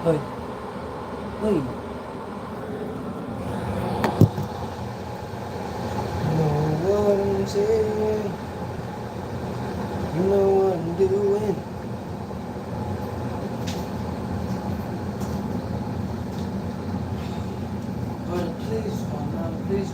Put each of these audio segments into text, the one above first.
Oi, oi. You know what I'm saying. You know what I'm doing. But please, man, please.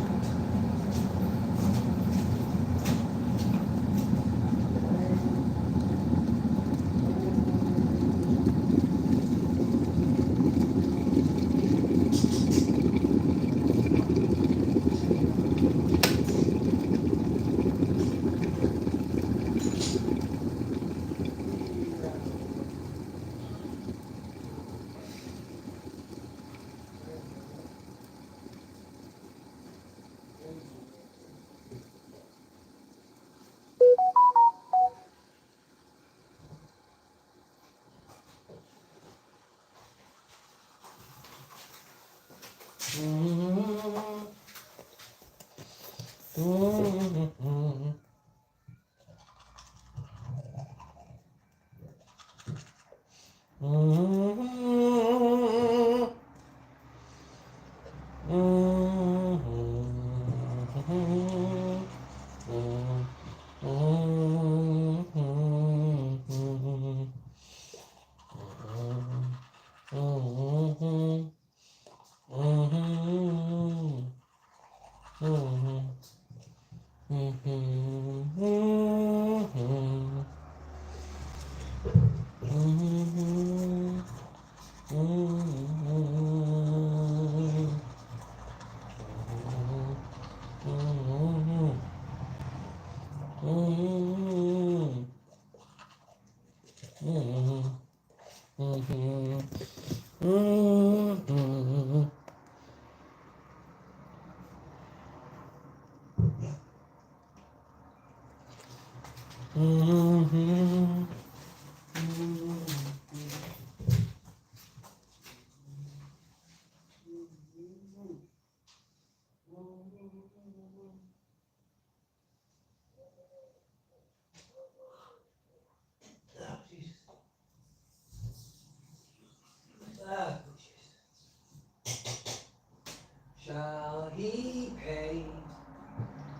Shall he pay?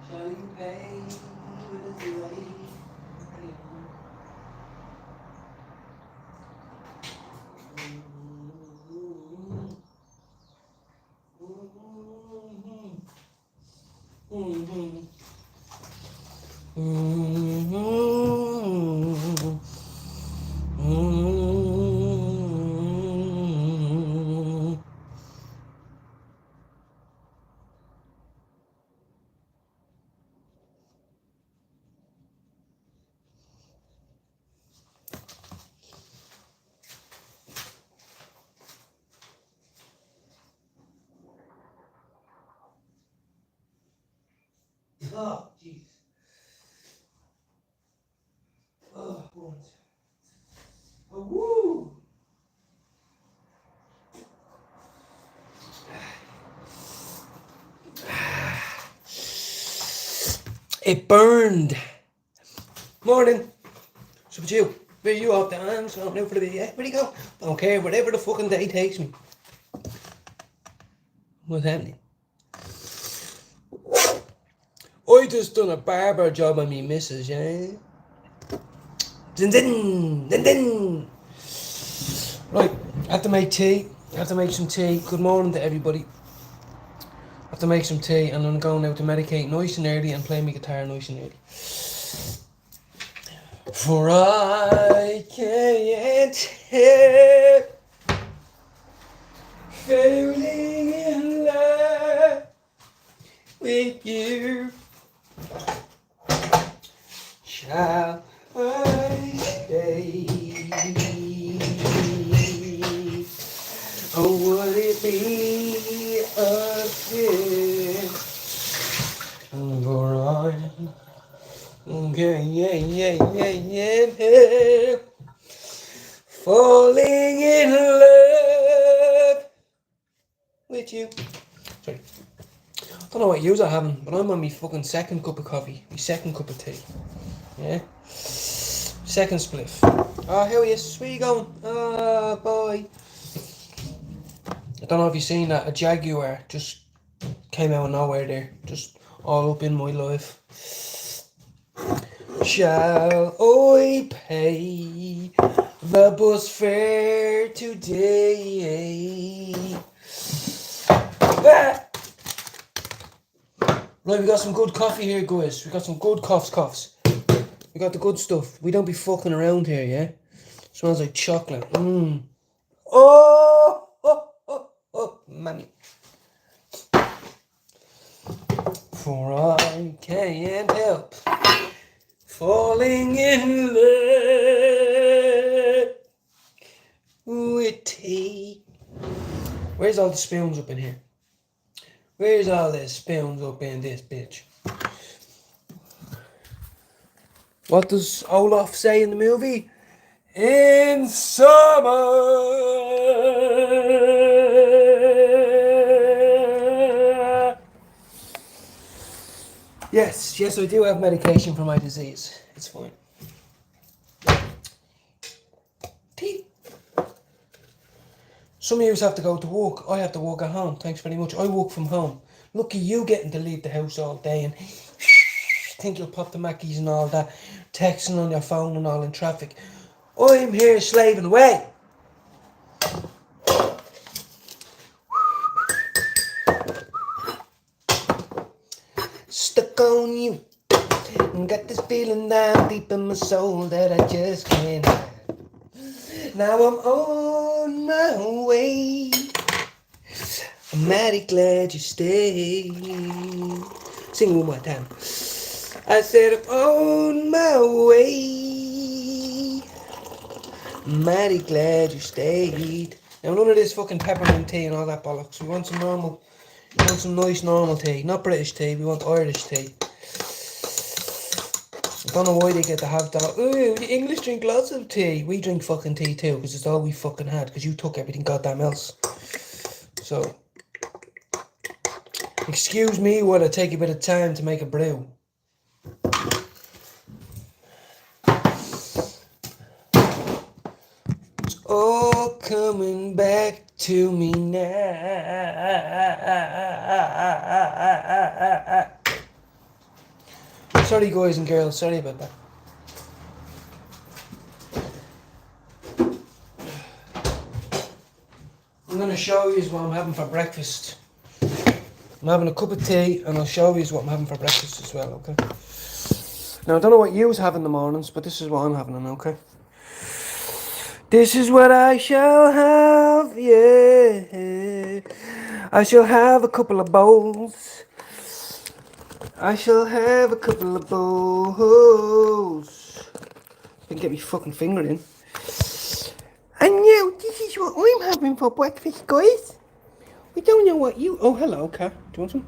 Shall he pay with his life? Oh, jeez. Oh, bones. Oh, woo! It burned. Morning. So with you. Where you off down? So I'm out for the day. Where'd he go? Don't care. Whatever the fucking day takes me. What's happening? I just done a barber job on me missus, yeah? Din din! Din din! Right, I have to make tea. I have to make some tea. Good morning to everybody. I have to make some tea and I'm going out to medicate nice and early and play my guitar nice and early. For I can't help falling in love with you. Shall I stay? Or would it be a sin? For falling in love with you. Sorry. I don't know what yous are having, but I'm on my fucking second cup of coffee. My second cup of tea. Yeah? Second spliff. Oh, how are you? Where you going? Oh, boy. I don't know if you've seen that. A Jaguar just came out of nowhere there. Just all up in my life. Shall I pay the bus fare today? Ah! Right, we got some good coffee here, guys. We got some good coughs. We got the good stuff. We don't be fucking around here, yeah? Smells like chocolate. Oh, mommy. For I can't help falling in love with tea. Where's all the spoons up in here? Where's all the spoons up in this bitch? What does Olaf say in the movie? In summer. Yes, I do have medication for my disease. It's fine. Tea. Some of you have to go to work. I have to work at home. Thanks very much. I work from home. Lucky you getting to leave the house all day and think you'll pop the Mackies and all that, texting on your phone and all in traffic. I'm here slaving away. Stuck on you. Got this feeling down deep in my soul that I just can't hide. Now I'm on my way. I'm mighty glad you stayed. Sing one more time. I said I'm on my way. I'm mighty glad you stayed. Now none of this fucking peppermint tea and all that bollocks. We want some normal, nice normal tea. Not British tea, we want Irish tea. I don't know why they get to have that. Oh, the English drink lots of tea. We drink fucking tea too, because it's all we fucking had, because you took everything goddamn else. So, excuse me while I take a bit of time to make a brew. It's all coming back to me now. Sorry guys and girls, sorry about that. I'm going to show you what I'm having for breakfast. I'm having a cup of tea and I'll show you what I'm having for breakfast as well, okay? Now I don't know what you have in the mornings, but this is what I'm having, okay? This is what I shall have, yeah. I shall have a couple of bowls. I shall have a couple of bowls. I can get me fucking finger in. And now, this is what I'm having for breakfast, guys. We don't know what you... Oh, hello, Kat. Do you want some?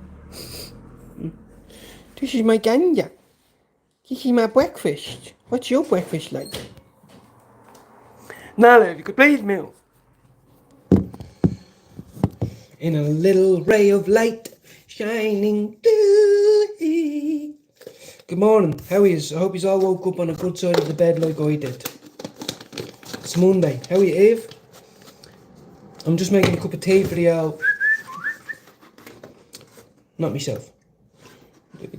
This is my ganja. This is my breakfast. What's your breakfast like? Now, if you could please move. In a little ray of light shining through. Good morning. How are you? I hope you all woke up on a good side of the bed like I did. It's Monday. How are you, Eve? I'm just making a cup of tea for you. Not myself. Got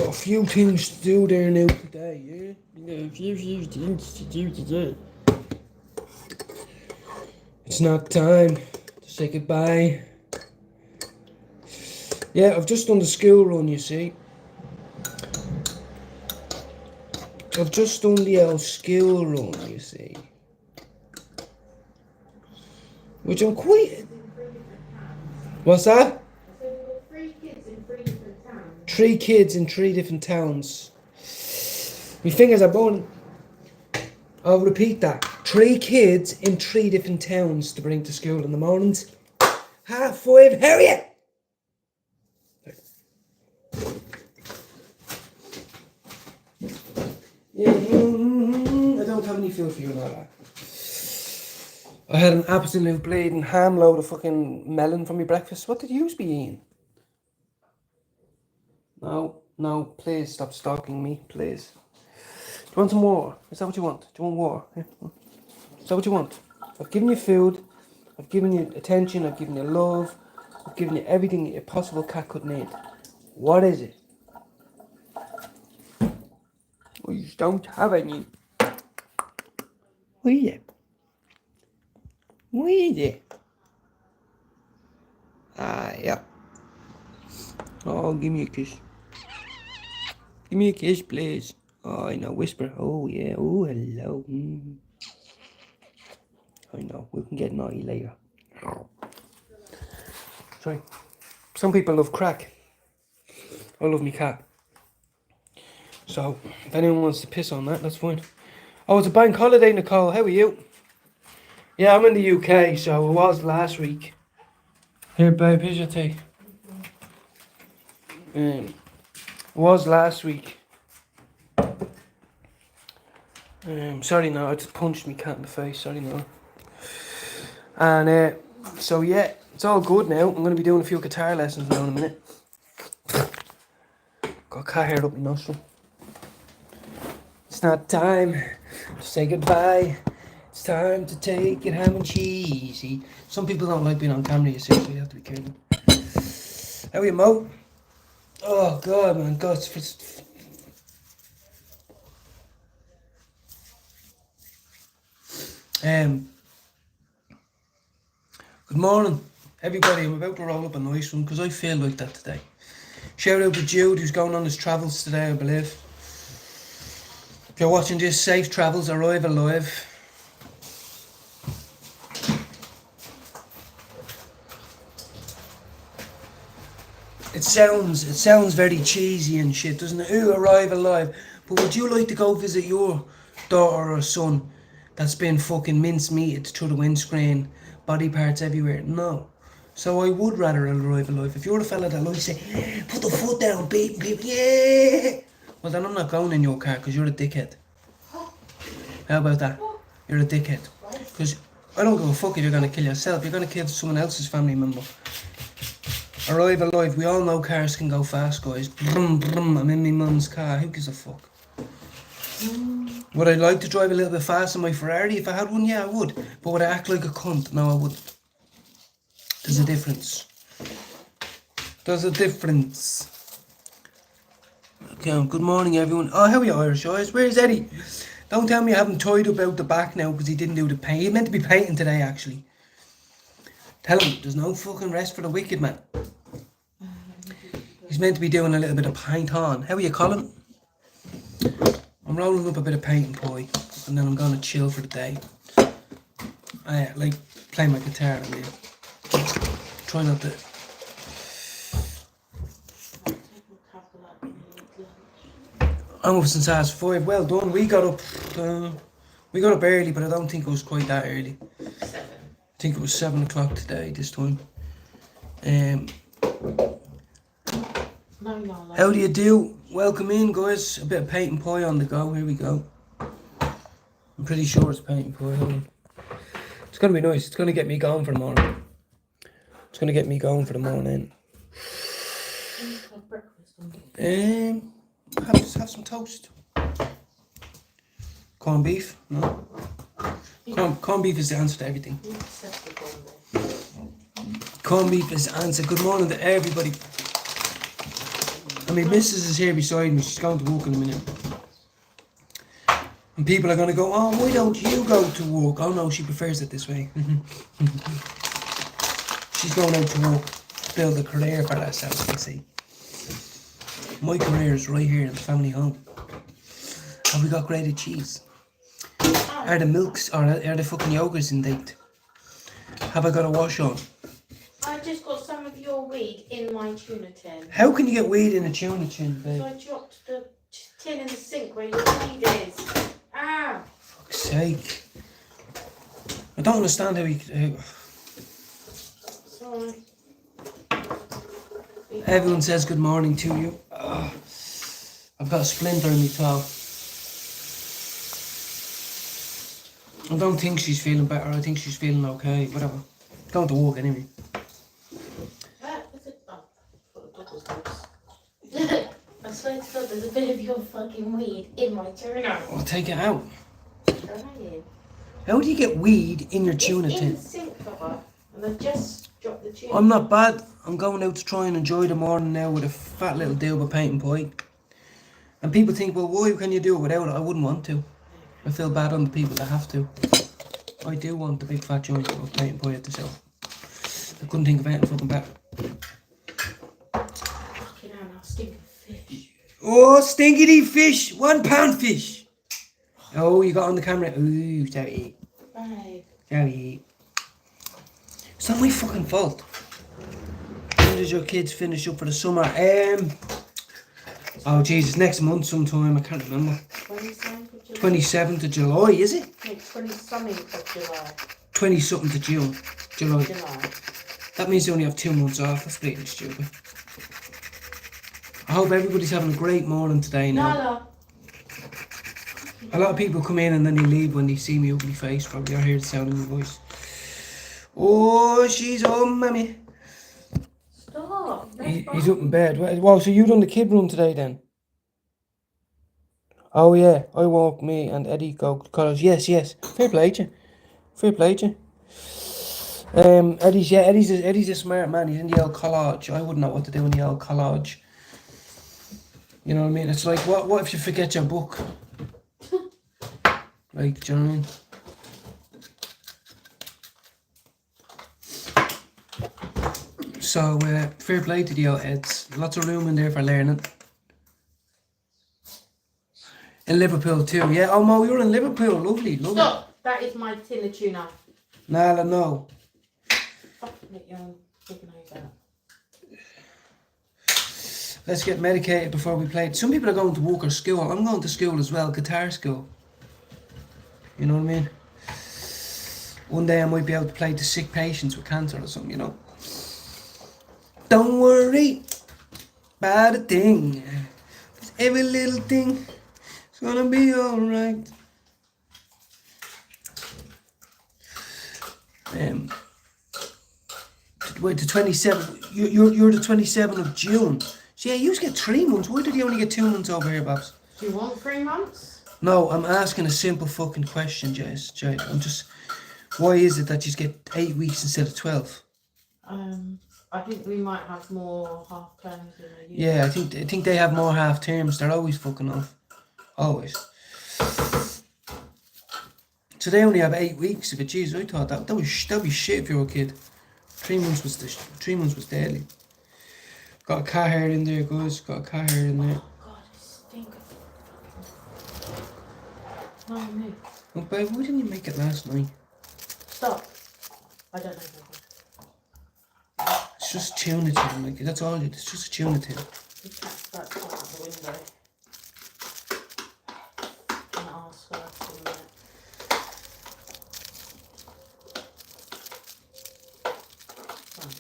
a few things to do there now today, yeah? A few things to do today. It's not time to say goodbye. Yeah, I've just done the school run, you see. I've just done the old school run, you see. Which I'm quite... What's that? I said we've got 3 kids in 3 different towns. 3 kids in 3 different towns. My fingers are burning. I'll repeat that. 3 kids in 3 different towns to bring to school in the mornings. 5:30, Harriet! Yeah, I don't have any feel for you and all that. I had an absolute bleeding ham load of fucking melon for my breakfast. What did you be eating? No, please stop stalking me, please. Do you want some water? Is that what you want? Do you want water? Yeah. Is that what you want? I've given you food, I've given you attention, I've given you love, I've given you everything that a possible cat could need. What is it? Well, you don't have any. What is it? What is it? Ah, yeah. Oh, give me a kiss. Give me a kiss, please. Oh, I know. Whisper. Oh, yeah. Oh, hello. I know. We can get naughty later. Sorry. Some people love crack. I love me cat. So, if anyone wants to piss on that, that's fine. Oh, it's a bank holiday, Nicole. How are you? Yeah, I'm in the UK, so it was last week. Here, babe, here's your tea. It was last week. Sorry, no, I just punched me cat in the face. Sorry, no. And so yeah, it's all good now. I'm going to be doing a few guitar lessons now in a minute. Got cat hair up my nostril. It's not time to say goodbye. It's time to take it ham and cheesy. Some people don't like being on camera, you see, so you have to be careful. How are you, Mo? Oh God, man, God. Good morning, everybody. I'm about to roll up a nice one because I feel like that today. Shout out to Jude, who's going on his travels today, I believe. If you're watching this, safe travels, arrive alive. It sounds very cheesy and shit, doesn't it? Ooh, arrive alive. But would you like to go visit your daughter or son that's been fucking mincemeated through the windscreen, body parts everywhere? No. So I would rather arrive alive. If you're a fella that likes to say, put the foot down, beating people, yeah. Well, then I'm not going in your car because you're a dickhead. How about that? You're a dickhead. Because I don't give a fuck if you're going to kill yourself. You're going to kill someone else's family member. Arrive alive. We all know cars can go fast, guys. Brum, brum. I'm in my mum's car. Who gives a fuck? Would I like to drive a little bit fast in my Ferrari? If I had one, yeah, I would. But would I act like a cunt? No, I wouldn't. There's a difference. There's a difference. Okay, good morning, everyone. Oh, how are you, Irish guys? Where's Eddie? Don't tell me I haven't toyed about the back now because he didn't do the paint. He meant to be painting today, actually. Tell him there's no fucking rest for the wicked, man. He's meant to be doing a little bit of paint on. How are you, Colin? I'm rolling up a bit of paint and pie, and then I'm going to chill for the day. I like playing my guitar. I mean, try not to. I'm up since half 5. Well done. We got up early, but I don't think it was quite that early. 7. I think it was 7 o'clock today. This time. No. How do you do? Welcome in, guys. A bit of paint and pie on the go. Here we go. I'm pretty sure it's paint and pie. It's gonna be nice. It's gonna get me going for the morning. Have some toast. Corned beef? No. Corned beef is the answer to everything. Corned beef is the answer. Good morning to everybody. I mean, Mrs. is here beside me. She's going to work in a minute. And people are going to go, oh, why don't you go to work? Oh, no, she prefers it this way. She's going out to work, build a career for herself, you see. My career is right here in the family home. Have we got grated cheese? Are the milks, or are the fucking yogurts in date? Have I got a wash on? I just got some of your weed in my tuna tin. How can you get weed in a tuna tin, babe? So I dropped the tin in the sink where your weed is. Ah! Fuck's sake. I don't understand how you... Sorry. Everyone says good morning to you. I've got a splinter in my toe. I don't think she's feeling better. I think she's feeling okay. Whatever. Going to walk anyway. I swear to God, there's a bit of your fucking weed in my tuna. I'll take it out. Trying. How do you get weed in your tuna It's in tin? the sink cover, and I just dropped the tuna. I'm not bad. I'm going out to try and enjoy the morning now with a fat little deal of paint and pie. And people think, well, why can you do it without it? I wouldn't want to. I feel bad on the people that have to. I do want the big fat joint of paint and pie at the show. I couldn't think of anything fucking better. Fucking hell, now stinking fish. Oh, stinkity fish! 1 pound fish! Oh, you got on the camera. Ooh, sorry. Babe. Sorry. It's not my fucking fault. When did your kids finish up for the summer? Oh Jesus, next month sometime, I can't remember. 27th of July. 27th of July, is it? No, 20-something of July. 20 something to June. July. July. That means they only have 2 months off. That's bleeding stupid. I hope everybody's having a great morning today now. Nala. A lot of people come in and then they leave when they see me ugly face, probably, or hear the sound of my voice. Oh, she's home, mammy. Stop. He's up in bed. Wow, so you done the kid run today then? Oh yeah, I walk me and Eddie go to college. Yes. Fair play to you. Fair play to you. Eddie's a smart man. He's in the old college. I wouldn't know what to do in the old college. You know what I mean? It's like, what if you forget your book? Like, do you know what I mean? So, fair play to the old heads. Lots of room in there for learning. In Liverpool too, yeah. Oh, Mo, you're in Liverpool. Lovely. Stop. That is my tin of tuna. Nala, no. Fucking it, young. Fucking hate that. Let's get medicated before we play. Some people are going to work or school. I'm going to school as well, guitar school. You know what I mean? One day I might be able to play to sick patients with cancer or something, you know. Don't worry about a thing. 'Cause every little thing is gonna be alright. Wait, the 27th. You're the 27th of June. So yeah, you get 3 months. Why did you only get 2 months over here, Babs? Do you want 3 months? No, I'm asking a simple fucking question, Jess. Jade, I'm just. Why is it that you get 8 weeks instead of 12? I think we might have more half terms in a year. Yeah, I think they have more half terms. They're always fucking off. Always. So they only have 8 weeks of it. Jeez, I thought that'd be shit if you were a kid. 3 months was 3 months was deadly. Got a car hair in there, guys. Got a car hair in there. Oh God, it stinks. No, no. Oh, babe, why didn't you make it last night? Stop. I don't know. It's just tuna tin, like that's all. It's just a tuna tin. The cat's about to come out the window. I'm gonna ask her for a minute.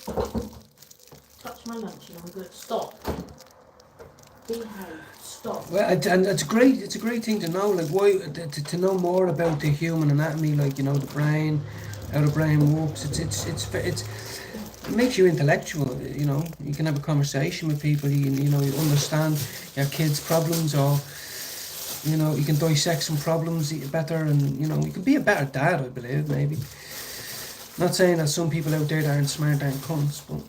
Right. Touch my lunch and I'm good. Stop. Behave. Stop. Well, and it's a great thing to know, like why to know more about the human anatomy, like you know the brain, how the brain works. It makes you intellectual. You know, you can have a conversation with people. You understand your kids' problems, or you know you can dissect some problems better, and you know you can be a better dad. I believe maybe. Not saying that some people out there that aren't smart aren't cunts, but.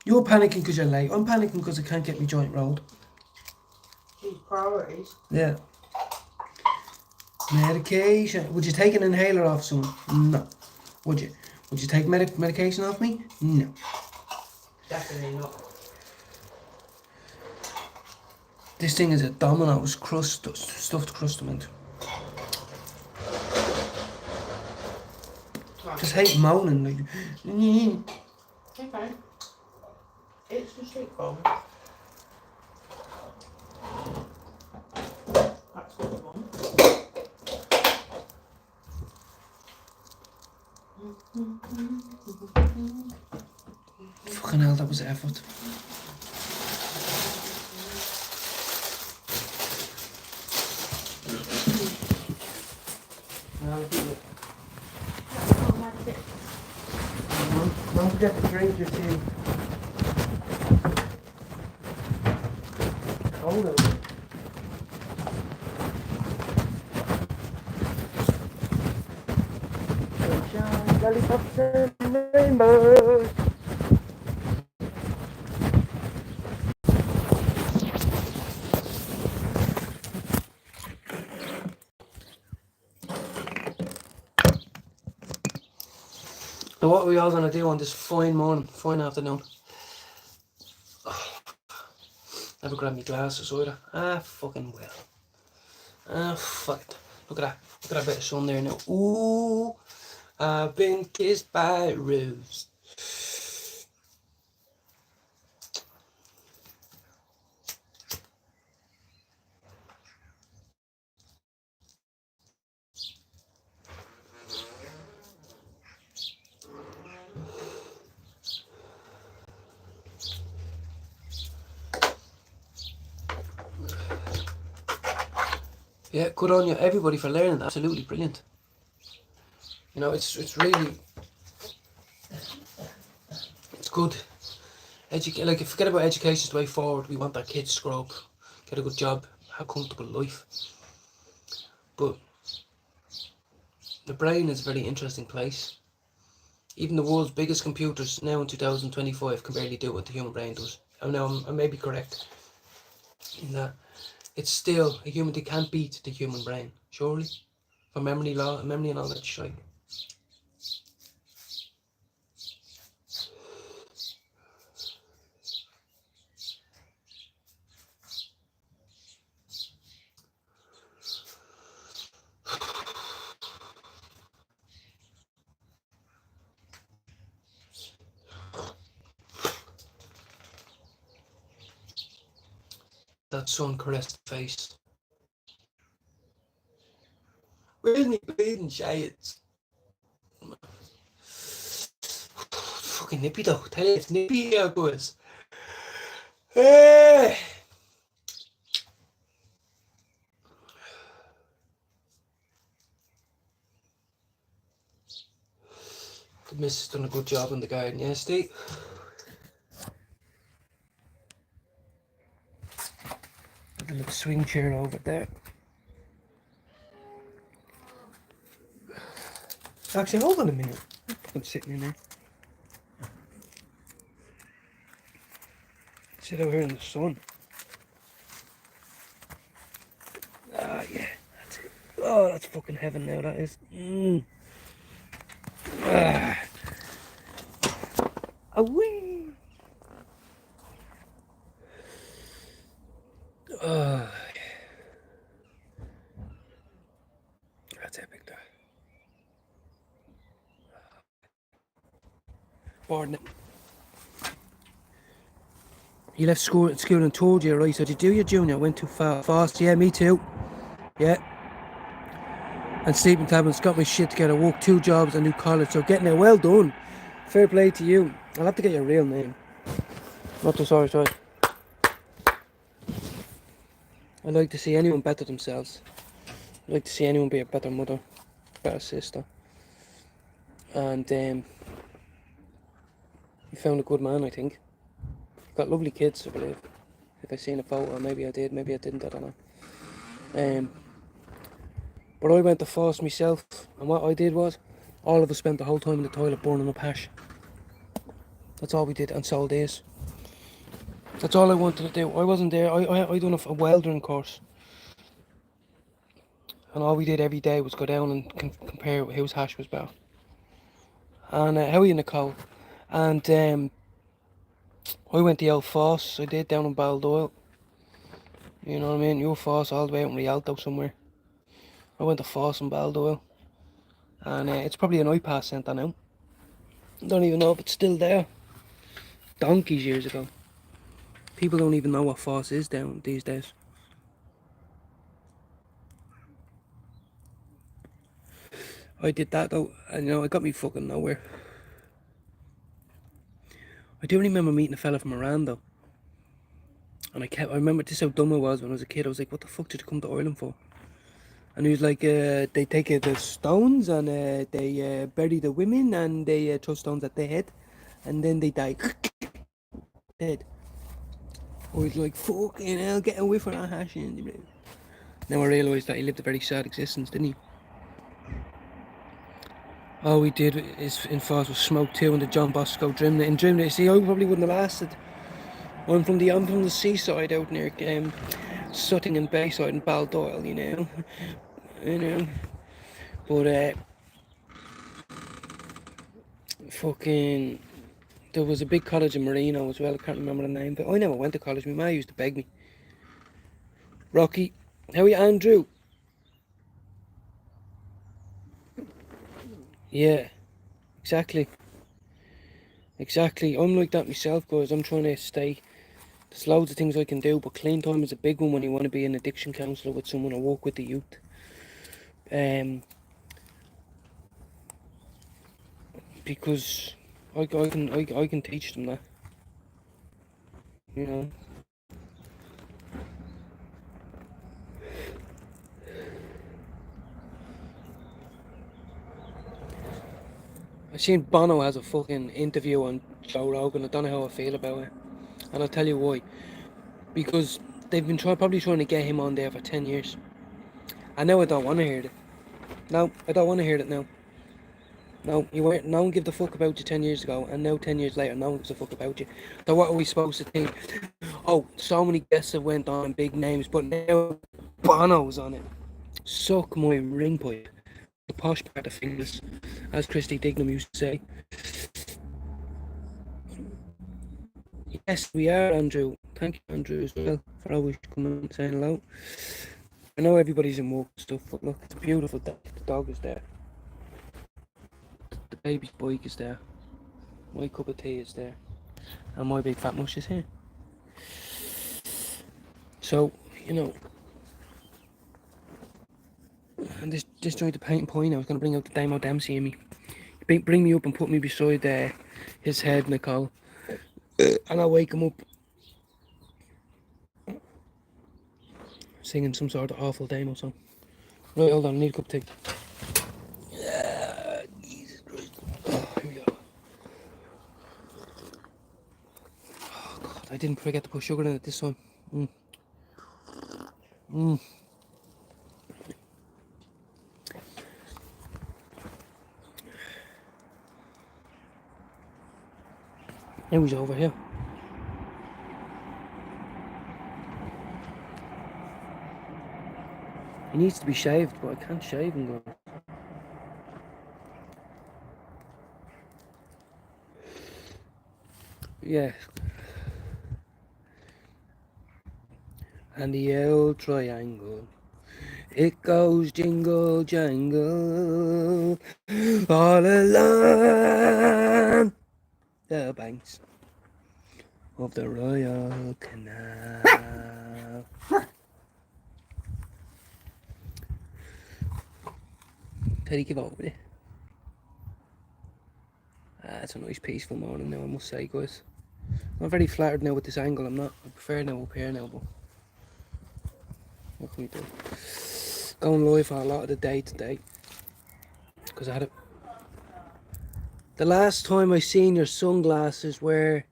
You're panicking because you're late. I'm panicking because I can't get my joint rolled. Geez, priorities. Yeah. Medication. Would you take an inhaler off someone? No. Would you? Would you take medication off me? No. Definitely not. This thing is a Domino's crust, stuffed crust mint. Right. Just hate moaning like. Okay. It's the street bomb. That's what we want. Fucking hell, that was effort. Don't forget to drink your tea. cold out. Sunshine, lollipops and rainbows. So what are we all gonna do on this fine morning, fine afternoon? Never grab me glasses either. Ah, fucking well. Ah, fuck it. Look at that. Look at that bit of sun there now. Ooh, I've been kissed by a rose. Yeah, good on you, everybody, for learning. Absolutely brilliant. You know, it's really, it's good. Like, forget about education's the way forward. We want our kids to grow up, get a good job, have a comfortable life. But the brain is a very interesting place. Even the world's biggest computers now in 2025 can barely do what the human brain does. I know I may be correct in that. It's still a human. They can't beat the human brain, surely, for memory and all that shit. That sun caressed the face. Where's me bleeding shades? Fucking nippy though. Tell you it's nippy here, boys. Hey. The missus done a good job in the garden yesterday. Got a little swing chair over there. Actually, hold on a minute. I'm sitting in there. Sit out here in the sun. Ah, yeah, that's it. Oh, that's fucking heaven now, that is. Ah. A wee. Oh, that's epic, though. Bored. You left school and told you, right? So did you do your junior? Went too fast. Yeah, me too. Yeah. And sleeping tablets, got my shit together. Worked 2 jobs and new college. So getting there, well done. Fair play to you. I'll have to get your real name. Not too sorry. I like to see anyone better themselves. I like to see anyone be a better mother, better sister. And you found a good man, I think. You've got lovely kids, I believe. If I seen a photo, maybe I did, maybe I didn't, I don't know. But I went to Foss myself, and what I did was, all of us spent the whole time in the toilet burning up hash. That's all we did, and sold days. That's all I wanted to do. I wasn't there. I done a welding course. And all we did every day was go down and compare whose hash was better. And how are you, Nicole? And I went to old Foss. I did down in Baldoyle. You know what I mean? You're Foss all the way out in Rialto somewhere. I went to Foss in Baldoyle. And it's probably an iPass centre now. Don't even know if it's still there. Donkeys years ago. People don't even know what Foss is down these days. I did that though, and it got me fucking nowhere. I do remember meeting a fella from Iran though. And I remember this how dumb I was when I was a kid. I was like, what the fuck did you come to Ireland for? And he was like, they take the stones and they bury the women and they throw stones at their head and then they die. Dead. I was like, fucking hell, get away from that hash. Now I realised that he lived a very sad existence, didn't he? All we did is in Foz was smoke too in the John Bosco Drimnagh. In Drimnagh, see, I probably wouldn't have lasted. I'm from the seaside out near Sutting and Bayside and Baldoyle, you know. But fucking, there was a big college in Marino as well. I can't remember the name, but I never went to college. My ma used to beg me. Rocky, how are you, Andrew? Yeah, exactly. I'm like that myself, guys. I'm trying to stay. There's loads of things I can do, but clean time is a big one when you want to be an addiction counsellor with someone or work with the youth. Because I can teach them that. You know. I seen Bono has a fucking interview on Joe Rogan. I don't know how I feel about it, and I'll tell you why. Because they've been probably trying to get him on there for 10 years, and now I don't want to hear it. No, I don't want to hear it now. No, no one gave a fuck about you 10 years ago, and now 10 years later, no one gives a fuck about you. So what are we supposed to think? Oh, so many guests have went on, big names, but now Bono's on it. Suck my ring pipe. The posh part of fingers, as Christy Dignam used to say. Yes, we are, Andrew. Thank you, Andrew, as well, for always coming and saying hello. I know everybody's in work and stuff, but look, it's a beautiful day. The dog is there. The baby's bike is there. My cup of tea is there. And my big fat mush is here. So, you know, and this joint to paint point, I was going to bring out the Damo Dempsey in me. Bring me up and put me beside his head, Nicole. And I'll wake him up. Singing some sort of awful Damo song. Right, hold on, I need a cup of tea. Jesus Christ. Oh, here we go. Oh, God, I didn't forget to put sugar in it this time. Now he's over here. He needs to be shaved, but I can't shave him, though. Yeah. And the old triangle, it goes jingle jangle all along the banks of the Royal Canal. Teddy, give over there. It's a nice peaceful morning now, I must say, guys. I'm very flattered now with this angle. I prefer now up here now, but what can we do? Going live for a lot of the day today, because I had the last time I seen your sunglasses were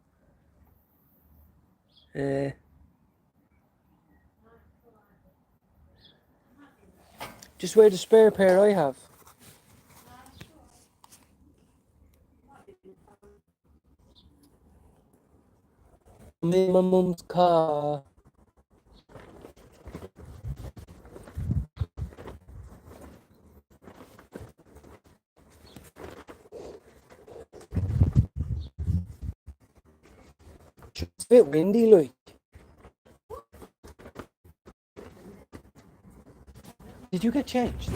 just wear the spare pair I have. I'm in my mum's car. It's a bit windy, like. Did you get changed?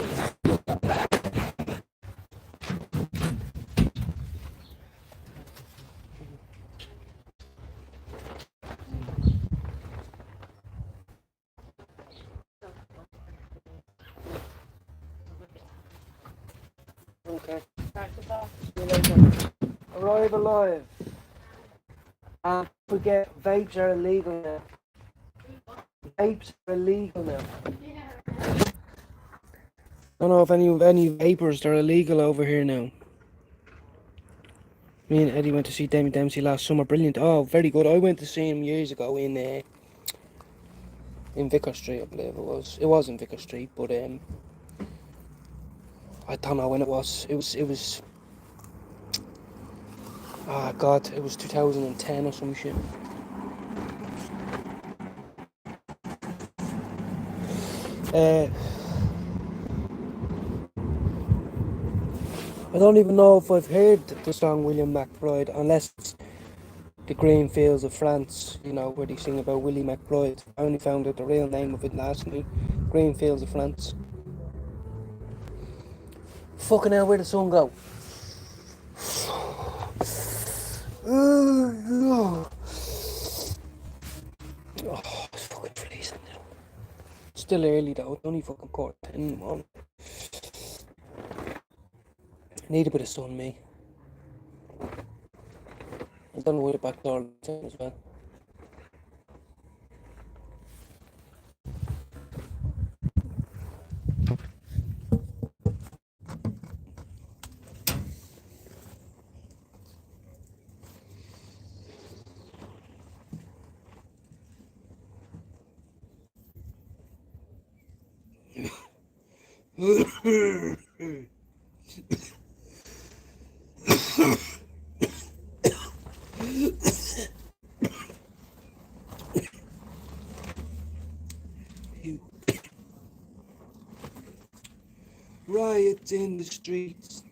Okay. Arrive alive. And forget, vapes are illegal now. Vapes are illegal now. I don't know if any vapors are illegal over here now. Me and Eddie went to see Demi Dempsey last summer. Brilliant. Oh, very good. I went to see him years ago in in Vicar Street, I believe it was. It was in Vicar Street, but I don't know when it was. It was. Ah, God, it was 2010 or some shit. I don't even know if I've heard the song William McBride, unless it's the Green Fields of France, you know, where they sing about Willie McBride. I only found out the real name of it last night. Green Fields of France. Fucking hell, where'd the sun go? Oh, it's fucking freezing. Still early though, it's only fucking 10:15 in the morning. Need a bit of sun, me. I don't know where the back door is as well. Riots in the streets.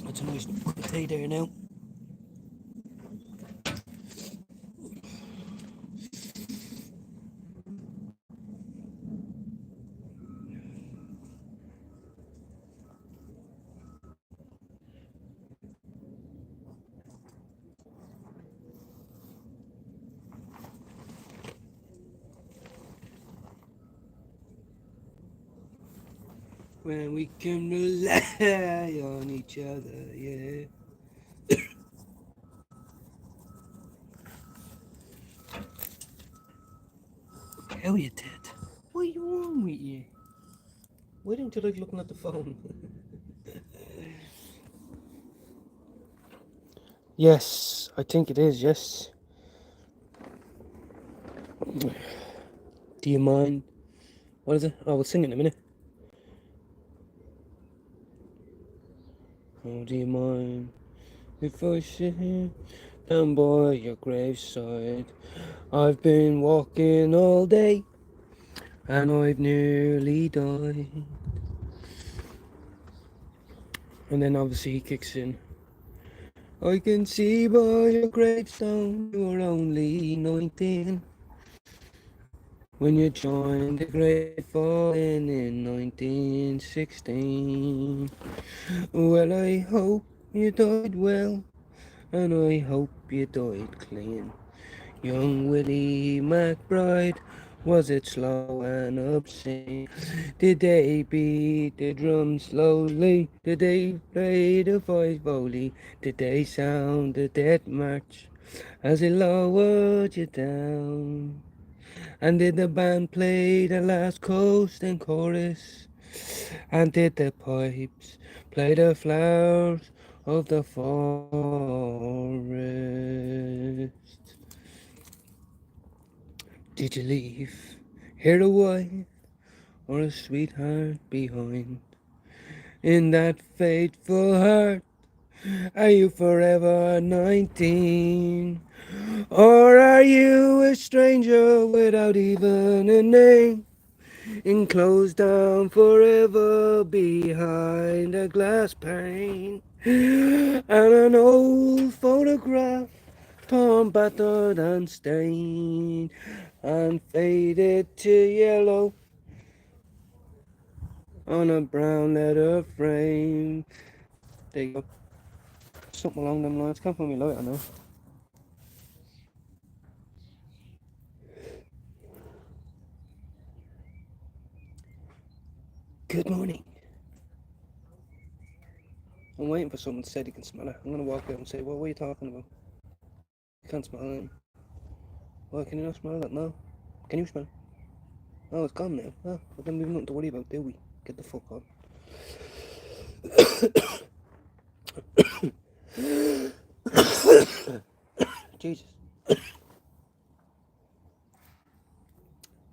That's a nice cup of tea there now. When we can rely on each other, yeah. Hell you did. What are you wrong with you? Why don't you like looking at the phone? Yes, I think it is, yes. Do you mind? What is it? Oh, we'll sing in a minute. Oh, do you mind if I sit down by your graveside? I've been walking all day and I've nearly died. And then obviously he kicks in. I can see by your gravestone you were only 19 when you joined the Great Falling in 1916. Well, I hope you died well, and I hope you died clean. Young Willie McBride, was it slow and obscene? Did they beat the drum slowly? Did they play the five volley? Did they sound the death march as it lowered you down? And did the band play the last coast and chorus? And did the pipes play the flowers of the forest? Did you leave here a wife or a sweetheart behind? In that faithful heart, are you forever 19? Or are you a stranger without even a name? Enclosed down forever behind a glass pane and an old photograph torn, battered and stained and faded to yellow on a brown leather frame. There you go. Something along them lines. Can't find me lighter now. Good morning. I'm waiting for someone to say they can smell it. I'm gonna walk out and say, well, what are you talking about? You can't smell it. Why can you not smell that now? Can you smell? Oh, it's gone now. Oh, well then we've nothing to worry about, do we? Get the fuck on. Jesus.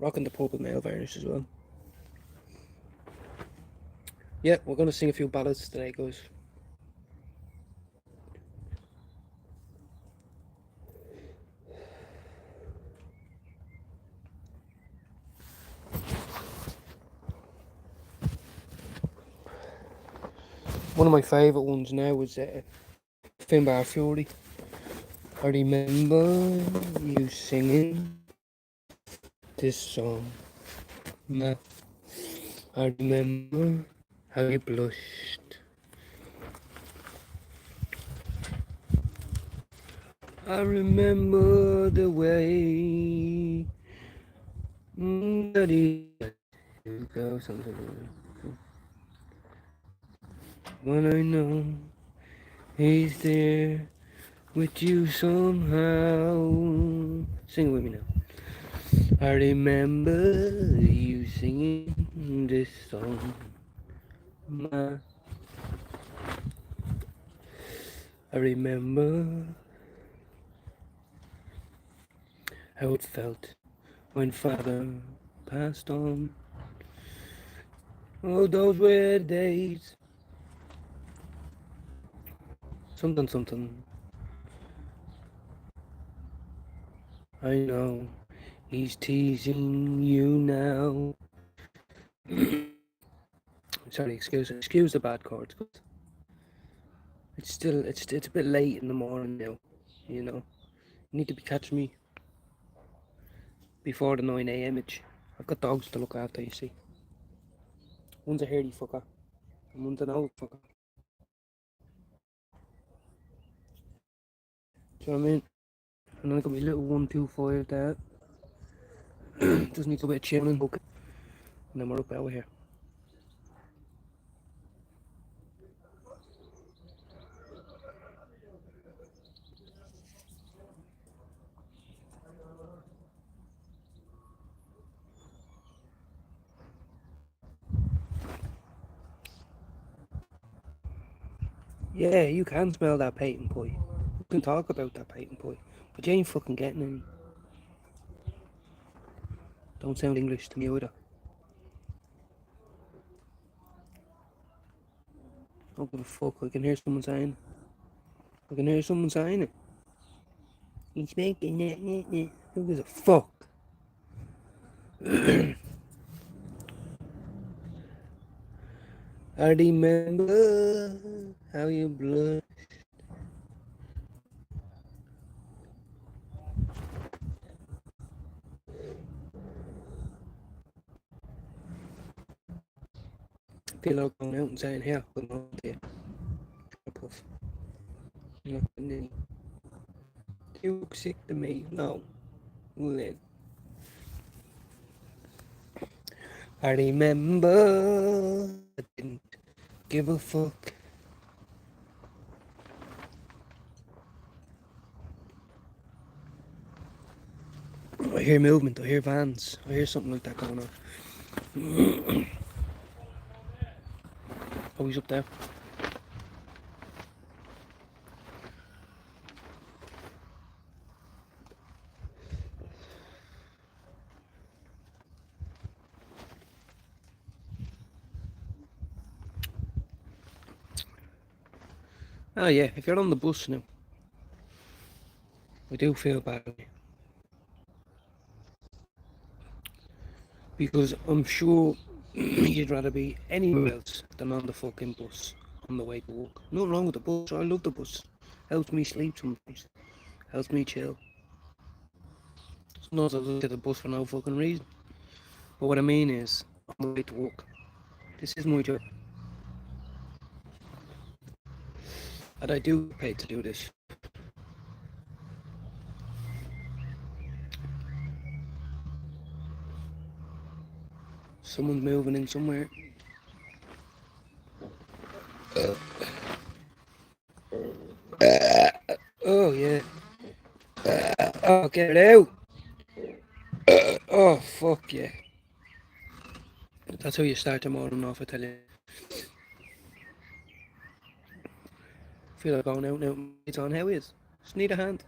Rocking the purple nail varnish as well. Yeah, we're gonna sing a few ballads today, guys. One of my favourite ones now is Finbar Fury. I remember you singing this song. Nah, I remember how you blushed. I remember the way that you go something. When I know he's there with you somehow. Sing it with me now. I remember you singing this song. I remember how it felt when Father passed on. Oh, those were days. Something, something. I know he's teasing you now. Sorry, excuse the bad chords. It's a bit late in the morning now. You know, you need to be catching me before the 9 a.m. I've got dogs to look after. You see, one's a hairy fucker, and one's an old fucker. Do you know what I mean? And then I got my little 125 there. Just needs a bit of chilling, and then we're up out of here. Yeah, you can smell that patent pie. You can talk about that patent pie, but you ain't fucking getting any. Don't sound English to me either. Don't give a fuck. I can hear someone saying. It. He's making it. Who gives a fuck? I remember how you blushed. I feel like going out and saying, "Here, good morning to you." Puff. Nothing. You look sick to me. No. Well, I remember I didn't give a fuck. I hear movement, I hear vans, I hear something like that going on. Oh, he's up there. Oh yeah, if you're on the bus now, I do feel bad. Because I'm sure you'd rather be anywhere else than on the fucking bus on the way to work. Nothing wrong with the bus, I love the bus. Helps me sleep sometimes. Helps me chill. Sometimes I look at the bus for no fucking reason. But what I mean is, on the way to work. This is my job. And I do get paid to do this. Someone's moving in somewhere. Oh yeah. Oh, get it out. fuck yeah. That's how you start the morning off, I tell you. Feel like going out now. It's on. How is? Just need a hand.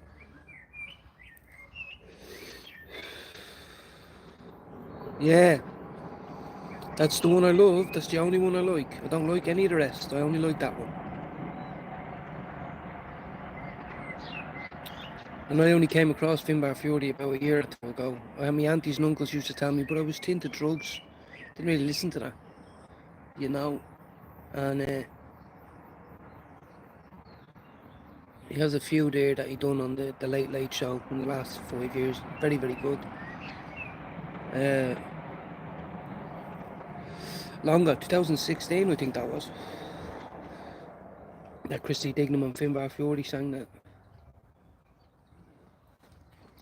Yeah, that's the one I love. That's the only one I like. I don't like any of the rest. I only like that one. And I only came across Finbar Fury about a year or two ago. My aunties and uncles used to tell me, but I was into drugs. Didn't really listen to that, you know. And he has a few there that he done on the Late Late Show in the last 5 years. Very, very good. Longer, 2016 I think that was. That Christy Dignam and Finbar Fury sang that.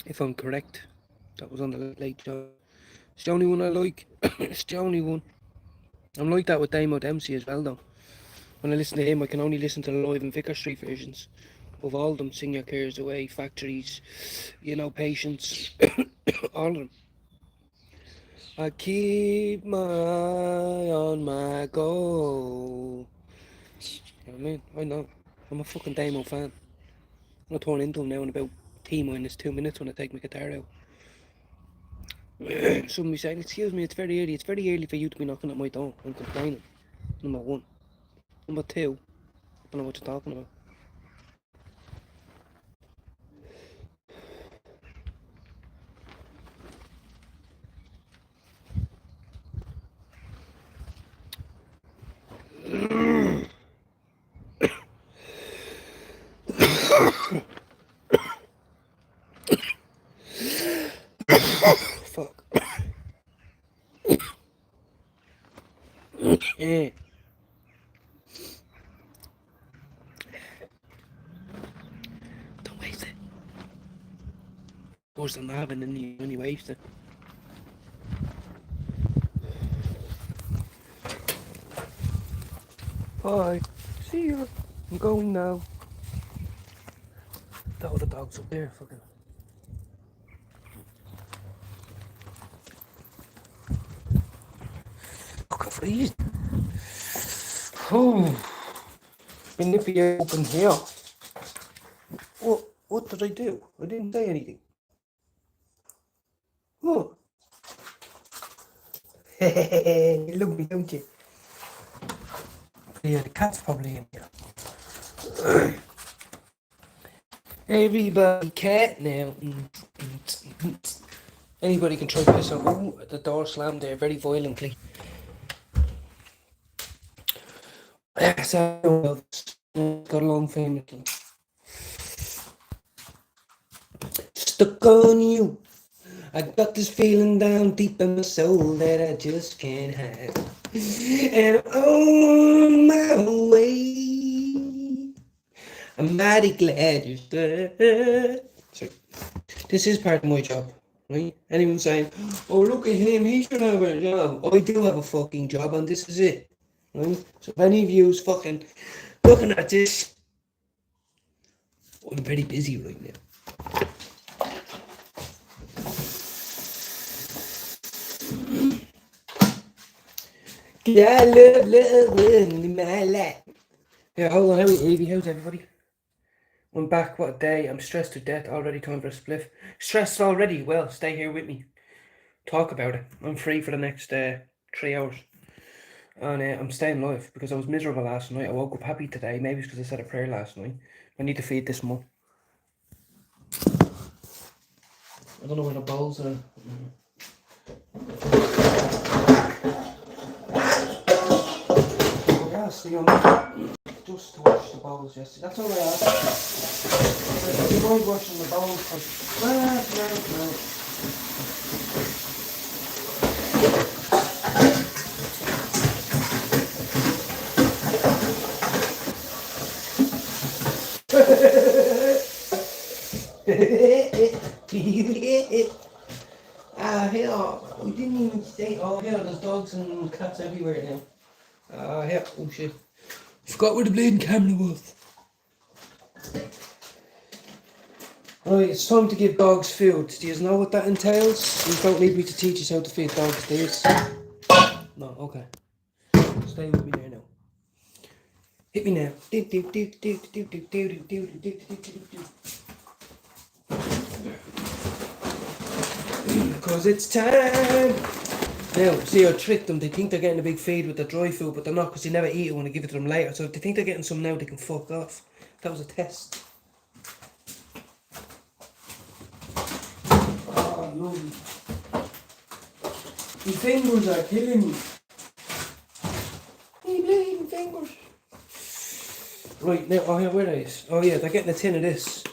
If I'm correct, that was on the Late Late Show. It's the only one I like. It's the only one. I'm like that with Damo Dempsey as well though. When I listen to him I can only listen to the live and Vicar Street versions of all of them. Sing Your Cares Away, Factories, you know, Patience, all of them. I keep my eye on my goal. You know what I mean? I know. I'm a fucking Damo fan. I'm gonna turn into him now in about T-2 minutes when I take my guitar out. Somebody saying, excuse me, it's very early. It's very early for you to be knocking at my door. I'm complaining. Number one. Number two, I don't know what you're talking about. Fuck. Yeah. Don't waste it. Worse than having any when you waste it. Bye. See you. I'm going now. The other dog's up there, fucking. Fucking freezing. Oh. Been nippy open here. What did I do? I didn't say anything. Oh. You love me, don't you? Yeah, the cat's probably in here. Everybody cat now. Anybody can try piss on. Ooh, the door slammed there very violently. So got along famously. Stuck on you. I got this feeling down deep in my soul that I just can't hide. And I'm on my way. I'm mighty glad you stood. Sorry. This is part of my job, right? Anyone saying, oh, look at him, he should have a job. I do have a fucking job, and this is it, right? So if any of you is fucking looking at this, I'm very busy right now. I love my life. Yeah, hold on, how's everybody? I'm back, what a day. I'm stressed to death, already time for a spliff. Stressed already? Well, stay here with me. Talk about it. I'm free for the next 3 hours. And I'm staying live because I was miserable last night. I woke up happy today. Maybe it's because I said a prayer last night. I need to feed this mug. I don't know where the bowls are. I asked the just to wash the bowls yesterday. That's all I asked. Do you mind washing the bowls? No. Hell, we didn't even say, oh hell, there's dogs and cats everywhere now. Hell, oh shit. Forgot where the bleeding camera was. Right, it's time to give dogs food. Do you know what that entails? You don't need me to teach you how to feed dogs, do you? No, okay. Stay with me there now. Hit me now. Because it's time. Now, see, I tricked them. They think they're getting a big feed with the dry food, but they're not because they never eat it when I give it to them later. So if they think they're getting some now, they can fuck off. That was a test. Oh, lovely. My fingers are killing me. My bleeding fingers. Right, now, oh yeah, where are these? Oh yeah, they're getting a tin of this.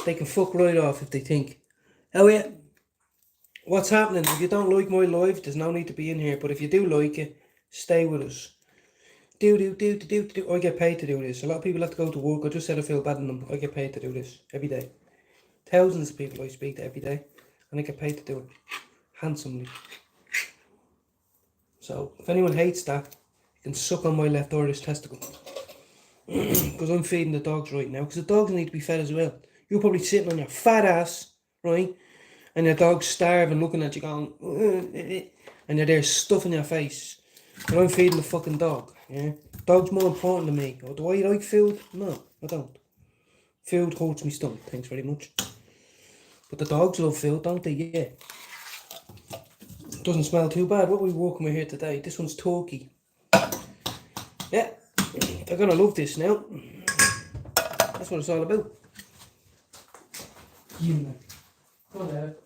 They can fuck right off if they think. Oh yeah. What's happening? If you don't like my live, there's no need to be in here. But if you do like it, stay with us. Do. I get paid to do this. A lot of people have to go to work. I just said I feel bad in them. I get paid to do this every day. Thousands of people I speak to every day, and I get paid to do it handsomely. So if anyone hates that, you can suck on my left Irish testicle. Because I'm feeding the dogs right now. Because the dogs need to be fed as well. You're probably sitting on your fat ass, right? And your dog's starving, looking at you going, and you're there stuffing your face. And I'm feeding the fucking dog, yeah? Dog's more important to me. Oh, do I like food? No, I don't. Food hurts my stomach, thanks very much. But the dogs love food, don't they? Yeah. Doesn't smell too bad. What are we walking with here today? This one's turkey. Yeah, they're gonna love this now. That's what it's all about. Come on, Dad.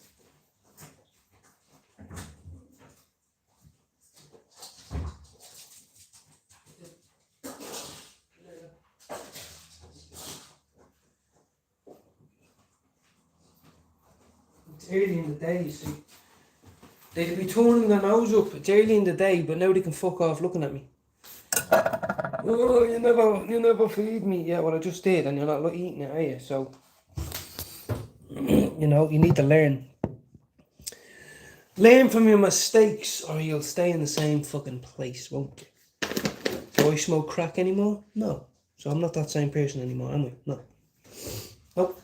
It's early in the day, you see. They could be turning their nose up. It's early in the day, but now they can fuck off looking at me. Oh, you never feed me. Yeah, well, I just did, and you're not eating it, are you? So, you know, you need to learn. Learn from your mistakes, or you'll stay in the same fucking place, won't you? Do I smoke crack anymore? No. So I'm not that same person anymore, am I? No. Nope.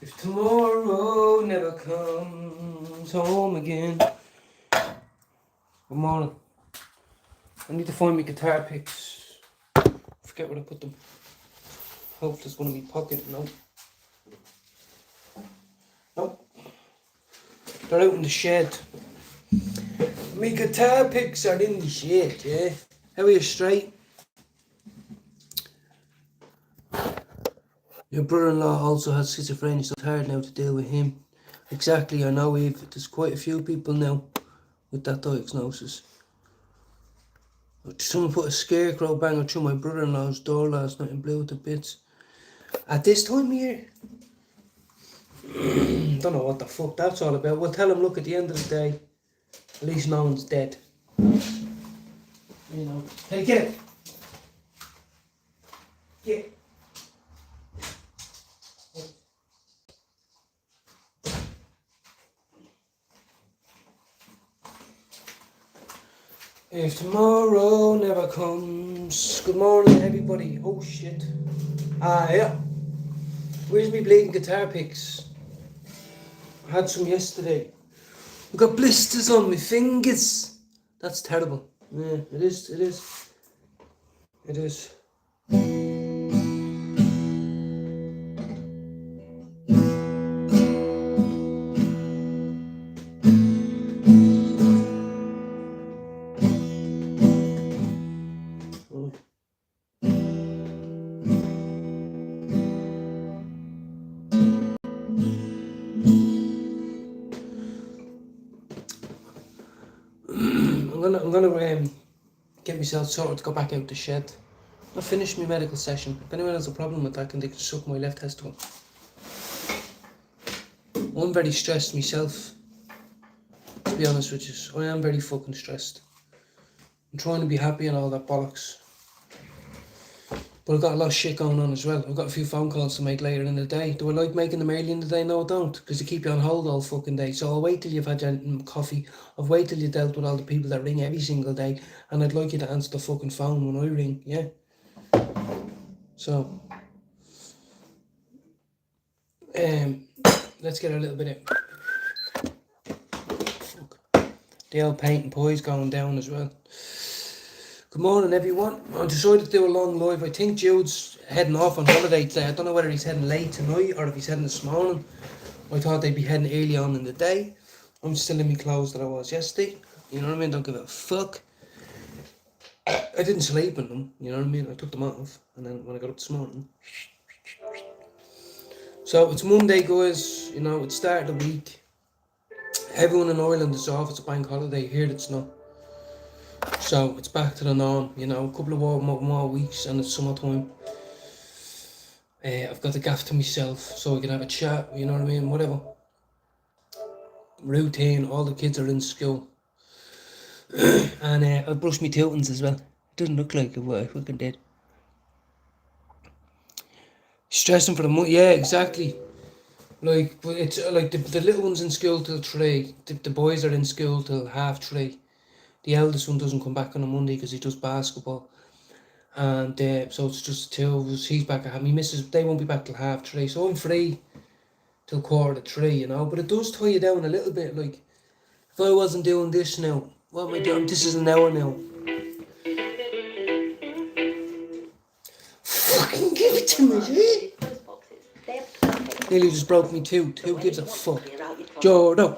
If tomorrow never comes home again. Good morning. I need to find my guitar picks. Forget where I put them. Hope there's one in my pocket. No. Nope. They're out in the shed. My guitar picks are in the shed, yeah? How are you, straight? Your brother-in-law also has schizophrenia, so it's hard now to deal with him. Exactly, I know, Eve. There's quite a few people now with that diagnosis. Someone put a scarecrow banger through my brother-in-law's door last night and blew it to bits. At this time of year? Don't know what the fuck that's all about. Well, tell him, look, at the end of the day, at least no one's dead. You know. Hey, get it. Get it. If tomorrow never comes. Good morning, everybody. Oh shit. Yeah. Where's my bleeding guitar picks? I had some yesterday. I've got blisters on my fingers. That's terrible. Yeah, it is. It is. I'm gonna get myself sorted to go back out the shed. I finished my medical session. If anyone has a problem with that, they can suck my left testicle. I'm very stressed myself, to be honest with you. I am very fucking stressed. I'm trying to be happy and all that bollocks. But I've got a lot of shit going on as well. I've got a few phone calls to make later in the day. Do I like making them early in the day? No, I don't. Because they keep you on hold all fucking day. So I'll wait till you've had your coffee. I'll wait till you've dealt with all the people that ring every single day. And I'd like you to answer the fucking phone when I ring, yeah? So, let's get a little bit of... Fuck. The old paint and pie's going down as well. Good morning, everyone. I decided to do a long live. I think Jude's heading off on holiday today. I don't know whether he's heading late tonight or if he's heading this morning. I thought they'd be heading early on in the day. I'm still in my clothes that I was yesterday. You know what I mean? Don't give a fuck. I didn't sleep in them. You know what I mean? I took them off. And then when I got up this morning. So it's Monday, guys. You know, it's start of the week. Everyone in Ireland is off. It's a bank holiday. Here it's not. So it's back to the norm, you know, a couple of more weeks and it's summertime. I've got the gaff to myself so I can have a chat, you know what I mean, whatever. Routine, all the kids are in school. And I brushed my tootings as well. It doesn't look like it, but I fucking did. Stressing for the month, yeah, exactly. Like, but it's like the little one's in school till 3, the boys are in school till 3:30. The eldest one doesn't come back on a Monday because he does basketball. And so it's just 2 of us. He's back at me missus, they won't be back till 3:30. So I'm free till 2:45, you know. But it does tie you down a little bit. Like, if I wasn't doing this now, what am I doing? This is an hour now. Fucking give it to me, Nearly just broke me tooth. Who gives a fuck? Jordan,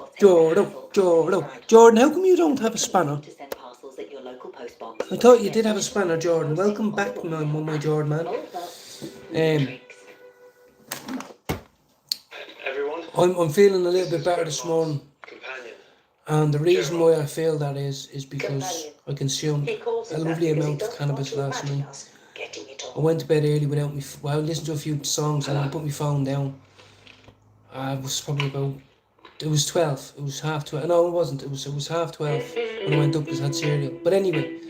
how come you don't have a spanner? I thought you did have a spanner, Jordan. Welcome back, my Jordan man. I'm feeling a little bit better this morning. And the reason why I feel that is because I consumed a lovely amount of cannabis last night. I went to bed early without me. Well, I listened to a few songs and I put my phone down. I was probably about. It was 12. It was 12:30. No, it wasn't. It was 12:30 when I went up because I had cereal. But anyway,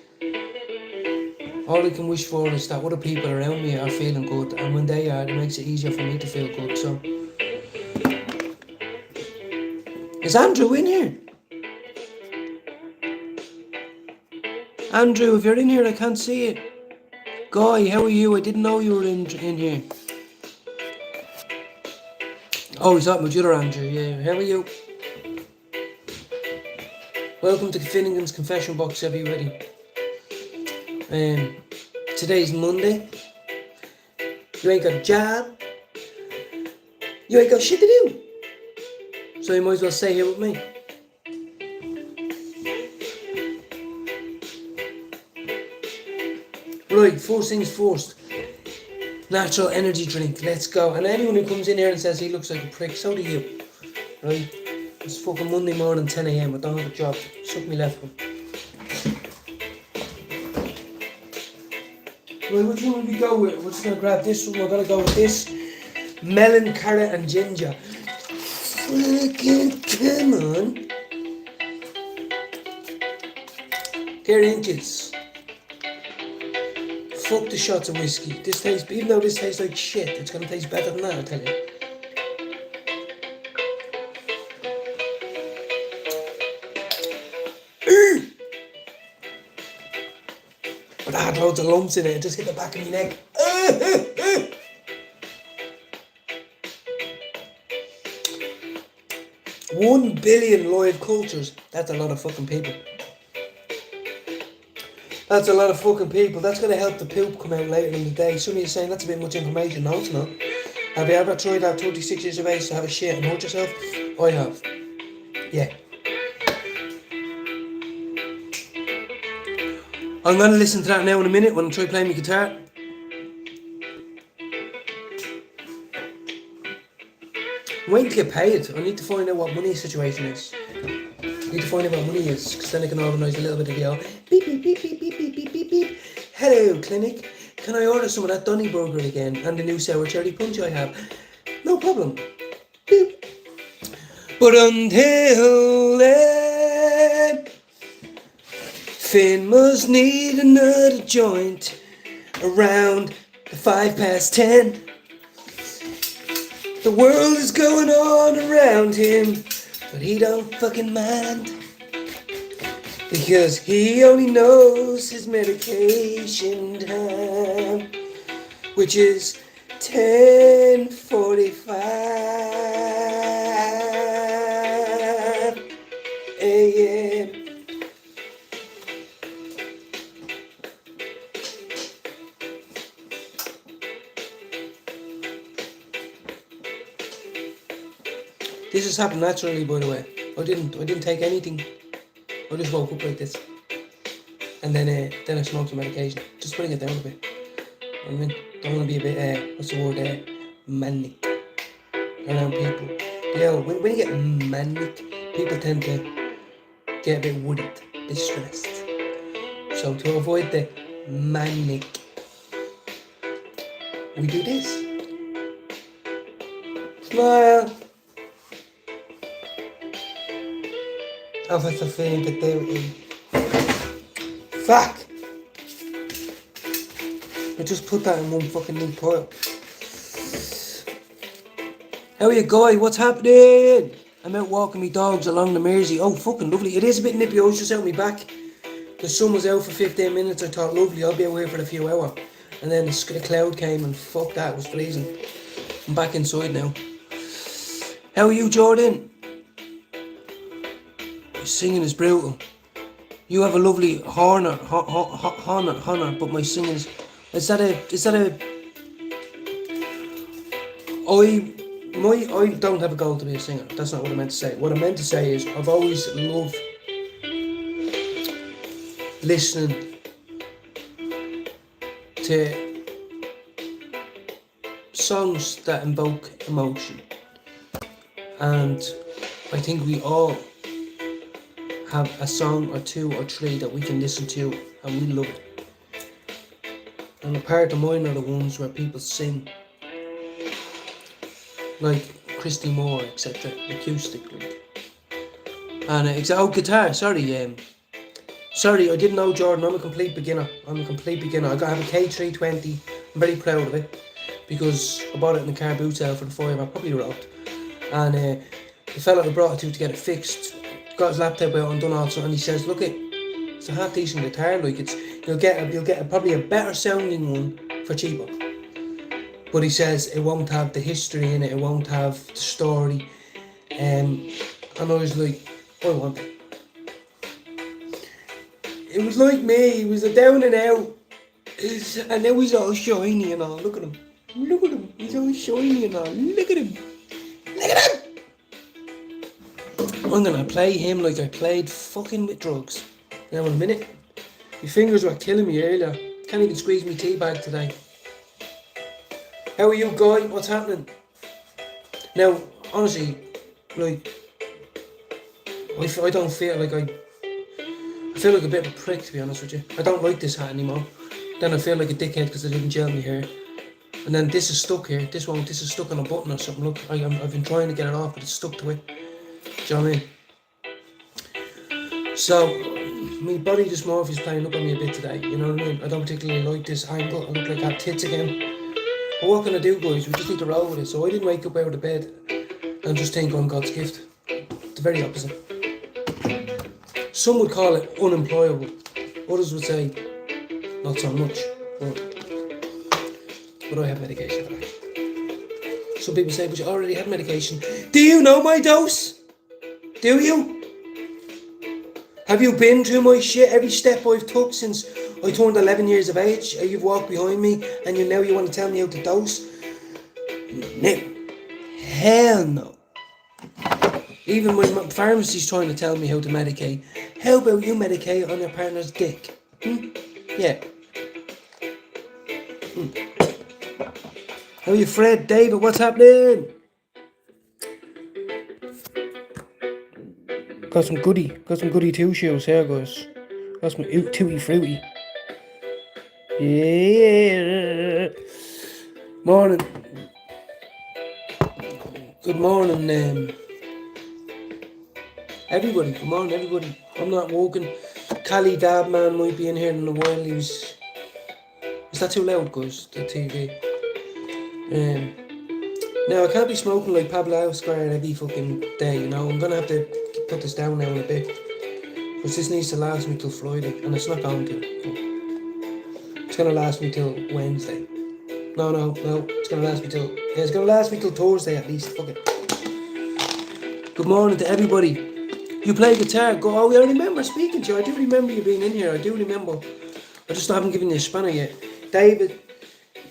all I can wish for is that other people around me are feeling good, and when they are, it makes it easier for me to feel good. So, is Andrew in here? Andrew, if you're in here, I can't see it. Guy, how are you? I didn't know you were in here. Oh, he's talking about your Andrew, yeah. How are you? Welcome to Finnegan's Confession Box, everybody. Today's Monday. You ain't got a job. You ain't got shit to do. So you might as well stay here with me. Right, first things first. Natural energy drink, let's go. And anyone who comes in here and says he looks like a prick, so do you. Right? It's fucking Monday morning, 10 AM. I don't have a job. Suck me left one. Right, which one will we go with? We're just gonna grab this one. We're gonna go with this. Melon, carrot, and ginger. Fucking come on. Here, inches. Fuck the shots of whiskey. This tastes, even though this tastes like shit, it's gonna taste better than that, I tell you. But I had loads of lumps in it, it just hit the back of my neck. 1 billion live cultures. That's a lot of fucking people. That's a lot of fucking people. That's going to help the poop come out later in the day. Some of you are saying that's a bit much information. No, it's not. Have you ever tried at 26 years of age to have a shit and hurt yourself? I have. Yeah. I'm going to listen to that now in a minute when I try playing my guitar. I'm waiting to get paid. I need to find out what money situation is. I need to find out what money is, because then I can organise a little bit of the beep beep beep beep beep beep beep beep beep. Hello clinic, can I order some of that Donnybrook again and the new sour cherry punch I have? No problem. Boop. But until then, Finn must need another joint around the 10:05. The world is going on around him, but he don't fucking mind. Because he only knows his medication time, which is 10:45 a.m. This has happened naturally, by the way. I didn't take anything. I just woke up like this, and then I smoked some medication, just putting it down a bit. I mean, don't want to be a bit what's the word, manic around people. You know, when you get manic, people tend to get a bit worried, distressed. So to avoid the manic, we do this. Smile. I've had the feeling that they were in. Fuck! I just put that in one fucking neat pile. How are you, guy? What's happening? I'm out walking my dogs along the Mersey. Oh, fucking lovely. It is a bit nippy. I was just out my back. The sun was out for 15 minutes. I thought, lovely, I'll be away for a few hours. And then the cloud came and fuck that, it was freezing. I'm back inside now. How are you, Jordan? Singing is brutal. You have a lovely honor, but my singing is that a I don't have a goal to be a singer. That's not what I meant to say. What I meant to say is I've always loved listening to songs that invoke emotion, and I think we all have a song or two or three that we can listen to and we love it. And a part of mine are the ones where people sing, like Christy Moore, etc., acoustic. And guitar. Sorry, I didn't know, Jordan. I'm a complete beginner. I have a K320. I'm very proud of it because I bought it in the car boot sale for the 5. I probably robbed. And the fella who brought it to get it fixed got his laptop out and done all sorts, and he says, "Look, it's a half decent guitar. Like you'll get probably a better sounding one for cheaper." But he says it won't have the history in it. It won't have the story. And I was like, I want it. It was like me. He was a down and out, and now he's all shiny and all. Look at him. Look at him. He's all shiny and all. Look at him. Look at him. I'm gonna play him like I played fucking with drugs. Now in a minute. My fingers were killing me earlier. Can't even squeeze my tea bag today. How are you, guy? What's happening? Now, honestly, like, I don't feel like I feel like a bit of a prick, to be honest with you. I don't like this hat anymore. Then I feel like a dickhead because I didn't gel my hair. And then this is stuck here. This is stuck on a button or something. Look, I've been trying to get it off, but it's stuck to it. Do you know what I mean? So, my body dysmorphia is playing up on me a bit today. You know what I mean? I don't particularly like this angle. I look like I have tits again. But what can I do, guys? We just need to roll with it. So I didn't wake up out of bed and just think I'm God's gift. The very opposite. Some would call it unemployable. Others would say, not so much. But I have medication for that. Some people say, but you already have medication. Do you know my dose? Do you? Have you been through my shit? Every step I've took since I turned 11 years of age. You've walked behind me and you want to tell me how to dose? No. Hell no. Even my pharmacy's trying to tell me how to medicate. How about you medicate on your partner's dick? Yeah. How are you, Fred? David, what's happening? Got some goody two shoes here, guys. Got some tutti fruity. Yeah. Morning. Good morning, everybody. Good morning, everybody. I'm not woken. Cali Dab man might be in here in a while. Is that too loud, guys? The TV. Now I can't be smoking like Pablo Escobar every fucking day. You know, I'm gonna have to put this down now in a bit. Because this needs to last me till Friday, and it's not going to. It's gonna last me till Wednesday. No. It's gonna last me till it's gonna last me till Thursday at least. Fuck it. Good morning to everybody. You play guitar? Go. Oh, I remember speaking to you. I do remember you being in here. I do remember. I just haven't given you a spanner yet, David.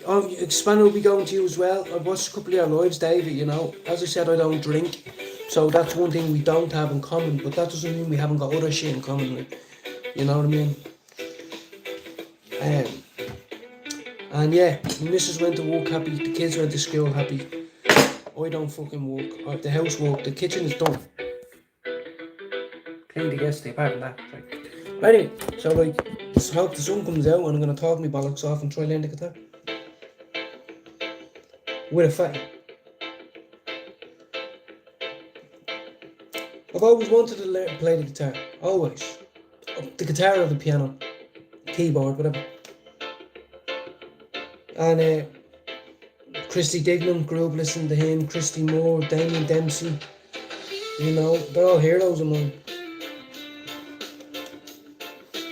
Oh, spanner will be going to you as well. I've watched a couple of your lives, David. You know, as I said, I don't drink, so that's one thing we don't have in common. But that doesn't mean we haven't got other shit in common. Like, you know what I mean? And yeah, the missus went to work happy, the kids went to school happy. I don't fucking work. The house work, the kitchen is done. Cleaned the yesterday, apart from that. Right. But anyway, so like, I hope the sun comes out and I'm gonna talk my bollocks off and try learn the guitar. With a fatty. I've always wanted to learn play the guitar. Always. The guitar or the piano. Keyboard, whatever. And Christy Dignam, grew up listening to him, Christy Moore, Damien Dempsey, you know, they're all heroes of mine.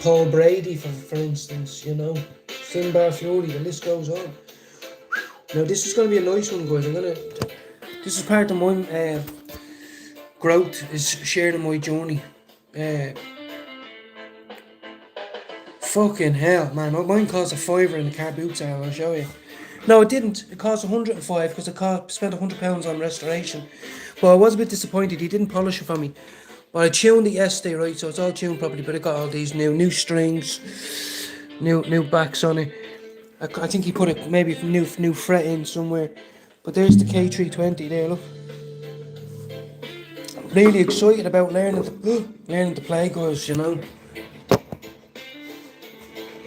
Paul Brady, for instance, you know, Finbar Fury, the list goes on. Now this is going to be a nice one, guys. This is part of my growth, is sharing my journey. Fucking hell, man, mine cost £5 in the car boot sale, I'll show you. No, it didn't. It cost 105 because I spent £100 on restoration. But I was a bit disappointed. He didn't polish it for me. But I tuned it yesterday, right? So it's all tuned properly. But it got all these new strings, new backs on it. I think he put it maybe new fret in somewhere. But there's the K320 there. Look, I'm really excited about learning to play, guys. You know.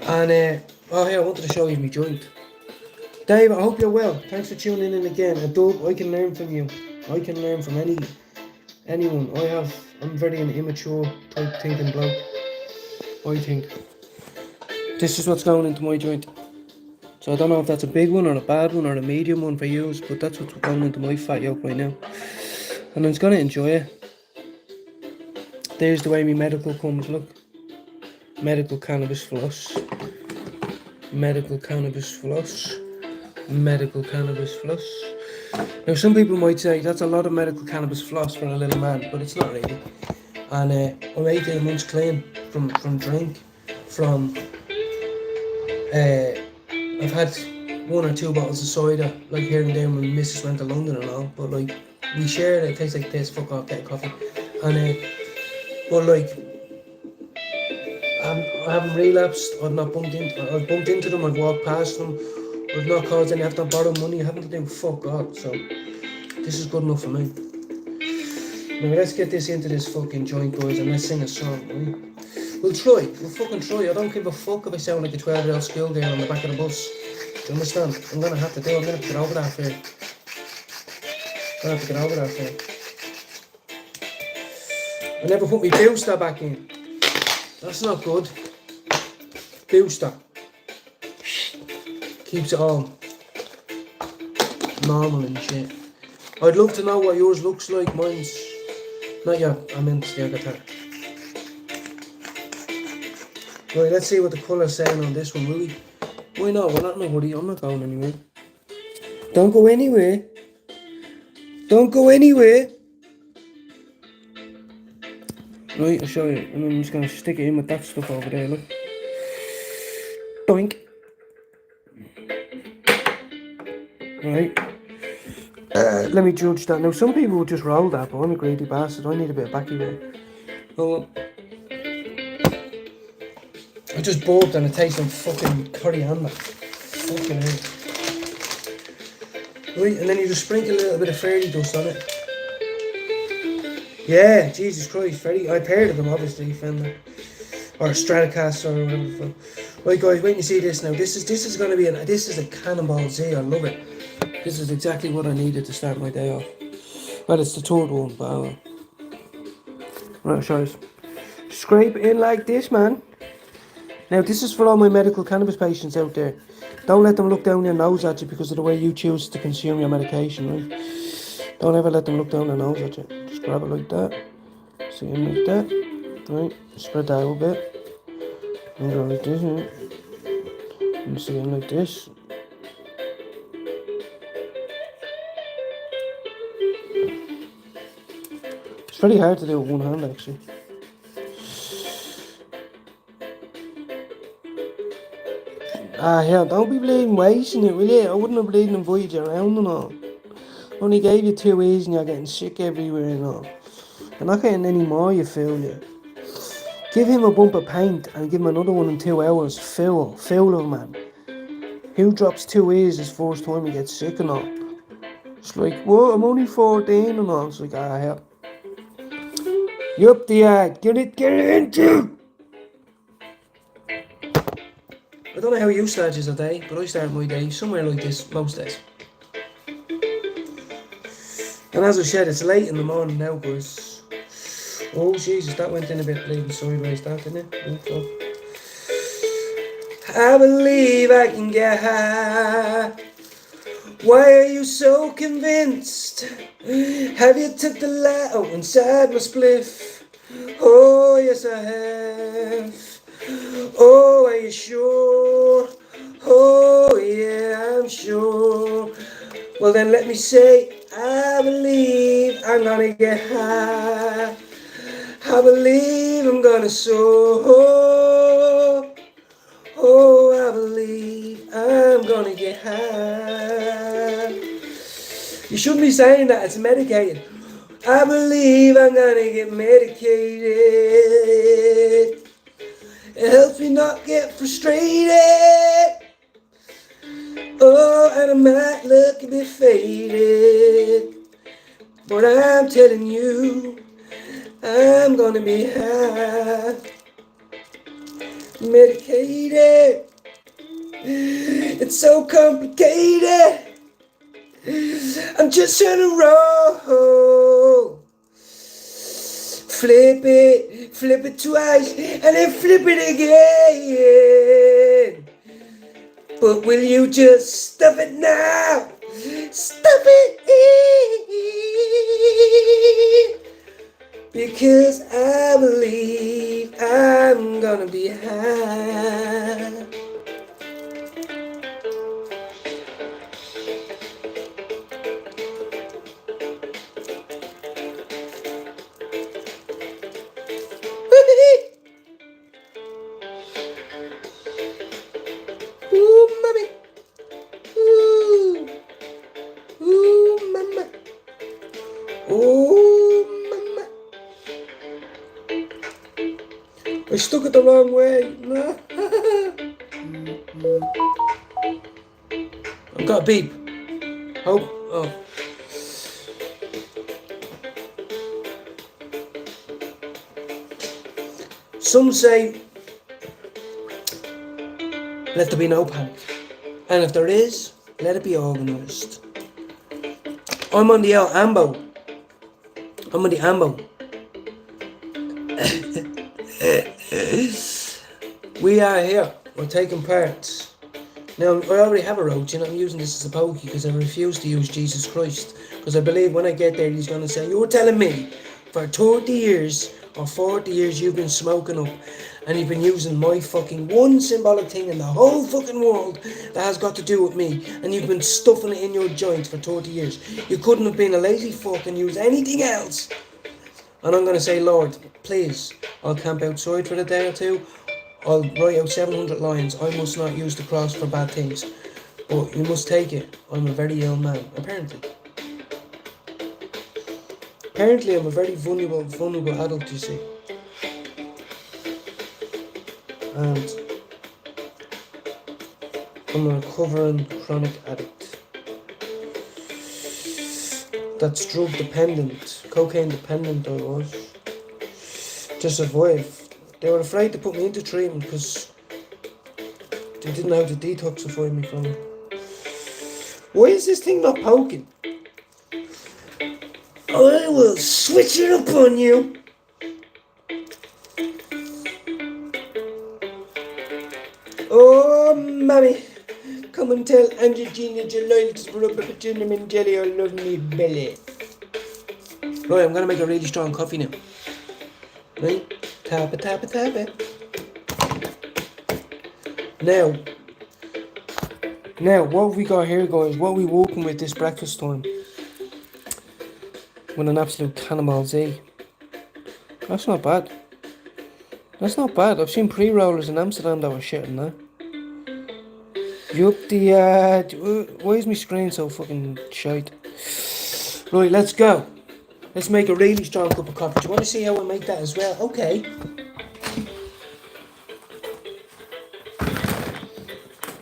And oh yeah, I wanted to show you my joint. Dave, I hope you're well. Thanks for tuning in again. A dub, I can learn from you. I can learn from anyone. I'm very an immature type thinking bloke. I think. This is what's going into my joint. So I don't know if that's a big one or a bad one or a medium one for you, but that's what's going into my fat yolk right now. And I'm gonna enjoy it. There's the way my medical comes, look. Medical cannabis floss. Medical cannabis floss. Medical cannabis floss. Now some people might say that's a lot of medical cannabis floss for a little man, but it's not really. And I'm 18 months clean from drink, from I've had 1 or 2 bottles of cider, like here and there when my missus went to London and all, but like we shared it tastes like this, fuck off, get a coffee. And but like I haven't relapsed, I've bumped into them, I've walked past them. I've not caused any, I have to borrow money, I haven't to do fuck all, so this is good enough for me. Now let's get this into this fucking joint, guys, and let's sing a song, right? We'll fucking try. I don't give a fuck if I sound like a 12-year-old schoolgirl on the back of the bus. Do you understand? I'm gonna have to get over that fear. I never put my booster back in. That's not good. Booster. Keeps it all normal and shit. I'd love to know what yours looks like. Mine's not your, I meant your guitar. Right, let's see what the colour's saying on this one, will we? Why not? We're not in a hoodie. I'm not going anywhere. Don't go anywhere. Don't go anywhere. Right, I'll show you. And I'm just going to stick it in with that stuff over there, look. Doink. Right. Let me judge that. Now, some people would just roll that, but I'm a greedy bastard. I need a bit of backy there. Oh, I just burped and it tastes like fucking coriander. Fucking hell. Right, and then you just sprinkle a little bit of fairy dust on it. Yeah, Jesus Christ, I've heard of them, obviously, Fender. or Stratocaster or whatever the fuck. Right, guys, wait and see this now. This is going to be this is a Cannonball Z. I love it. This is exactly what I needed to start my day off. Well, it's the third one, but right, I'll show you. Scrape in like this, man. Now, this is for all my medical cannabis patients out there. Don't let them look down their nose at you because of the way you choose to consume your medication, right? Don't ever let them look down their nose at you. Just grab it like that. See it like that. Right? Spread that out a bit. And go like this, right? And see it like this. It's very hard to do with one hand, actually. Ah, hell, don't be bleeding wasting it, will you? I wouldn't have bleeding invited you around and all. Only gave you 2 E's and you're getting sick everywhere and all. You're not getting any more, you fool, you. Give him a bump of paint and give him another one in 2 hours. Fool of man. Who drops 2 E's his first time he gets sick and all? It's like, what? I'm only 14 and all. It's like, ah, hell. You up the yard. Get it into. I don't know how you start your day, but I start my day somewhere like this most days. And as I said, it's late in the morning now, guys. Oh, Jesus, that went in a bit bleeding sideways, that, didn't it? Oh. I believe I can get high. Why are you so convinced? Have you took the light out inside my spliff? Oh, yes, I have. Oh, are you sure? Oh, yeah, I'm sure. Well, then let me say, I believe I'm gonna get high. I believe I'm gonna soar. Oh, I believe I'm gonna get high. You shouldn't be saying that, it's medicated. I believe I'm gonna get medicated. It helps me not get frustrated. Oh, and I might look a bit faded, but I'm telling you, I'm gonna be high. Medicated. It's so complicated. I'm just trying to roll. Flip it twice, and then flip it again. But will you just stop it now? Stop it in. Because I believe I'm gonna be high. Ooh, mommy. Ooh. Ooh, mama. Ooh, mama. I stuck it the wrong way. I've got a beep. Oh. Some say, let there be no panic. And if there is, let it be organised. I'm on the AMBO. I'm on the AMBO. We are here. We're taking part. Now, I already have a roach, and I'm using this as a pokey because I refuse to use Jesus Christ. Because I believe when I get there, he's going to say, you're telling me for 30 years or 40 years you've been smoking up and you've been using my fucking one symbolic thing in the whole fucking world that has got to do with me, and you've been stuffing it in your joints for 30 years. You couldn't have been a lazy fuck and used anything else. And I'm going to say, Lord, please, I'll camp outside for a day or two. I'll write out 700 lines. I must not use the cross for bad things. But you must take it. I'm a very ill man, apparently. Apparently, I'm a very vulnerable adult, you see. And I'm a recovering chronic addict. That's drug dependent, cocaine dependent I was. To survive. They were afraid to put me into treatment because they didn't know how to detoxify me from it. Why is this thing not poking? I will switch it up on you. Oh, mommy. Come and tell Angelina Jolie to rub a cinnamon jelly all over me belly. Right, I'm going to make a really strong coffee now. Right? Tap it, tap it, tap it. Now, what we got here, guys, what we walking with this breakfast time? With an absolute Cannonball Z. That's not bad. That's not bad. I've seen pre-rollers in Amsterdam that were shitting that. Yup, why is my screen so fucking shite? Right, let's go. Let's make a really strong cup of coffee. Do you want to see how I make that as well? Okay.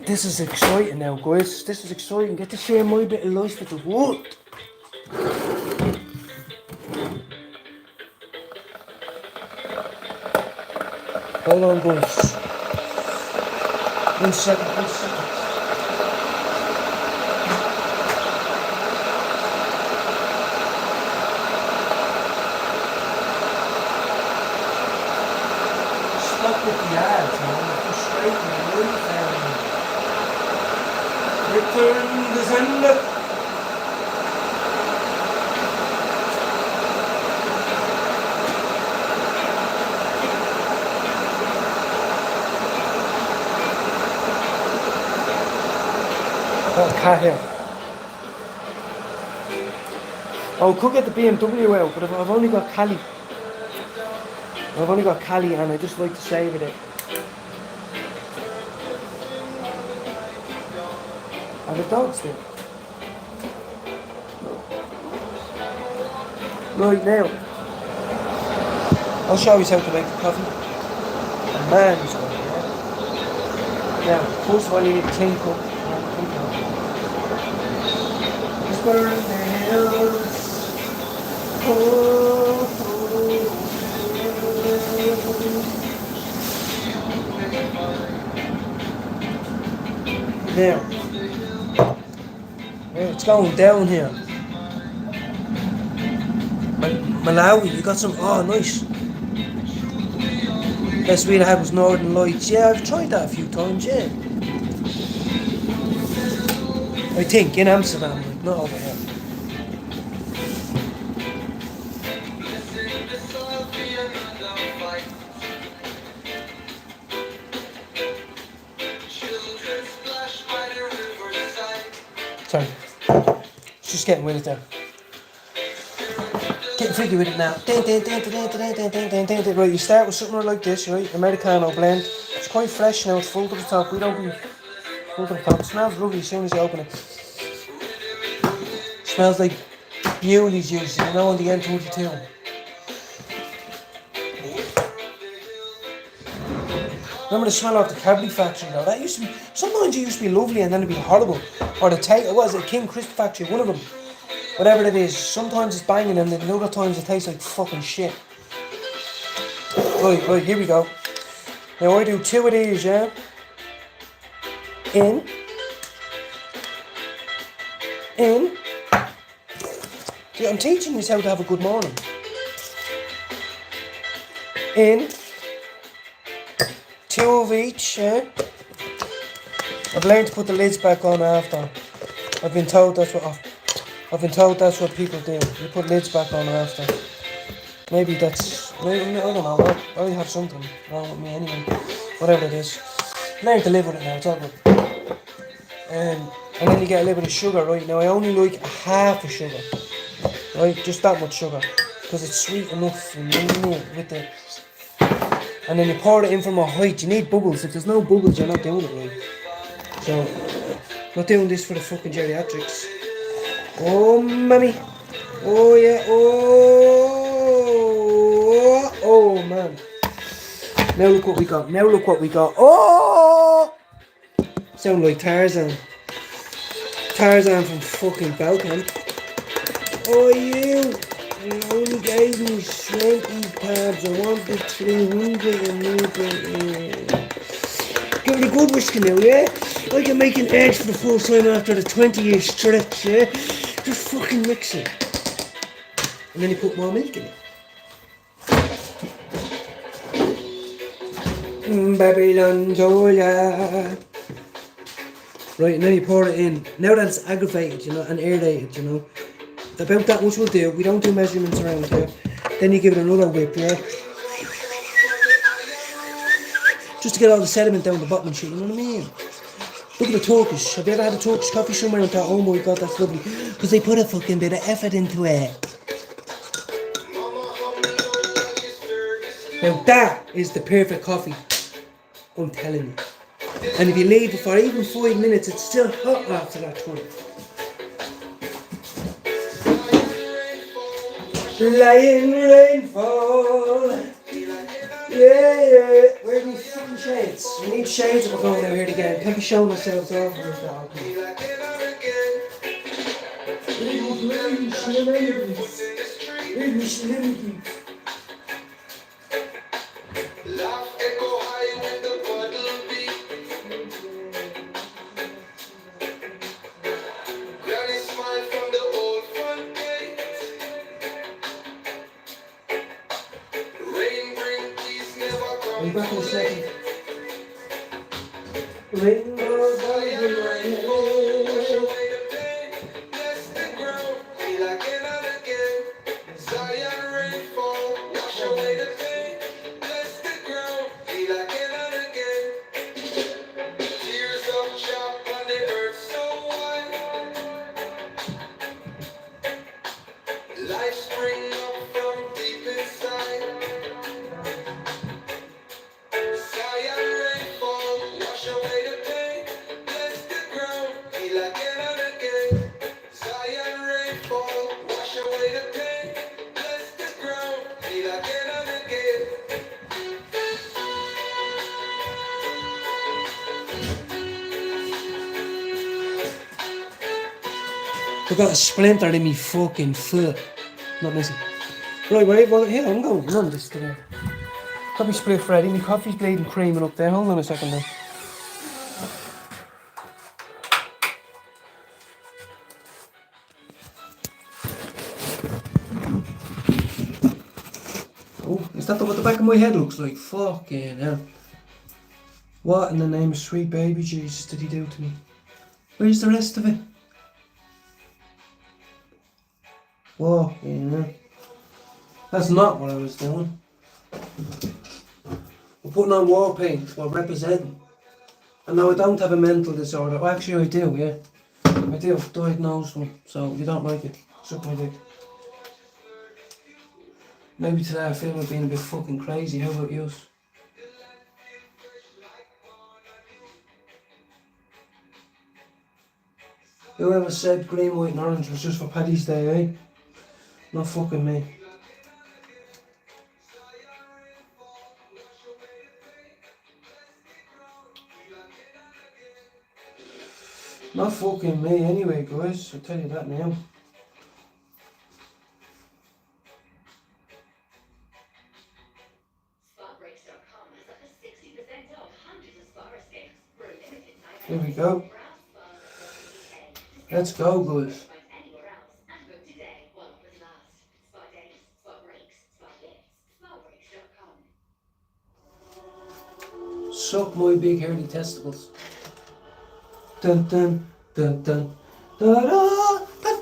This is exciting now, guys. This is exciting. Get to share my bit of life with the world. Hold on, guys. 1 second, 1 second. Stuck with the ads, man. It's frustrating. Return the sender. Oh, cat here. Oh, could get the BMW out, but I've only got Cali. I've only got Cali and I just like to savour it. And the dog's there. Right now, I'll show you how to make the coffee. And man, it's going to Now, first of all, you need a clean cup. Burn the hills. Now, it's going down here. Malawi, you got some? Oh, nice. Best weed I had was Northern Lights. Yeah, I've tried that a few times. Yeah. I think in Amsterdam, like, not over here. Sorry, just getting with it there. Getting freaky with it now. Right, you start with something like this, right? Americano blend. It's quite fresh now. It's full to the top. We don't be full to the top. It smells lovely as soon as you open it. Smells like Bewley's juice, you know, on the N32. Remember the smell of the Cadbury factory though? That used to be, sometimes it used to be lovely and then it'd be horrible. Or the what was it, King Crisp factory, one of them. Whatever it is, sometimes it's banging and then other times it tastes like fucking shit. Right, here we go. Now I do 2 of these, yeah? In. See, I'm teaching you how to have a good morning. In. 2 of each, yeah? I've learned to put the lids back on after. I've been told that's what people do. You put lids back on after. Maybe that's, I don't know. I have something wrong with me anyway. Whatever it is. Learn to live with it now. It's all good. And then you get a little bit of sugar, right? Now I only like half a sugar, right? Just that much sugar, because it's sweet enough with the. And then you pour it in from a height. You need bubbles. If there's no bubbles, you're not doing it right. So, not doing this for the fucking geriatrics. Oh, mommy. Oh, yeah. Oh, man. Now look what we got. Oh! Sound like Tarzan. Tarzan from fucking Balkan. Oh, you only gave me 20 tabs. I wanted 300 and move it. Give it a good whisk now, yeah? I can make an edge for the first time after the 20-year stretch, yeah? Just fucking mix it. And then you put more milk in it. Babylon Zoya. Right, now you pour it in. Now that it's aggravated, you know, and aerated, you know. About that much will do. We don't do measurements around here. Then you give it another whip, yeah? Just to get all the sediment down the bottom and shit, you know what I mean? Look at the Turkish. Have you ever had a Turkish coffee somewhere and thought, oh my god, that's lovely? Because they put a fucking bit of effort into it. Now that is the perfect coffee. I'm telling you. And if you leave it for even 5 minutes, it's still hot after that time. Flying rainfall. Yeah. Where's my fucking shades? We need shades if we're going out here again. Can't be showing ourselves off with that. I'll be back in a second. Rainbow, life spring up from deep inside. Sky and rainfall, wash away the pain. Bless the ground, heal again and again. Sky and rainfall, wash away the pain. Bless the ground, heal again and again. I got a splinter in me fucking foot. Not missing. Right, well, here, I'm going on this today. Coffee split ready. My coffee's bleeding creaming up there. Hold on a second now. Oh, is that what the back of my head looks like? Fucking hell. What in the name of sweet baby Jesus did he do to me? Where's the rest of it? Whoa, yeah. That's not what I was doing. We're putting on war paint, we're representing. And now I don't have a mental disorder. Well, actually I do, yeah. I do, diagnosed one. So if you don't like it, suck my dick. Maybe today I feel like being a bit fucking crazy. How about you? Whoever said green, white and orange was just for Paddy's Day, eh? Not fucking me. Not fucking me anyway, guys. I'll tell you that now. Here we go. Let's go, guys. Suck my big hairy testicles. Dun dun dun dun da da dun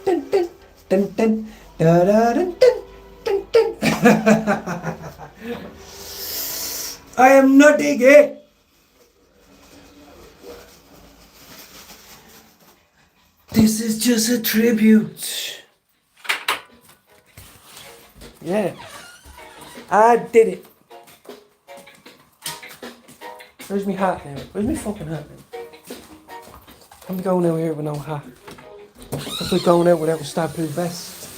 dun dun dun dun da da dun dun dun dun. I am not gay. This is just a tribute. Yeah, I did it. Where's my hat now? Where's my fucking hat now? I'm going out here with no hat. That's like going out without a stab-proof vest.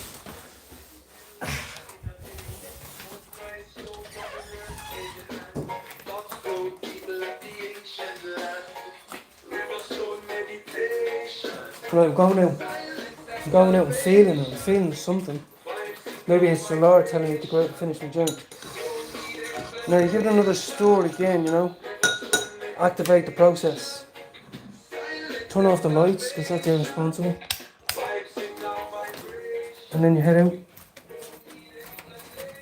Right, I'm going out and feeling it. I'm feeling something. Maybe it's the Lord telling me to go out and finish my joint. Now you give it another stir again, you know. Activate the process. Turn off the lights because that's irresponsible. And then you head out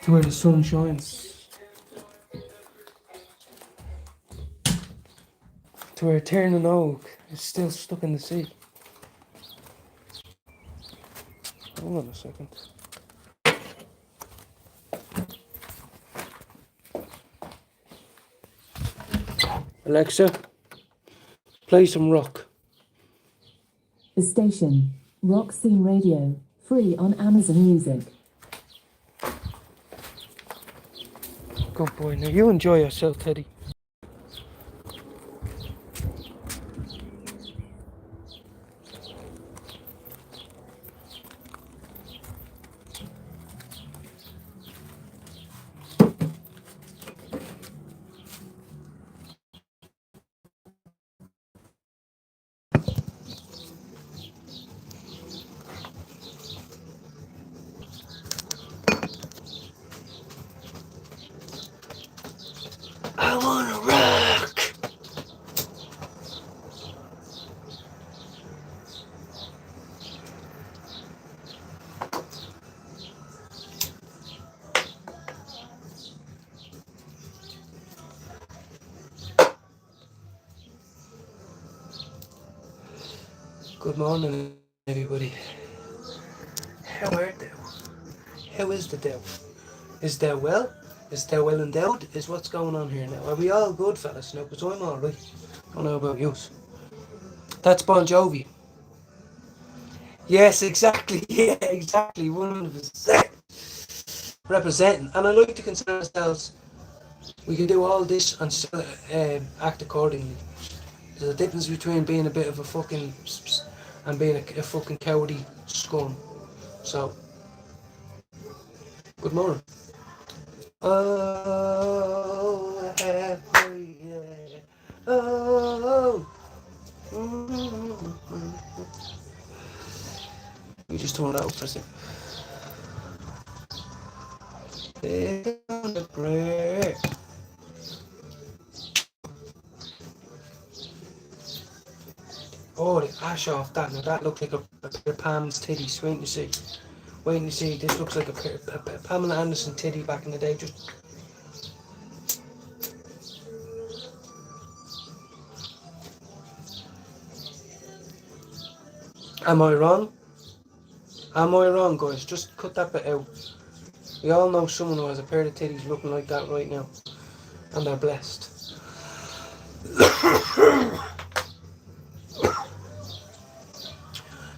to where the sun shines. To where Turning Oak is still stuck in the sea. Hold on a second. Alexa, play some rock. The station, Rock Scene Radio, free on Amazon Music. Good boy. Now you enjoy yourself, Teddy. I wanna rock. Good morning, everybody. How are thou? How is the thou? Is thou well? Is thou well endowed? Is what's going on here now? Are we all good, fellas? No, because I'm alright. I don't know about you. That's Bon Jovi. Yes, exactly. Yeah, exactly. 100%. Representing. And I like to consider ourselves, we can do all this and still act accordingly. There's a difference between being a bit of a fucking and being a fucking cowardly scum. So, good morning. Oh, happy, yeah. Oh. You just turn that up for a second. It's gonna break. Oh, the ash off that. Now that looks like a pair of Pam's titties. Wait and see. Wait and see. This looks like a Pamela Anderson titty back in the day. Just. Am I wrong? Am I wrong, guys? Just cut that bit out. We all know someone who has a pair of titties looking like that right now. And they're blessed.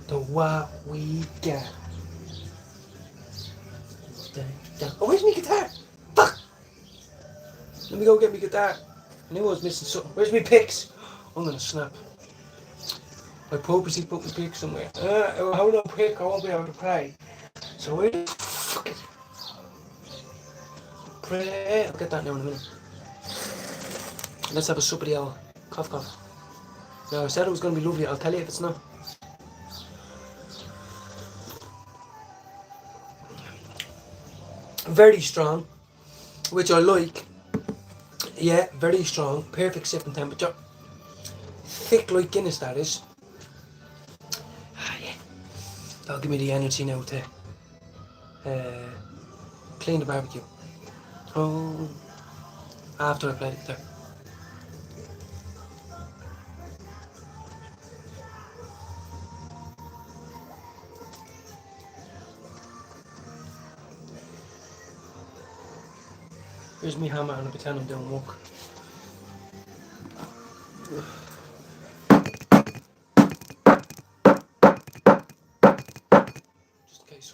The what we got. Oh, where's my guitar? Fuck! Let me go get my guitar. I knew I was missing something. Where's my picks? I'm gonna snap. I purposely put my pick somewhere. If I have no pick, I won't be able to play. So where the fuck is it? Pray. I'll get that now in a minute. Let's have a sup of the hour. Cough, cough. Now, I said it was going to be lovely. I'll tell you if it's not. Very strong, which I like. Yeah, very strong. Perfect sipping temperature. Thick like Guinness, that is. Ah, yeah. That'll give me the energy now to clean the barbecue. Oh, after I played it there. Here's me hammer and I pretend I'm doing work. Just in case.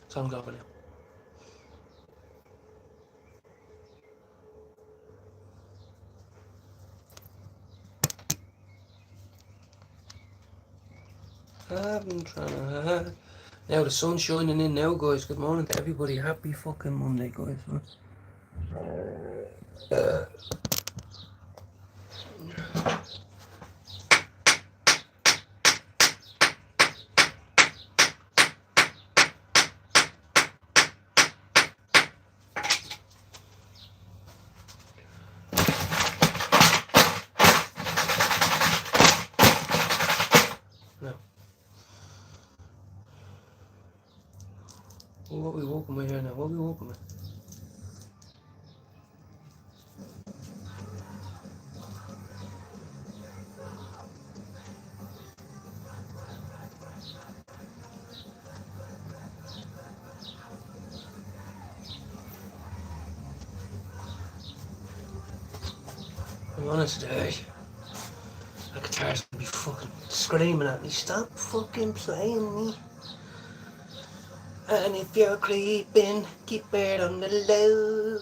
Sounds over now. I'm trying to. Now the sun's shining in now, guys. Good morning to everybody. Happy fucking Monday, guys. Now, what are we walking with here now? What are we walking with? I'm honest today. That guitar's gonna be fucking screaming at me. Stop fucking playing me. And if you're creeping, keep it on the low.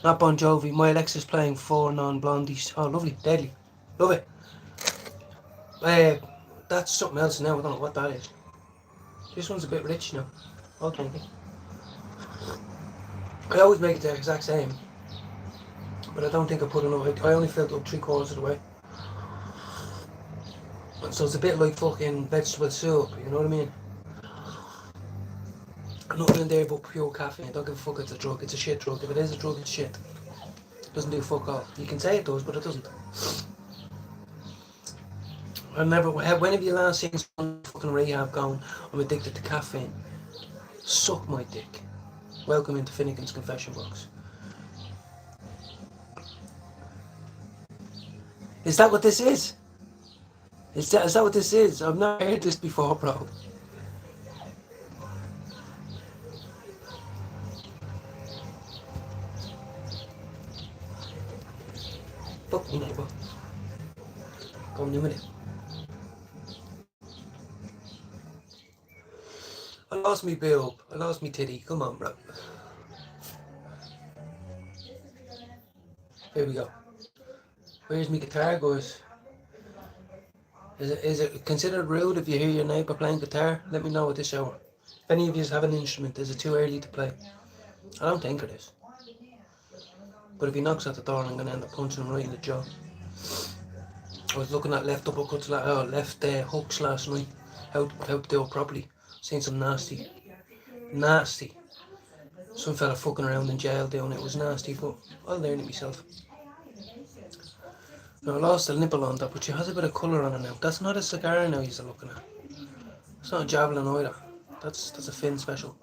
Not Bon Jovi. My Alexa's playing 4 non-blondies. Oh, lovely. Deadly. Love it. That's something else now. I don't know what that is. This one's a bit rich now. Oh, thank you. I always make it the exact same. But I don't think I put enough. I only filled up 3/4 of the way. So it's a bit like fucking vegetable soup, you know what I mean? Nothing in there but pure caffeine. Don't give a fuck it's a drug. It's a shit drug. If it is a drug, it's shit. It doesn't do fuck all. You can say it does, but it doesn't. I never. When have you last seen someone fucking rehab going, I'm addicted to caffeine? Suck my dick. Welcome into Finnegan's confession box. Is that what this is? Is that what this is? I've never heard this before, bro. Fuck me, neighbour. Go on in a minute. I lost me boob. I lost me titty. Come on, bro. Here we go. Where's my guitar, guys? Is it considered rude if you hear your neighbour playing guitar? Let me know at this hour. If any of you have an instrument, is it too early to play? I don't think it is. But if he knocks at the door, I'm going to end up punching him right in the jaw. I was looking at left uppercuts, left hooks last night. How to do it properly. Seen some nasty. Some fella fucking around in jail doing it. It was nasty, but I'll learn it myself. Now I lost the nipple on that, but she has a bit of colour on it now. That's not a cigar now you're looking at. It's not a javelin either. That's a Finn special.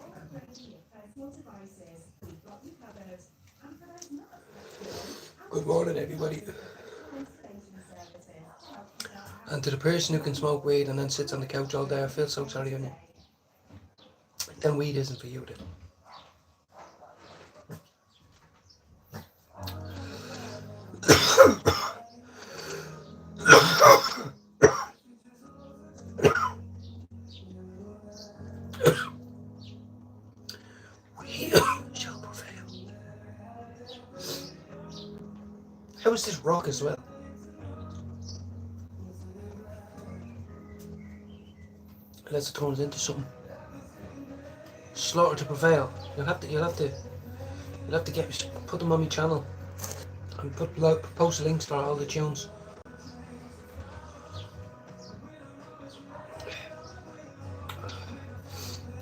Good morning, everybody. And to the person who can smoke weed and then sits on the couch all day, I feel so sorry on you. Then weed isn't for you then. How is this rock as well? Unless it turns into something. Slaughter to Prevail. You'll have to put them on my channel and post links for all the tunes.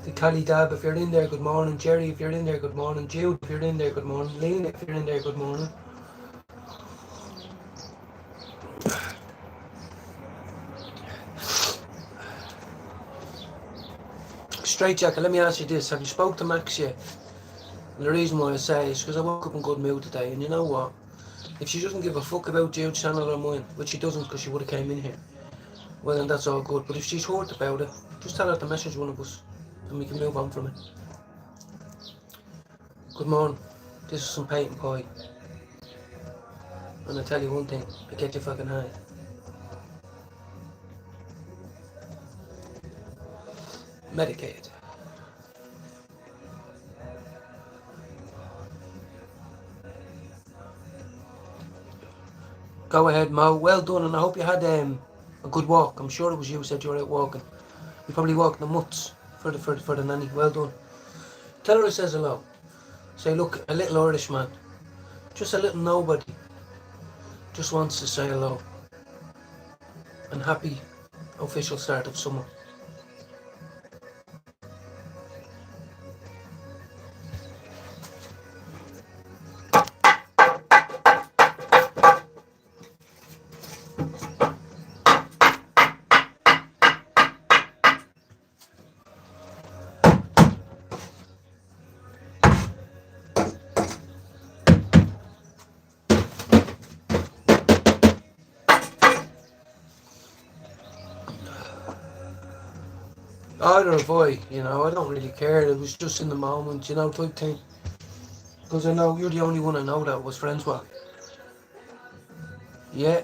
The Cali Dab, if you're in there, good morning. Jerry, if you're in there, good morning. Jude, if you're in there, good morning. Lena, if you're in there, good morning. Straight Jacket, let me ask you this. Have you spoke to Max yet? And the reason why I say is because I woke up in good mood today, and you know what? If she doesn't give a fuck about Jude's channel or mine, which she doesn't because she would have came in here, well then that's all good. But if she's hurt about it, just tell her to message one of us and we can move on from it. Good morning. This is some paint and pie. And I tell you one thing, I get you fucking high. Medicated. Go ahead, Mo. Well done, and I hope you had A good walk. I'm sure it was you said you were out walking. You probably walked the mutts for the nanny. Well done. Tell her I says hello. Say, look, a little Irish man, just a little nobody, just wants to say hello. And happy official start of summer. Either of I, I don't really care. It was just in the moment, type thing. Because I know you're the only one I know that was friends with. Yeah.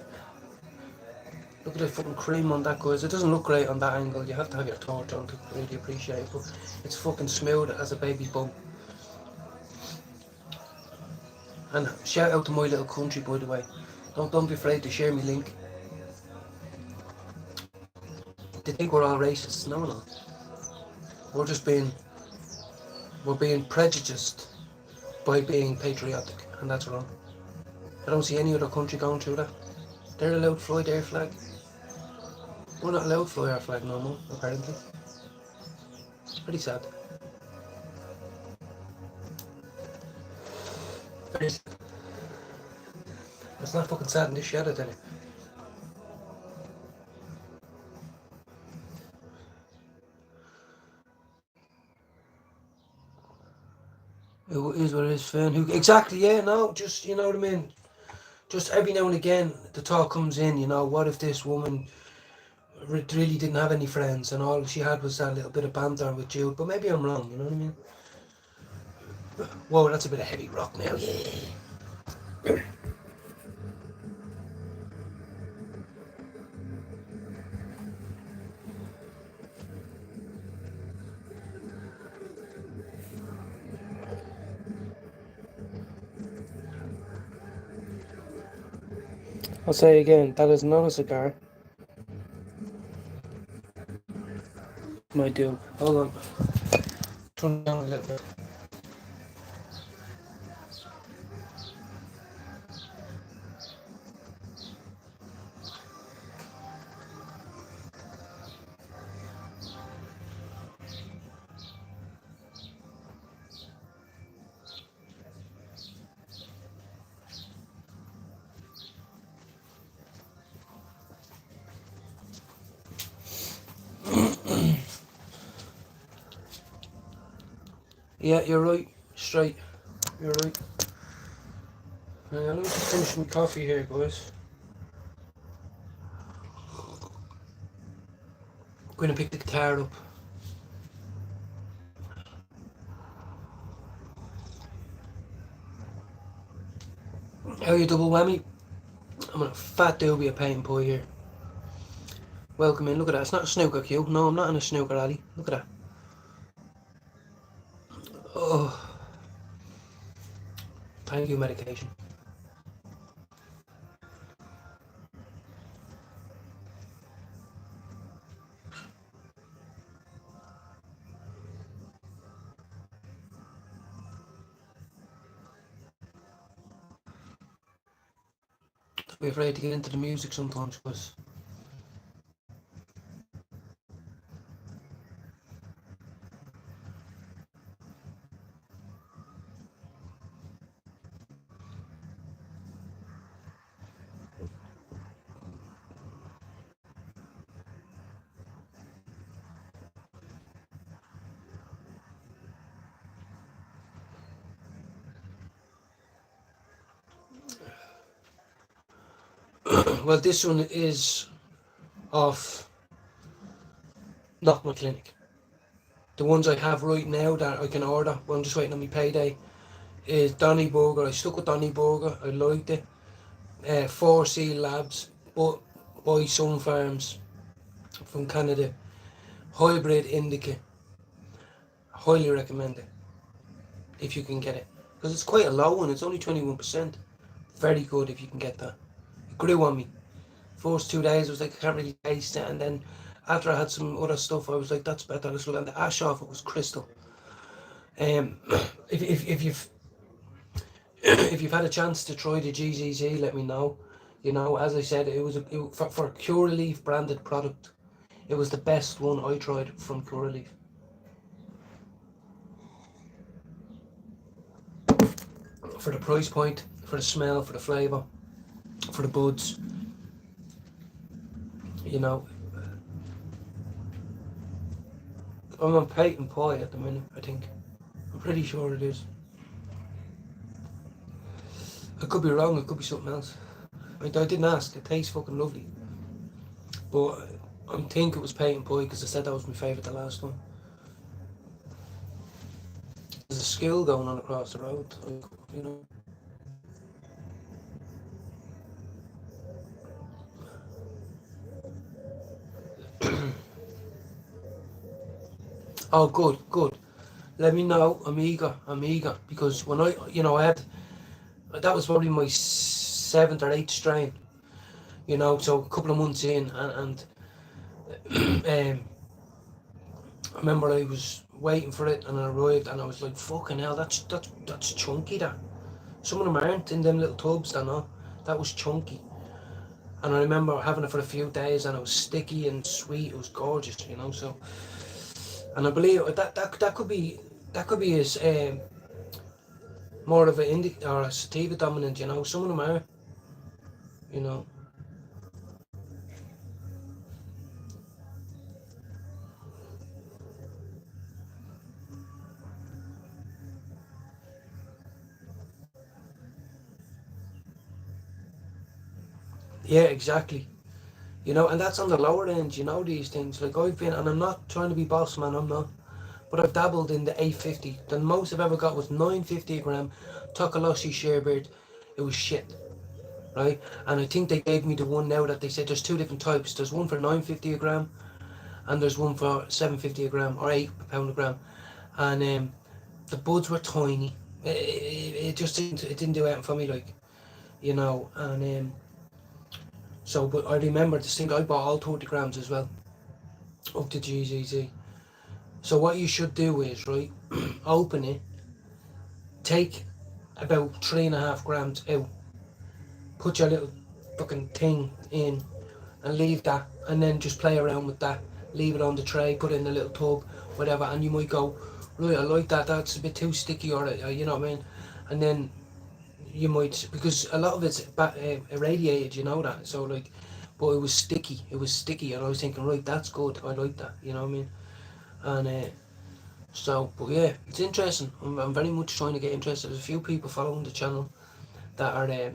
Look at the fucking cream on that, guys. It doesn't look great on that angle. You have to have your torch on to really appreciate it. But it's fucking smooth as a baby bum. And shout out to My Little Country, by the way. Don't be afraid to share me link. They think we're all racists. No. We're being prejudiced by being patriotic, and that's wrong. I don't see any other country going through that. They're allowed to fly their flag. We're not allowed to fly our flag no more, apparently. Pretty sad. Very sad. It's not fucking sad in this shed, I tell you. It is what it is, Finn. Exactly, yeah, no, just, you know what I mean? Just every now and again, the talk comes in, what if this woman really didn't have any friends and all she had was that little bit of banter with Jude? But maybe I'm wrong, you know what I mean? Whoa, that's a bit of heavy rock now, yeah. I'll say again, that is not a cigar. Might do. Hold on. Turn it down a little bit. Yeah, you're right. Straight. You're right. Let me just finish my coffee here, guys. I'm going to pick the guitar up. How you double whammy? I'm a fat doobie of pain pie here. Welcome in. Look at that. It's not a snooker queue. No, I'm not in a snooker alley. Look at that. Oh. Thank you, medication. Don't be afraid to get into the music sometimes, because well, this one is off Not My Clinic. The ones I have right now that I can order, well, I'm just waiting on my payday, is Donny Burger. I stuck with Donny Burger. I liked it. 4C Labs, but by Sun Farms from Canada. Hybrid Indica. Highly recommend it if you can get it, because it's quite a low one. It's only 21%. Very good if you can get that. It grew on me. First 2 days, I was like, I can't really taste it. And then after I had some other stuff, I was like, that's better. Let's look. And the ash off it was crystal. Um, if you've if you've had a chance to try the GZZ, let me know. You know, as I said, it was for Curaleaf branded product. It was the best one I tried from Curaleaf. For the price point, for the smell, for the flavour, for the buds. You know, I'm on Peyton Pie at the minute, I think. I'm pretty sure it is. I could be wrong, it could be something else. I didn't ask, it tastes fucking lovely. But I think it was Peyton Pie because I said that was my favourite the last one. There's a school going on across the road, you know. Oh, good, good. Let me know. I'm eager because when I had, that was probably my 7th or 8th strain, you know, so a couple of months in, and I remember I was waiting for it and I arrived and I was like, fucking hell, that's chunky. That some of them aren't in them little tubs, that was chunky. And I remember having it for a few days and it was sticky and sweet. It was gorgeous, you know. So, and I believe that could be as more of an indica or a sativa dominant, you know. Some of them are, you know. Yeah, exactly. You know, and that's on the lower end, you know, these things. Like I've been, and I'm not trying to be boss man, I'm not. But I've dabbled in the 850. The most I've ever got was 950 a gram, Tokoloshi Sherbird. It was shit, right? And I think they gave me the one now that they said there's two different types. There's one for 950 a gram, and there's one for 750 a gram, or £8 a gram. And the buds were tiny. It just didn't do anything for me, like, you know. And so, but I remember this thing, I bought all 30 grams as well, up to GZZ. So what you should do is, right, open it, take about 3.5 grams out, put your little fucking thing in and leave that, and then just play around with that, leave it on the tray, put it in a little tub, whatever, and you might go, right, I like that, that's a bit too sticky, or you know what I mean, and then you might, because a lot of it's irradiated, you know that, so like, but it was sticky, and I was thinking, right, that's good, I like that, you know what I mean, and so, but yeah, it's interesting. I'm very much trying to get interested. There's a few people following the channel that are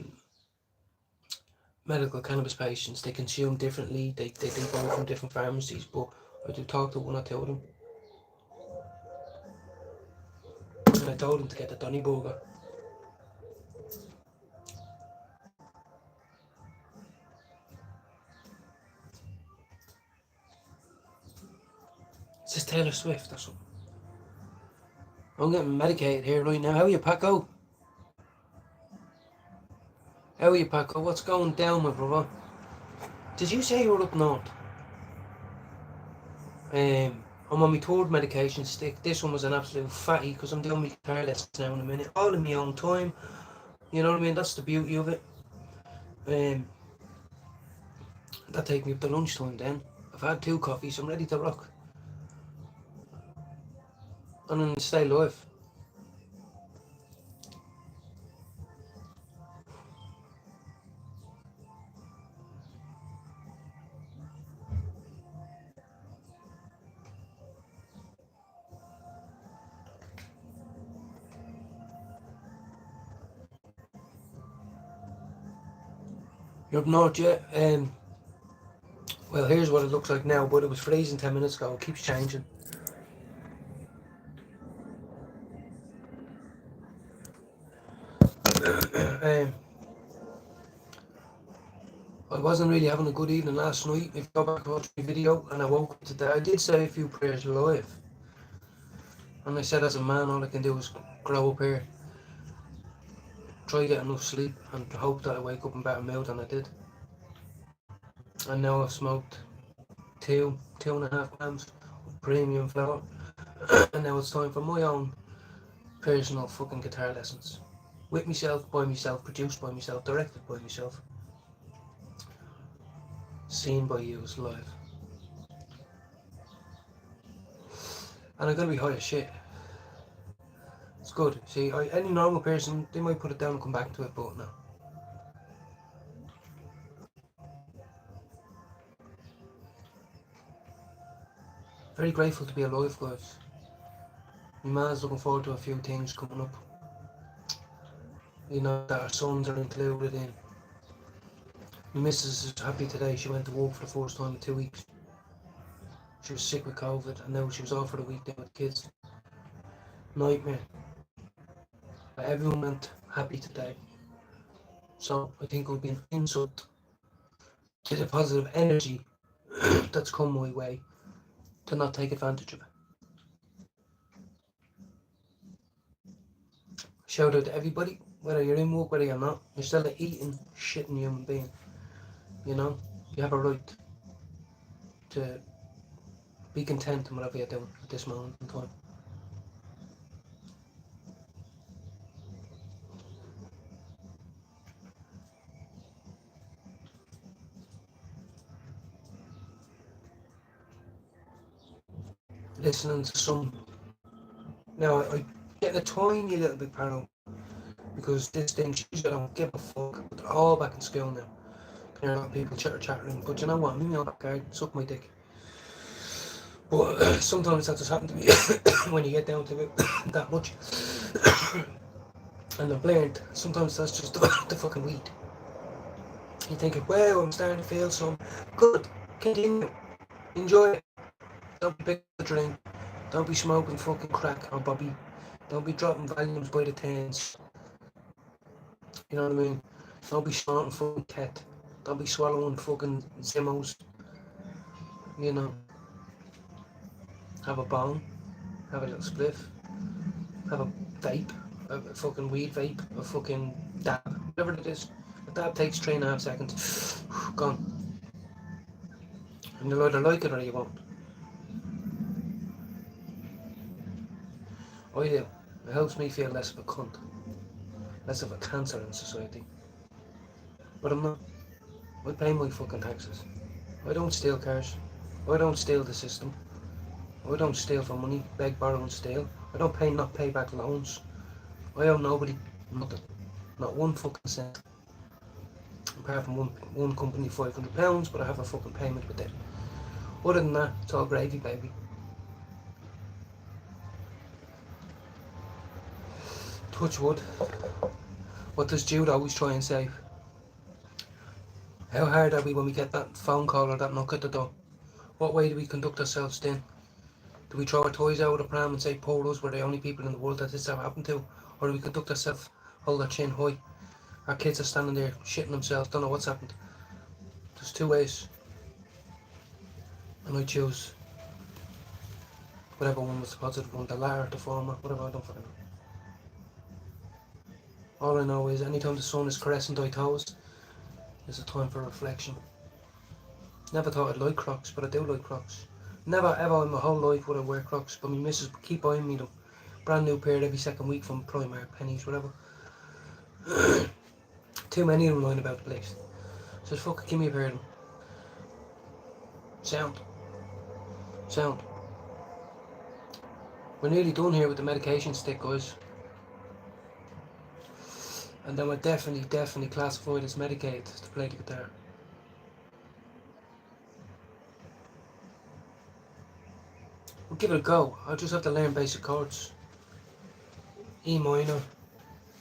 medical cannabis patients. They consume differently. They buy from different pharmacies, but I do talk to one or two of them. And I told them to get the Donny Burger. Is this Taylor Swift or something? I'm getting medicated here right now. How are you, Paco? How are you, Paco? What's going down, my brother? Did you say you were up north? I'm on my third medication stick. This one was an absolute fatty because I'm doing my guitar lessons now in a minute. All in my own time. You know what I mean? That's the beauty of it. That take me up to lunchtime then. I've had 2 coffees, I'm ready to rock. And then stay alive. You're up north yet? Well, here's what it looks like now, but it was freezing 10 minutes ago. It keeps changing. I wasn't really having a good evening last night. If you go back and watch my video, and I woke up today, I did say a few prayers live. And I said, as a man, all I can do is grow up here, try to get enough sleep, and hope that I wake up in better mood than I did. And now I've smoked 2.5 grams of premium flower. And now it's time for my own personal fucking guitar lessons. With myself, by myself, produced by myself, directed by myself, seen by you live. And I'm gonna be high as shit. It's good. See, any normal person, they might put it down and come back to it, but no. Very grateful to be alive, guys. My man's looking forward to a few things coming up. You know, that our sons are included in. My missus is happy today. She went to work for the first time in 2 weeks. She was sick with COVID and now she was off for the week then with the kids. Nightmare. But everyone went happy today. So I think it would be an insult to the positive energy that's come my way to not take advantage of it. Shout out to everybody, whether you're in work, whether you're not, you're still an eating, shitting human being. You know, you have a right to be content in whatever you're doing at this moment in time. Listening to some. Now, I get a tiny little bit paranoid because this thing, I don't give a fuck, but they're all back in school now. There are a lot of people chattering, but you know what? Me on that guard, suck my dick. But sometimes that just happens to me when you get down to it that much. And I've learned sometimes that's just the fucking weed. You think, well, I'm starting to feel some good. Continue, enjoy it. Don't be big the drink. Don't be smoking fucking crack or bobby. Don't be dropping volumes by the tens. You know what I mean? Don't be snorting fucking cat. Don't be swallowing fucking Zimmos. You know. Have a bong. Have a little spliff. Have a vape. A fucking weed vape. A fucking dab. Whatever it is. A dab takes 3.5 seconds. Gone. And you'll either like it or you won't. I do. It helps me feel less of a cunt. Less of a cancer in society. But I'm not. I pay my fucking taxes. I don't steal cars. I don't steal the system. I don't steal for money, beg, borrow and steal. I don't not pay back loans. I owe nobody nothing. Not one fucking cent. Apart from one company £500, but I have a fucking payment with them. Other than that, it's all gravy, baby. Touch wood. What does Jude always try and say? How hard are we when we get that phone call or that knock at the door? What way do we conduct ourselves then? Do we throw our toys out of the pram and say, poor us, we're the only people in the world that this ever happened to? Or do we conduct ourselves, hold our chin high? Our kids are standing there shitting themselves, don't know what's happened. There's two ways. And I choose whatever one was the positive one, the latter, the former, whatever, I don't fucking know. All I know is anytime the sun is caressing thy toes, there's a time for reflection. Never thought I'd like Crocs, but I do like Crocs. Never ever in my whole life would I wear Crocs, but my missus would keep buying me them. Brand new pair every second week from Primark, Pennies, whatever. Too many of them lying about the place. So fuck it, give me a pair of them. Sound. We're nearly done here with the medication stick, guys. And then we're definitely classified as medicated to play the guitar. We'll give it a go. I'll just have to learn basic chords. E minor,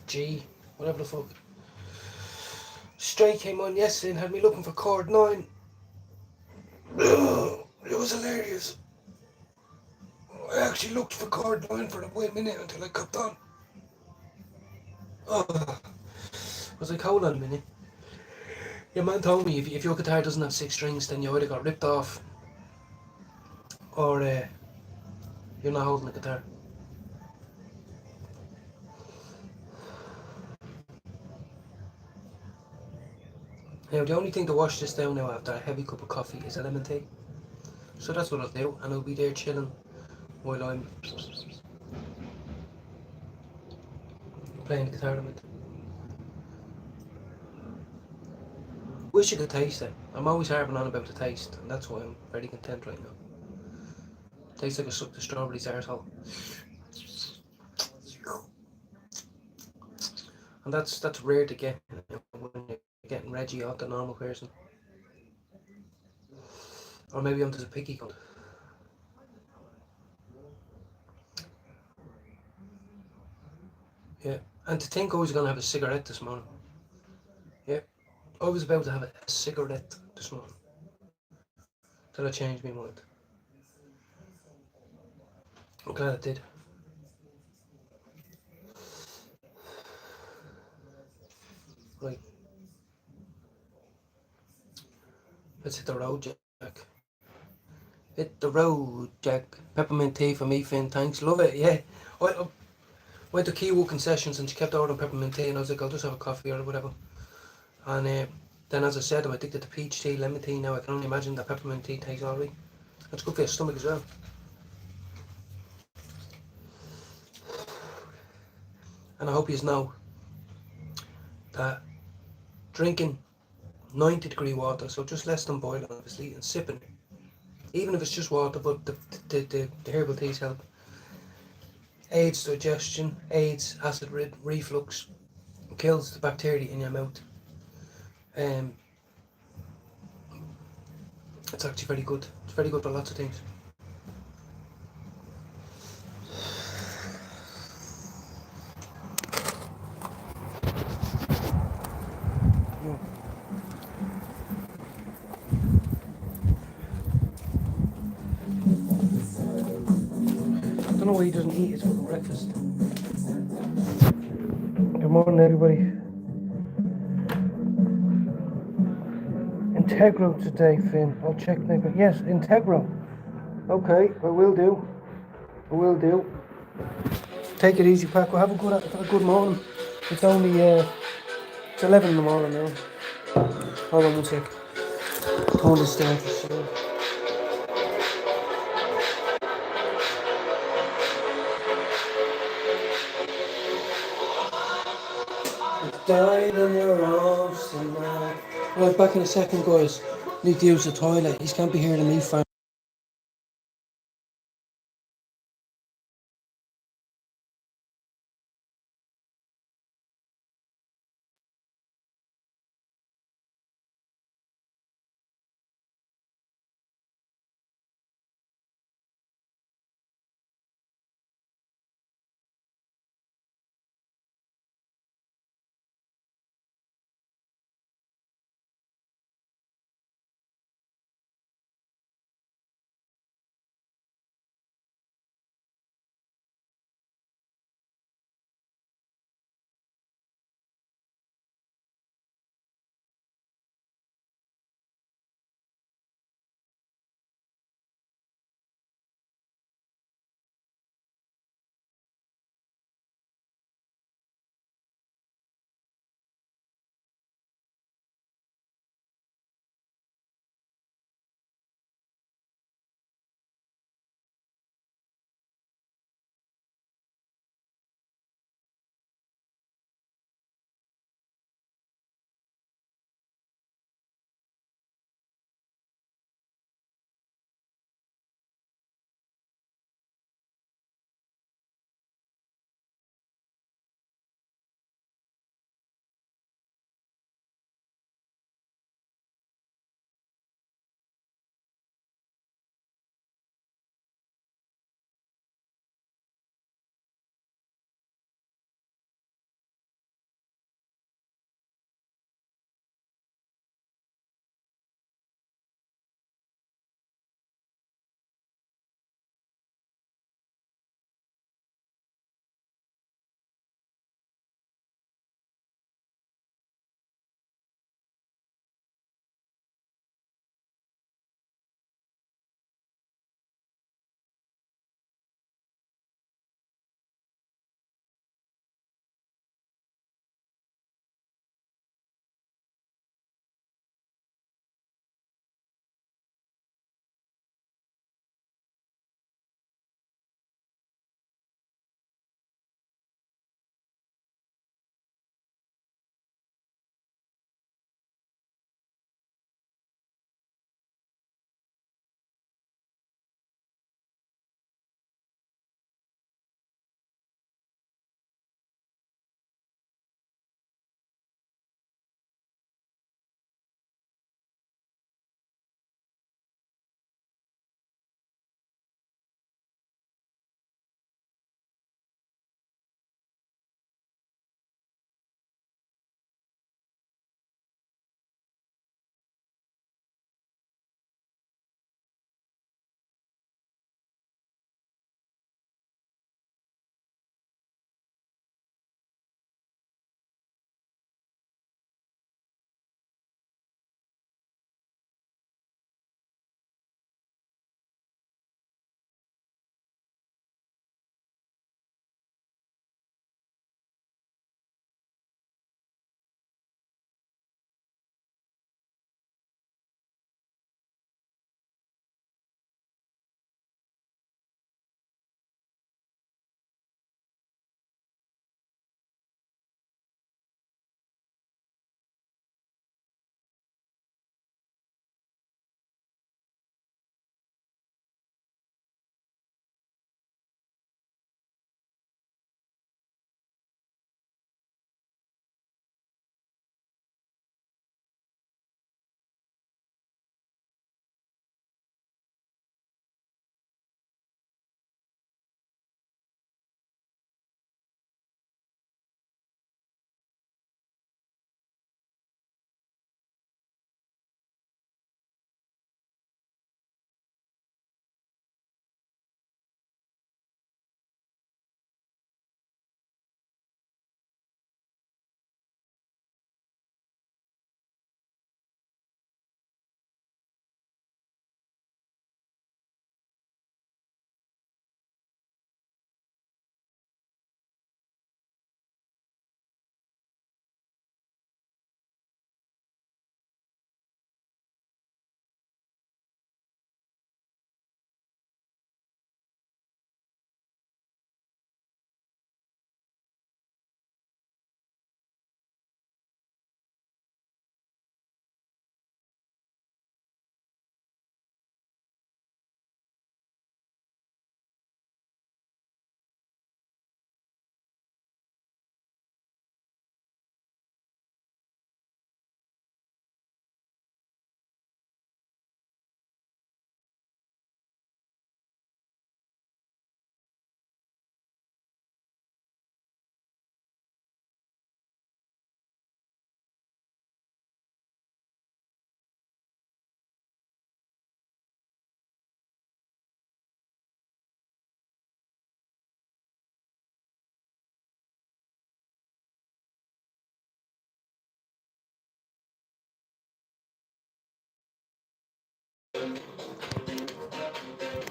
G, whatever the fuck. Stray came on yesterday and had me looking for chord 9. It was hilarious. I actually looked for chord 9 for a minute until I got on. I was like, hold on a minute. Your man told me if your guitar doesn't have 6 strings, then you either got ripped off or you're not holding the guitar. Now the only thing to wash this down now after a heavy cup of coffee is a lemon tea. So that's what I'll do, and I'll be there chilling while I'm playing the guitar a bit. Wish you could taste it. I'm always harping on about the taste, and that's why I'm very content right now. Tastes like I sucked the strawberries arsehole. And that's rare to get when you're getting Reggie off the normal person. Or maybe I'm just a picky cunt. Yeah. And to think I was going to have a cigarette this morning. Yeah. I was about to have a cigarette this morning. Till I changed my mind. I'm glad I did. Right. Let's hit the road, Jack. Hit the road, Jack. Peppermint tea for me, Finn. Thanks. Love it. Yeah. I went to Key Walking Sessions and she kept ordering peppermint tea and I was like, I'll just have a coffee or whatever. And then as I said, I'm addicted to peach tea, lemon tea now. I can only imagine that peppermint tea tastes alright. That's good for your stomach as well. And I hope you know that drinking 90-degree water, so just less than boiling obviously, and sipping, even if it's just water, but the herbal teas help, aids digestion, aids acid reflux, kills the bacteria in your mouth. Um, it's actually very good. It's very good for lots of things. I don't know why he doesn't eat his fucking breakfast. Good morning, everybody. Integral today, Finn. I'll check later. Yes, integral. Okay, I will do. I will do. Take it easy, Paco. Have a good morning. It's only it's 11 in the morning now. Hold on one sec. Turn this down for sure. Died in your arms tonight. Right, back in a second, guys. Need to use the toilet. He can't be hearing me fan.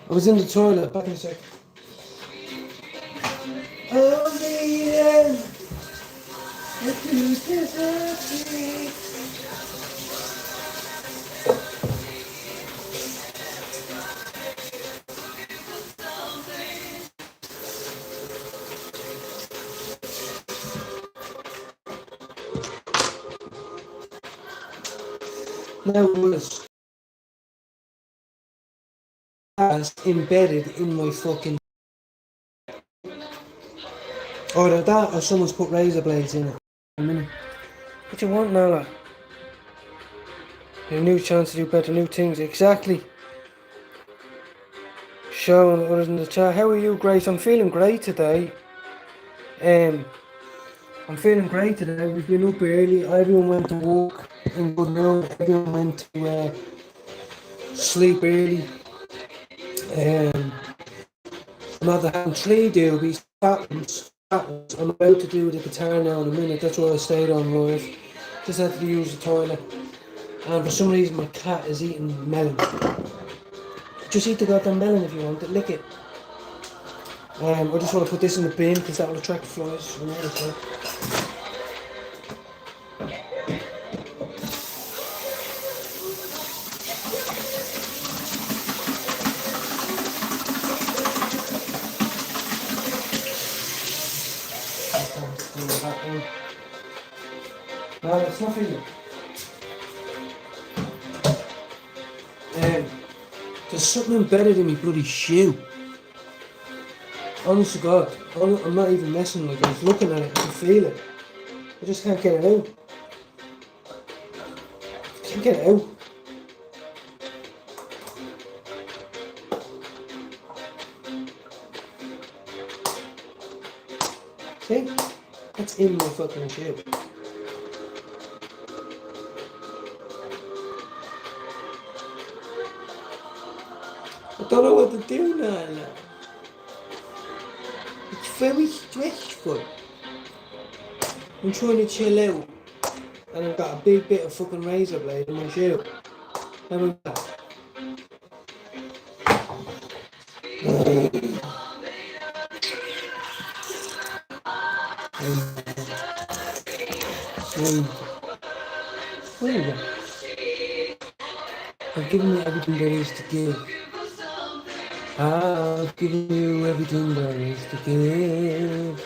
I was in the toilet. Back in a sec. Oh, yeah. Now was as embedded in my fucking. Either that or someone's put razor blades in it. A minute. What you want, Nala? A new chance to do better, new things. Exactly. Showing others in the chat. How are you, Grace? I'm feeling great today. I'm feeling great today. We've been up early. Everyone went to walk in good mood. Everyone went to sleep early. I'm after having 3 doobies, patterns. I'm about to do the guitar now in a minute. That's why I stayed on live. Just had to use the toilet. And for some reason my cat is eating melon. Just eat the goddamn melon if you want it. Lick it. I just want to put this in the bin because that will attract flies. No, it's not for you. There's something embedded in my bloody shoe. Honest to God, I'm not even messing with it. I was looking at it, I can feel it. I just can't get it out. I can't get it out. See? That's in my fucking shoe. I don't know what to do now. It's very stressful. I'm trying to chill out. And I've got a big bit of fucking razor blade in my shoe. How about that? Where is it? I've given you everything there is to give. I've given you everything there is to give.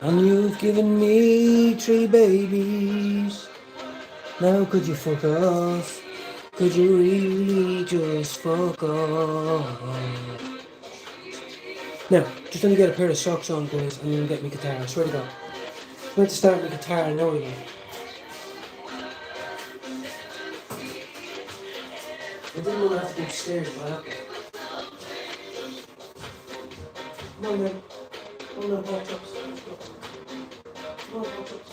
And you've given me 3 babies. Now could you fuck off? Could you really just fuck off? Now, just let me get a pair of socks on, boys, and then get my guitar. I swear to God. I'm going to start my guitar now again. I didn't want to have to go upstairs, but I have to. Come on, man. Come on, hot chops. Come on, hot chops.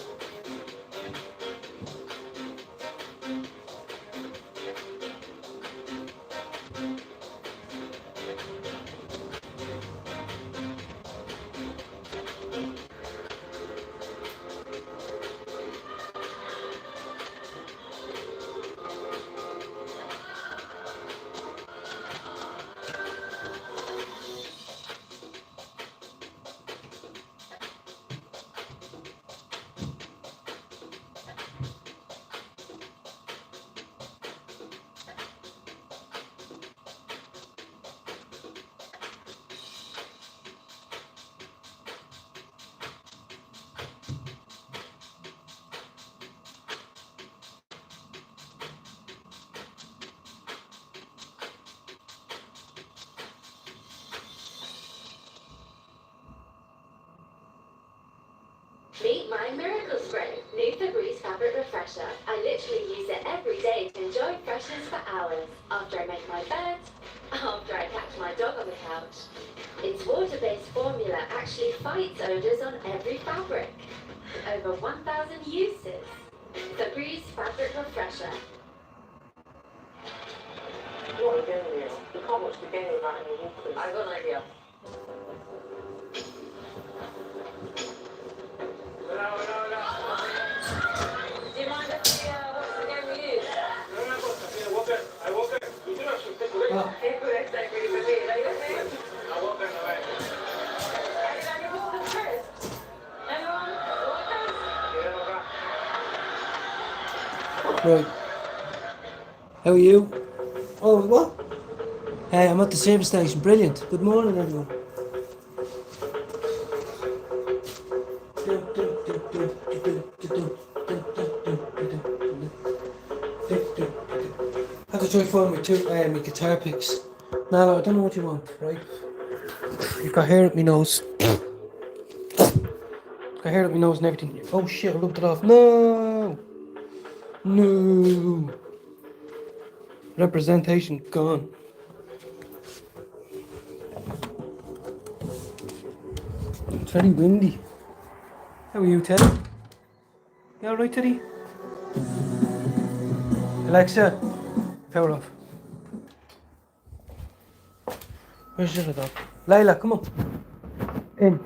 Meet my Miracle Spray, new Febreze fabric refresher. I literally use it every day to enjoy freshness for hours. After I make my bed, after I catch my dog on the couch. Its water-based formula actually fights odors on every fabric. Over 1,000 uses. Febreze fabric refresher. What again, Neil? You can't watch the game without any walkers. I've got an idea. No. Do you mind if we watch the game we use? No, I walk it. You do actually take a look. It works like really for me. Like, Right. How are you? Oh, what? Hey, I'm at the service station. Brilliant. Good morning, everyone. I have to try to find my guitar picks. No, I don't know what you want, right? You've got hair up my nose. Got hair up my nose and everything. Oh shit, I rubbed it off. No! No! Representation gone. It's very windy. How are you, Teddy? You alright, Teddy? Alexa, power off. Where's your other dog? Layla, come on. In.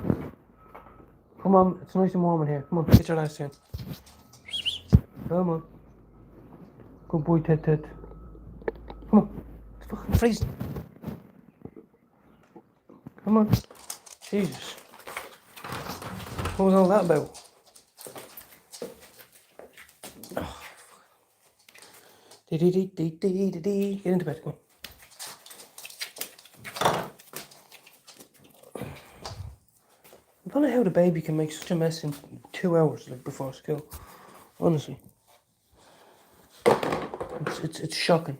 Come on, it's nice and warm in here. Come on, get your ass in. Come on. Good boy, Ted. Come on. It's fucking freezing. Come on. Jesus. What was all that about? Get into bed, come on. I don't know how the baby can make such a mess in 2 hours, like before school. Honestly, it's shocking.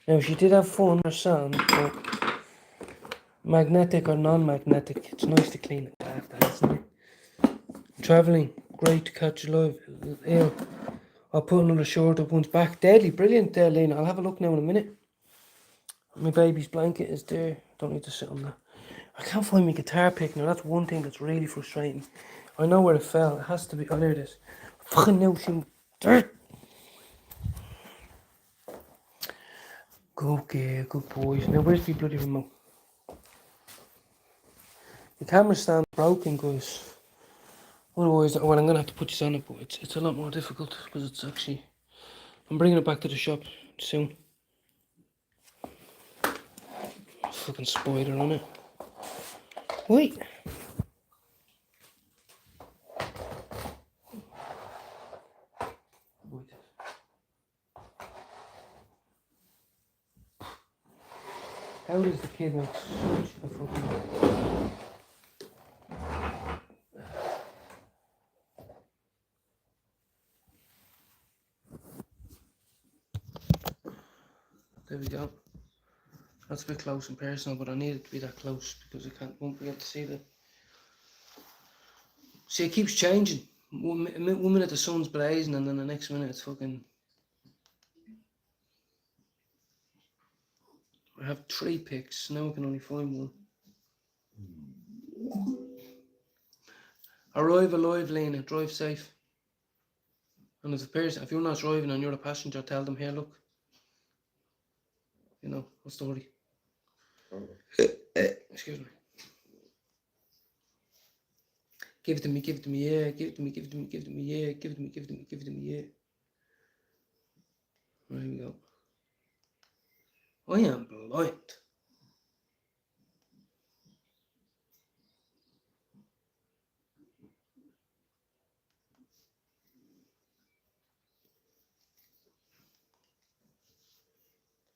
Now she did have fun with her sand, but magnetic or non-magnetic, it's nice to clean it after, isn't it? Travelling, great to catch you live. Ill. I'll put another short up once back. Deadly, brilliant, Lena. I'll have a look now in a minute. My baby's blanket is there. Don't need to sit on that. I can't find my guitar pick now. That's one thing that's really frustrating. I know where it fell. It has to be. Oh, there it is. Fucking no, she. Dirt. Good girl, good boys. Now, where's the bloody remote? The camera stand broken, guys. Otherwise, well, I'm gonna have to put this on it, but it's a lot more difficult because it's actually. I'm bringing it back to the shop soon. Fucking spider on it. Wait. How does the kid make such a fucking... There we go. That's a bit close and personal, but I need it to be that close because I won't be able to see the... See, it keeps changing. One minute the sun's blazing and then the next minute it's fucking... I have 3 picks, now I can only find one. Arrive alive, Lena, drive safe. And if you're not driving and you're a passenger, tell them, here, look. You know, what's the worry? Excuse me. Give it to me, yeah. Give it to me, yeah. Give it to me, yeah. There we go. I am blind.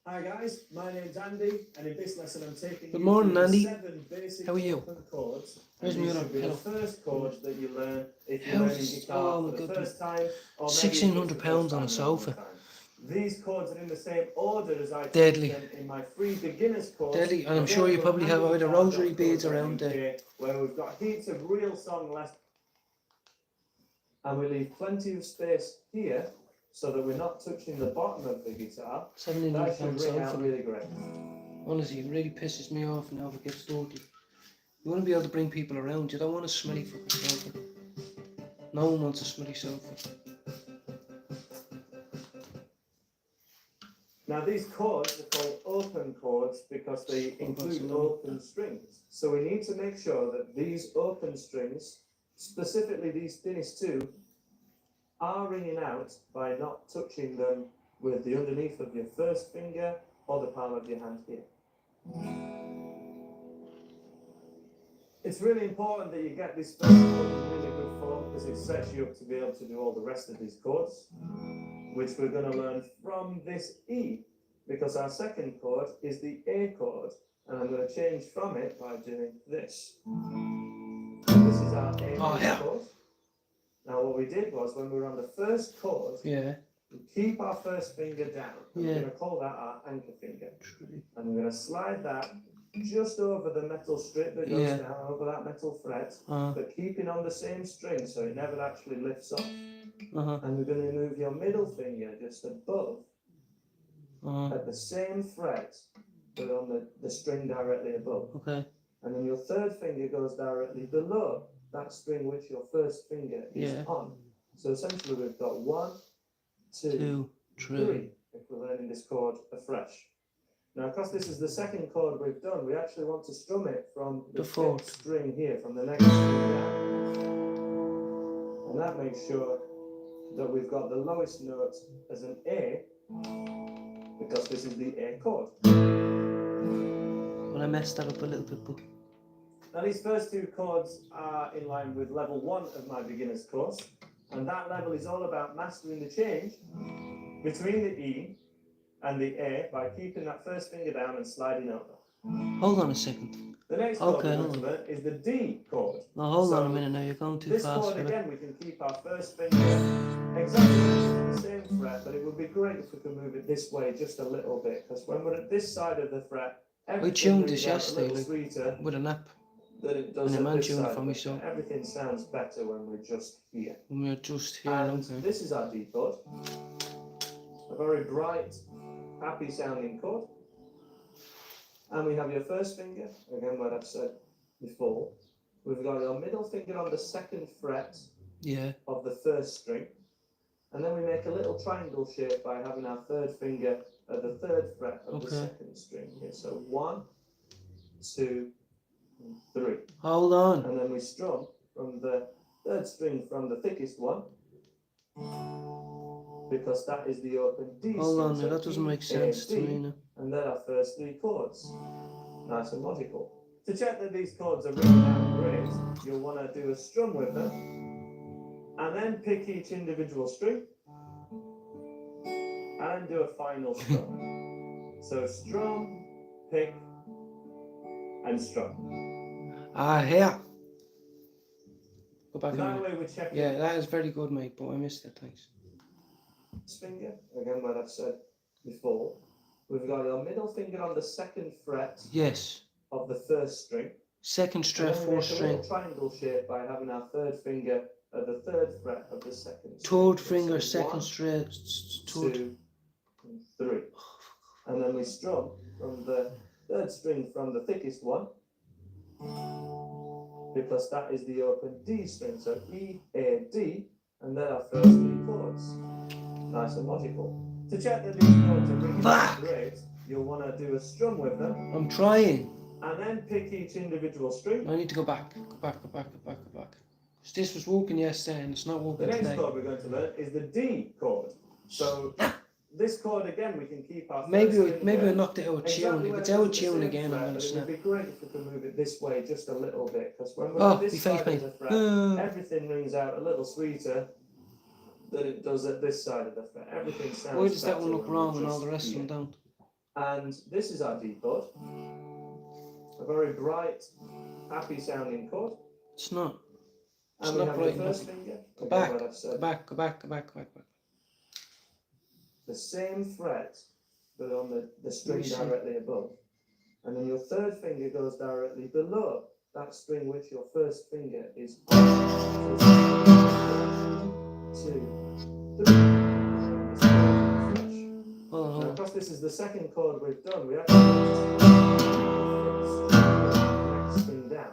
Hi guys, my name's Andy, and in this lesson I'm taking Good morning, you through Andy. 7 basic How are you? open chords. Where's and my these other should be the pillow? first chords that you learn if you're How's learning this? guitar Oh, my for the goodness. first time, or maybe £1,600 it's the first on a time sofa. in a long time. These chords are in the same order as I Deadly. teach them in my free beginners course. Deadly, and I'm sure you probably have either rosary beads around there. Where we've got heaps of real song lessons. And we leave plenty of space here so that we're not touching the bottom of the guitar. That should ring out sofa. really great. Honestly, it really pisses me off now if it gets dirty. You want to be able to bring people around. You don't want a smelly fucking sofa. No one wants a smelly sofa. Now these chords are called open chords because they include open strings. So we need to make sure that these open strings, specifically these thinnest 2, are ringing out by not touching them with the underneath of your first finger or the palm of your hand here. It's really important that you get this first chord in really good form because it sets you up to be able to do all the rest of these chords, which we're going to learn from this E, because our second chord is the A chord, and I'm going to change from it by doing this. This is our A yeah. chord. Now what we did was, when we were on the first chord, Yeah. we keep our first finger down. And Yeah. we're going to call that our anchor finger. And we're going to slide that just over the metal strip that goes Yeah. down over that metal fret, Uh-huh. but keeping on the same string so it never actually lifts off. Uh-huh. And we're going to move your middle finger just above Uh-huh. at the same fret, but on the string directly above. Okay. And then your third finger goes directly below that string which your first finger is Yeah. on. So essentially we've got 1, 2, 2, 3, 3. if we're learning this chord afresh. Now, because this is the second chord we've done, we actually want to strum it from the The fourth. fifth string here, from the next string down. And that makes sure that we've got the lowest note as an A, because this is the A chord. Well, I messed that up a little bit, but Now, these first two chords are in line with level 1 of my beginner's course, and that level is all about mastering the change between the E and the A by keeping that first finger down and sliding over. hold on a second. The next chord Okay, we're hold going to on. learn is the D chord. Now hold So on a minute. Now you're going too This fast. chord, Fella. again, we can keep our first finger exactly on the same fret, but it would be great if we could move it this way just a little bit, because when we're at this side of the fret, everything tuned rings this out a yesterday, little like, sweeter with an app than it does and a at man this tuned side for of me, the so fret. Everything sounds better when we're just here. when we're just here. And Okay. this is our D chord, a very bright, happy sounding chord. And we have your first finger, again what I've said before. We've got your middle finger on the second fret Yeah. of the first string. And then we make a little triangle shape by having our third finger at the third fret of the Okay. second string here. So 1, 2, and 3. Hold on. And then we strum from the third string from the thickest one, because that is the open D Hold string. on. Now So that doesn't E, make A, sense to D, me now. and they're our first 3 chords. Nice and logical. To check that these chords are written out great, you'll want to do a strum with them, and then pick each individual string, and then do a final strum. So strum, pick, and strum. Ah, here. Go back a That minute. way we're checking Yeah, that is very good, mate. But I missed it. Thanks. this finger, again what I've said before. We've got your middle finger on the second fret Yes. of the first string. Second And string, then we fourth make a string. little triangle shape by having our third finger at the third fret of the second Third string. finger, So second 1, string. Third. 2, and 3. And then we strum from the third string from the thickest one, because that is the open D string. So E, A, D, and they're our first 3 chords. Nice and logical. To check that these chords are ringing out great, you'll want to do a strum with them, I'm trying. and then pick each individual string. I need to go back. Go back. Go back. Go back. Go back. 'Cause this was working yesterday and it's not The working next today. chord we're going to learn is the D chord. So this chord again, we can keep our Maybe first I finger knocked it out of tune. exactly If where it's it out is of at the tune same again, fret, I'm gonna but it snap. would be great if we could move it this way just a little bit, because when we're Oh, at this be side face of the fret, everything rings out a little sweeter than it does at this side of the fret. Everything sounds Why does that better one look when we're wrong and all just the rest of here. them don't? And this is our D chord, a very bright, happy sounding chord. It's not. It's And we not have bright the enough. first finger, Go again, back. what I've Go said, back. Go back. Go back. Go back. Go back. the same fret, but on the string see. directly above. And then your third finger goes directly below that string which your first finger is on. So 1, 2, 3. Hold on. Now, Hold on. because this is the second chord we've done, we actually want to the next string down.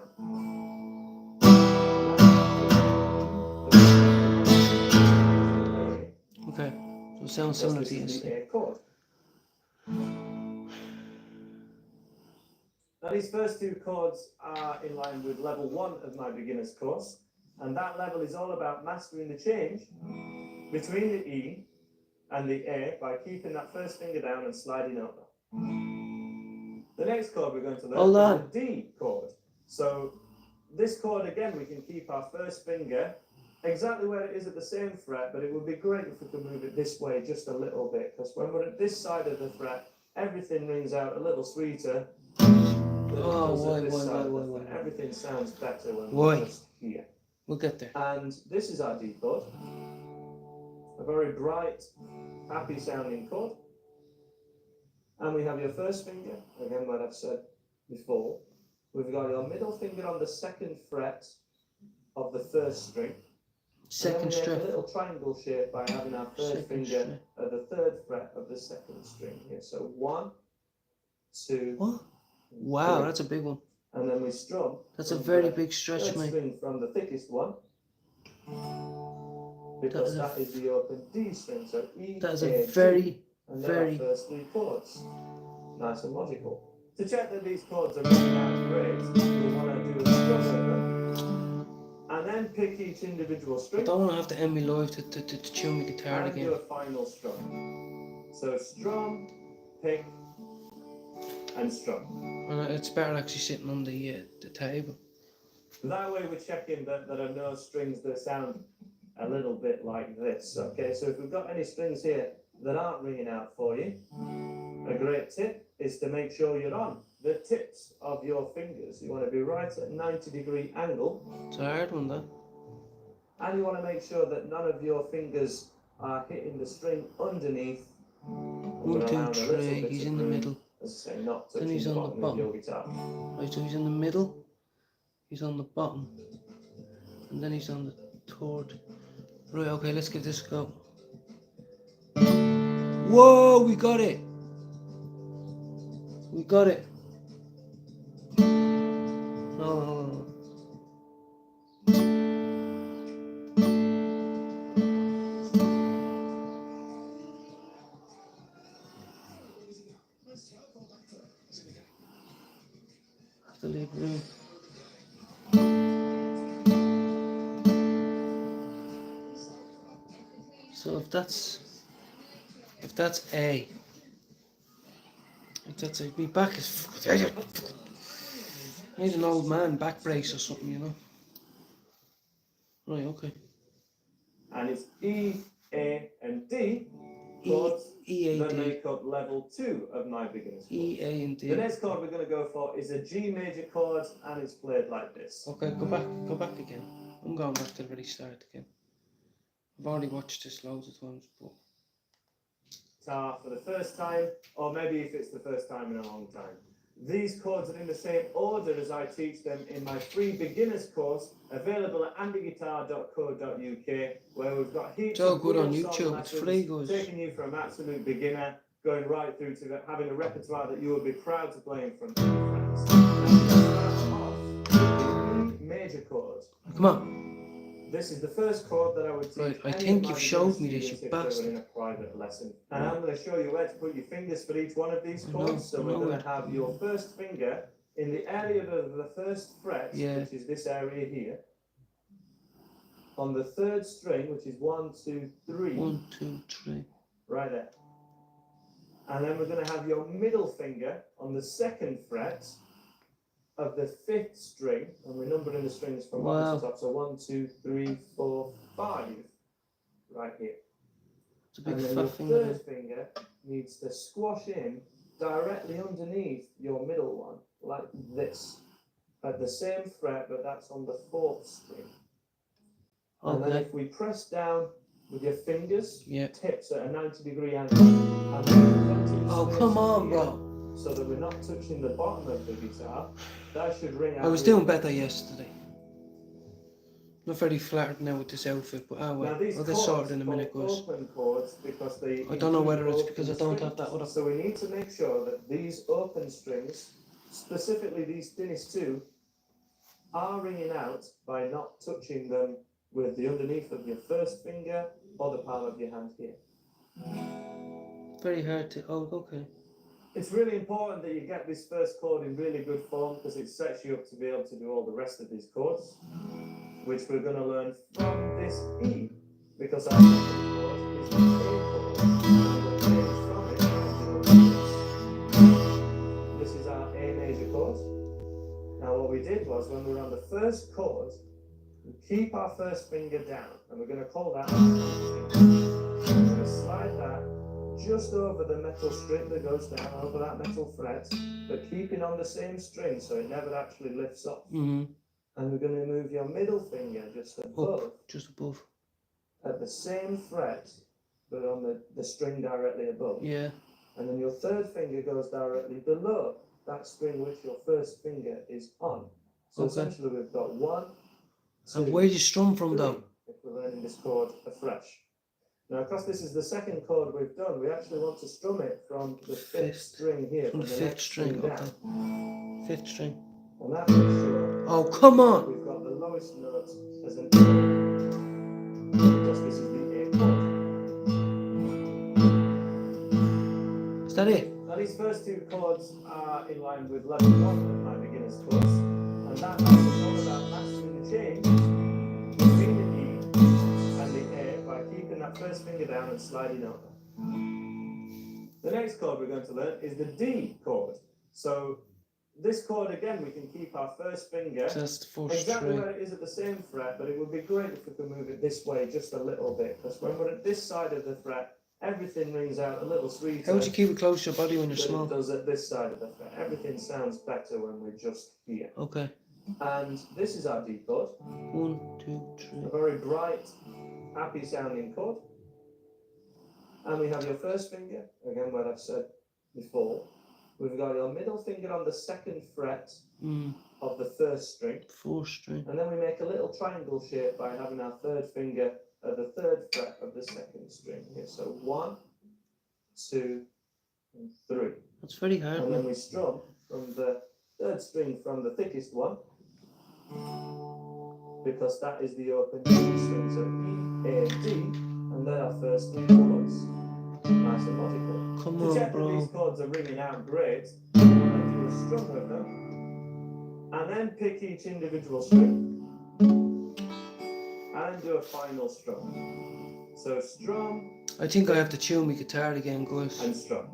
Okay. So it sounds Because similar this to is the yesterday. A chord. Now these first 2 chords are in line with level 1 of my beginner's course, and that level is all about mastering the change between the E and the A by keeping that first finger down and sliding over. The next chord we're going to learn is the D chord. So this chord again, we can keep our first finger exactly where it is at the same fret, but it would be great if we could move it this way just a little bit, because when we're at this side of the fret, everything rings out a little sweeter than it does at this side of the fret. Everything sounds better when we're just here. We'll get there. And this is our D chord, a very bright, happy sounding chord. And we have your first finger, again what I've said before. We've got your middle finger on the second fret of the first string. Second and then we string. make a little triangle shape by having our third Second finger string. at the third fret of the second string here. So 1, 2, What? Wow, 3. that's a big one. And then we strum. That's a from very the big stretch, third mate. string from the thickest one. Because that is the open D string. So E, That is A, a G, very, and they're very... our first 3 chords. Nice and logical. To check that these chords are really out great, we want to do a strum with them. And then pick each individual I string. don't want to have to end me live to tune my guitar And again. do a final strum. So strum, pick, and strum. And it's better actually sitting on the table. That way we're checking that there are no strings that sound a little bit like this. Okay, so if we've got any strings here that aren't ringing out for you, a great tip is to make sure you're on the tips of your fingers. You want to be right at 90-degree angle. It's a hard one, though. And you want to make sure that none of your fingers are hitting the string underneath. 1, 2, 3. He's in the middle. As I say, not Then touching he's the on the bottom of bottom. your guitar. Right, so he's in the middle. He's on the bottom. And then he's on the third. Right, okay, let's give this a go. Whoa, we got it. We got it. No. Have to leave room. So if that's A, if that's A, my back is. I need an old man back brace or something, you know. Right, okay. And it's E, A, and D chords E, A, that D. make up level 2 of my beginner's chord. E, A, and D. The next chord we're going to go for is a G major chord, and it's played like this. Okay, go back again. I'm going back to the very start again. I've already watched this loads of times, but Guitar for the first time, or maybe if it's the first time in a long time. These chords are in the same order as I teach them in my free beginners course, available at andyguitar.co.uk, where we've got heaps it's all of good on real song YouTube. It's free, lessons, guys. taking you from absolute beginner, going right through to having a repertoire that you will be proud to play in front of your friends. And we start off with the E major chord. Come on. This is the first chord that I would teach. Right, I any think of my you've showed me beginner this, you students if they were bastard. in a private lesson. And I'm going to show you where to put your fingers for each one of these I know, chords. So I we're know going it. to have your first finger in the area of the first fret, Yeah. which is this area here. On the third string, which is 1, 2, 3, 1, 2, 3. right there. And then we're going to have your middle finger on the second fret of the fifth string, and we're numbering the strings from bottom to top. So 1, 2, 3, 4, 5, right here. It's a big And then fat your finger. third finger needs to squash in directly underneath your middle one, like this, at the same fret, but that's on the fourth string. And then Okay. if we press down with your fingers, Yeah. tips at a 90-degree angle, and then plenty of Oh, space come on, here, bro. so that we're not touching the bottom of the guitar, that should ring out. I was really doing well. better yesterday. Not very flattered now with this outfit, but Now well. these I'll get sorted in a minute, chords guys. call open chords because they I don't know whether it's include because I open don't have strings. that other. So we need to make sure that these open strings, specifically these thinnest two, are ringing out by not touching them with the underneath of your first finger or the palm of your hand here. Very hard to. Oh, okay. It's really important that you get this first chord in really good form because it sets you up to be able to do all the rest of these chords, which we're going to learn from this E, because our second chord is the A chord. And we're playing from it like this is our A major chord. Now what we did was when we were on the first chord, We keep our first finger down, and we're going to call that our second finger. We're going to slide that just over the metal string that goes down, over that metal fret, but keeping on the same string so it never actually lifts off. Mm-hmm. And we're going to move your middle finger just above, Just above. at the same fret, but on the string directly above. Yeah. And then your third finger goes directly below that string which your first finger is on. So Okay. essentially we've got 1, 2, And where do you strum from 3, though? if we're learning this chord afresh. Now, because this is the second chord we've done, we actually want to strum it from the fifth string here, From from the the fifth next string, down. okay. Fifth string. And that makes sure Oh, come on! we've got the lowest note as an A, because this is the A chord. Is that it? Now, these first two chords are in line with level 1 of my beginner's course, and that is all about mastering the change between the E and the A by keeping that first finger down and sliding over. The next chord we're going to learn is the D chord. So this chord again, we can keep our first finger So that's the fourth exactly string. where it is at the same fret, but it would be great if we could move it this way just a little bit, because when we're at this side of the fret, everything rings out a little sweeter. How would you keep it close to your body when you're than small? it does at this side of the fret. Everything sounds better when we're just here. Okay. And this is our D chord, 1, 2, 3. a very bright, happy sounding chord. And we have your first finger, again what I've said before. We've got your middle finger on the second fret of the first string. Fourth string. And then we make a little triangle shape by having our third finger at the third fret of the second string here. So 1, 2, and 3. That's very hard, And then man. we strum from the third string from the thickest one, because that is the open G string. So E, A, D, and they're our first three chords. Nice and logical. Come To on, check that bro. these chords are ringing out great, I'm going to do a strum with them, and then pick each individual string, and do a final strum. So strum I think I have to tune my guitar again, guys. and strum.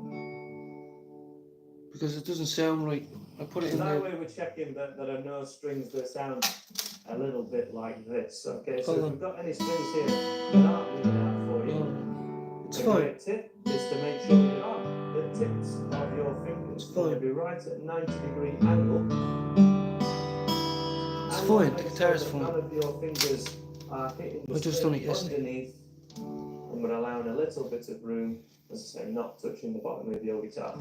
Because it doesn't sound right. I put it So in that there. way we're checking that there are no strings that sound a little bit like this. Okay, so Hold if on. we've got any strings here that aren't ringing out for you, Oh, it's a fine. great tip is to make sure you're on the tips of your fingers. It's So fine. they'll be right at 90-degree angle. It's And fine, make the guitar's sure that fine. none of your fingers are hitting the I just string done it yesterday. underneath, and we're allowing a little bit of room, as I say, not touching the bottom of your guitar.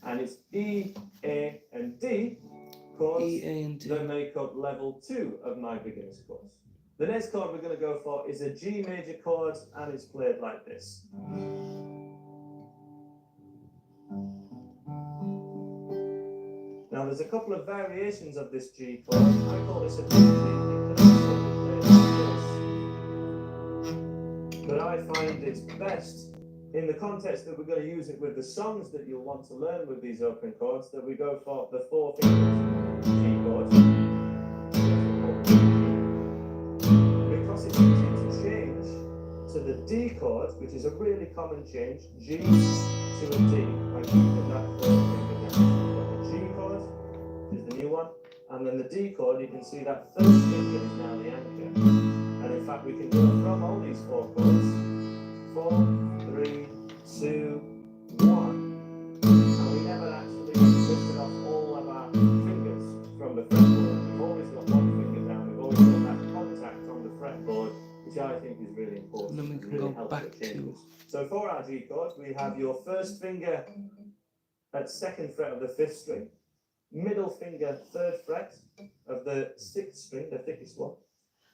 And it's E, A, and D chords E, A, and D. that make up level 2 of my beginner's course. The next chord we're going to go for is a G major chord, and it's played like this. Now there's a couple of variations of this G chord. I call this a G. It can also be played like this. But I find it's best in the context that we're going to use it with the songs that you'll want to learn with these open chords, that we go for the 4 fingers G chord. Because it's easy to change to the D chord, which is a really common change, G to a D, by keeping that 4th finger down. The G chord is the new one, and then the D chord, you can see that 3rd finger is now the anchor. And in fact, we can go from all these 4 chords, 4, 3, 2, 1, and we never actually lifted off all of our fingers from the fretboard. We've always got one finger down, we've always got that contact on the fretboard, which I think is really important. And then we and can really go helps back with to- changes. So for our G chord, we have your first finger at 2nd fret of the 5th string, middle finger 3rd fret of the 6th string, the thickest one,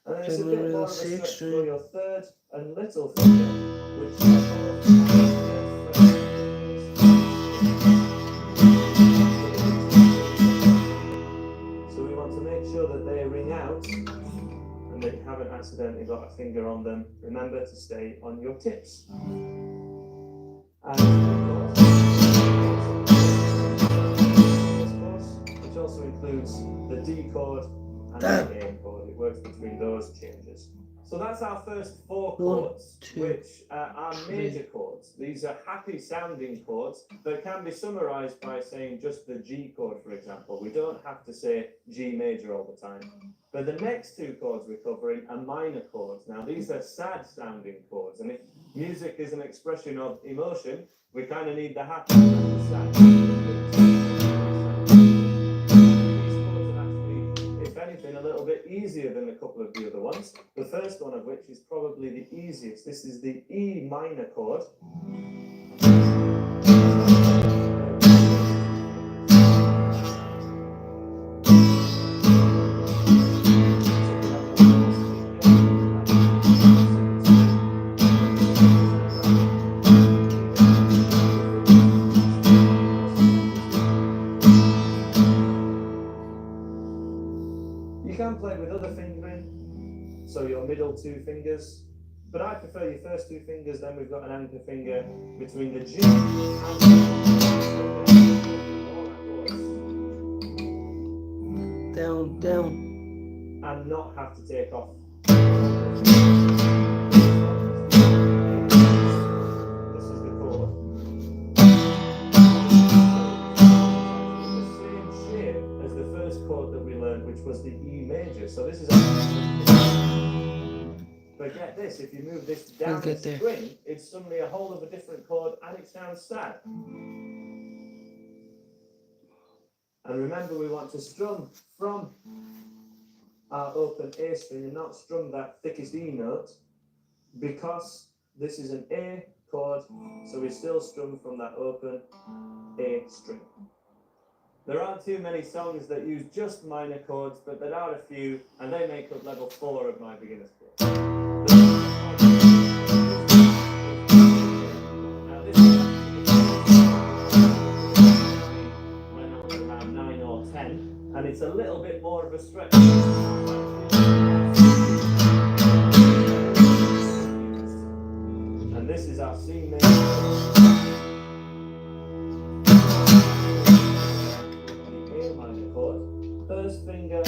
and then it's a Then bit we're more on of a 6th stretch string. for your 3rd and little finger, which are both on the 3rd fret. So we want to make sure that they ring out and that you haven't accidentally got a finger on them. Remember to stay on your tips. And of course, which also includes the D chord and the A chord. It works between those changes. So that's our first four One, chords, two, which are three. major chords. These are happy sounding chords that can be summarized by saying just the G chord, for example. We don't have to say G major all the time. But the next two chords we're covering are minor chords. Now, these are sad sounding chords. And if music is an expression of emotion, we kind of need the happy and the sad. These chords are actually, if anything, a little bit easier than a couple of the other ones. The first one of which is probably the easiest. This is the E minor chord. You can play with other fingering, so your middle two fingers, but I prefer your first two fingers, then we've got an anchor finger between the G and Down, down. and not have to take off. This is the chord. The same shape as the first chord that we learned, which was the E major. So this is but get this, if you move this down the get there. string, it's suddenly a whole of a different chord and it sounds sad. And remember, we want to strum from our open A string and not strum that thickest E note, because this is an A chord, so we still strum from that open A string. There aren't too many songs that use just minor chords, but there are a few, and they make up level 4 of my beginner's course. Now this is when I was around 9 or 10, and it's a little bit more of a stretch. And this is our C major. The A minor chord. First finger.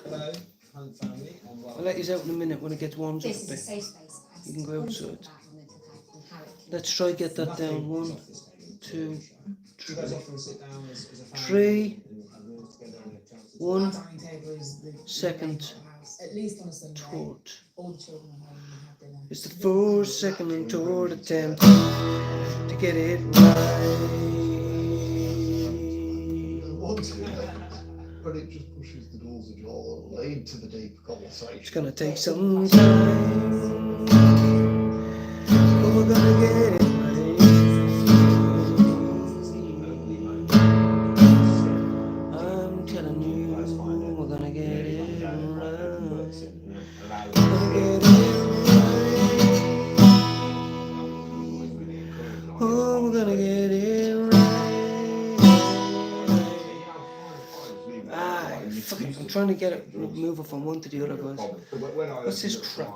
Hello, Hunt family, and I'll let you out in a minute when it gets warmed up a This is a bit. safe space. You can go outside. Let's Let's try get that down. 1, 2, you guys often sit down as a family 3. and meals together and have chances. 1, dining table is the second, house, at least on a Sunday. third. All the children are home and have dinner. It's the 4th, second and third attempt to get it right. But it just pushes the doors of your lead to the deep conversation. It's gonna take some time, but we're gonna get it right. I'm telling you, we're gonna get it right. We're gonna get it right. Oh, we're gonna get it right. Fucking, I'm trying to get it, move it from one to the other, guys. What's this crap?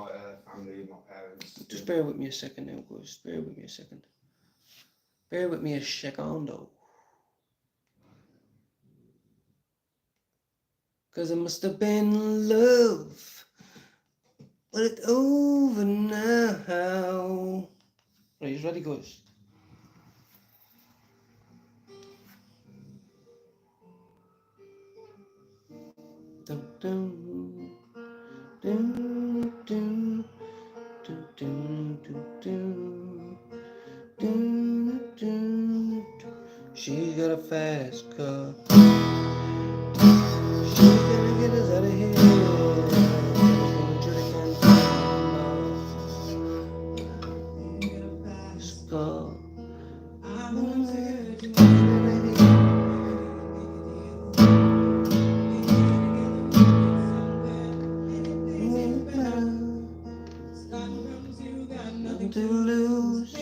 Just bear with me a second now, guys. Bear with me a second. Bear with me a secondo. Cause it must have been love, but it's over now. Right, you ready, guys? Dun, dun, dun, dun, dun, dun, dun, dun, dun, dun. nothing to lose.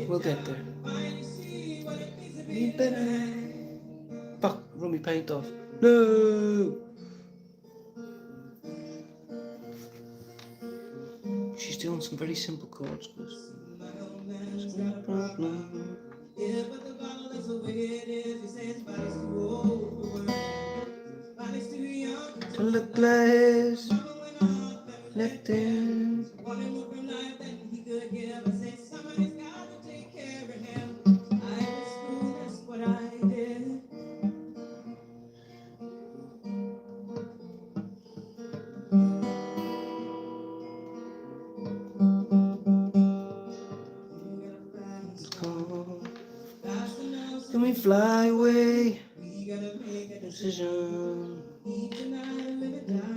We'll get there. You better. Fuck, run me paint off. No! She's doing some very simple chords, but it's no problem. Till the glass left in. Can we fly away? Decision. Oh my God.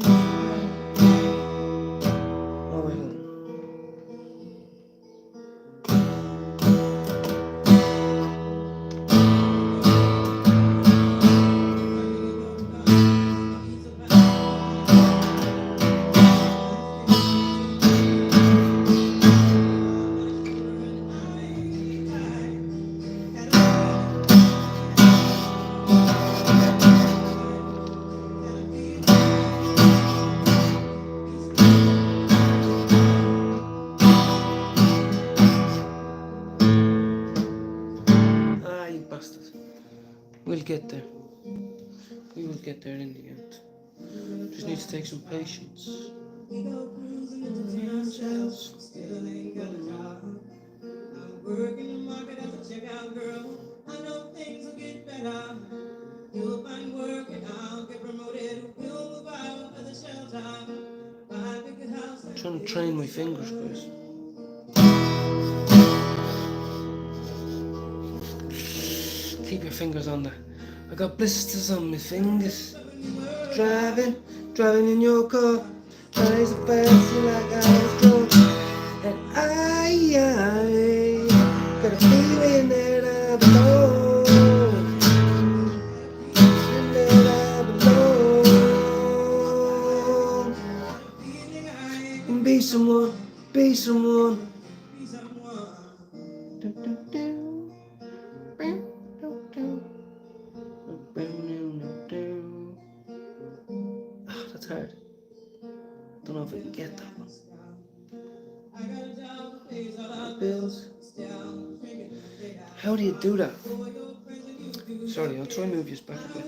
Ah, you bastard. We'll get there. We will get there in the end. Just need to take some patience. I'm trying to train my fingers, guys. Keep your fingers on there. I got blisters on my fingers. Driving in your car. Eyes are passing like I was drunk. And I got a feeling that I belong. And that I belong. And be someone. Do, do, do. Ah, that's hard. Don't know if I can get that one. Bills. How do you do that? Sorry, I'll try and move you back a bit.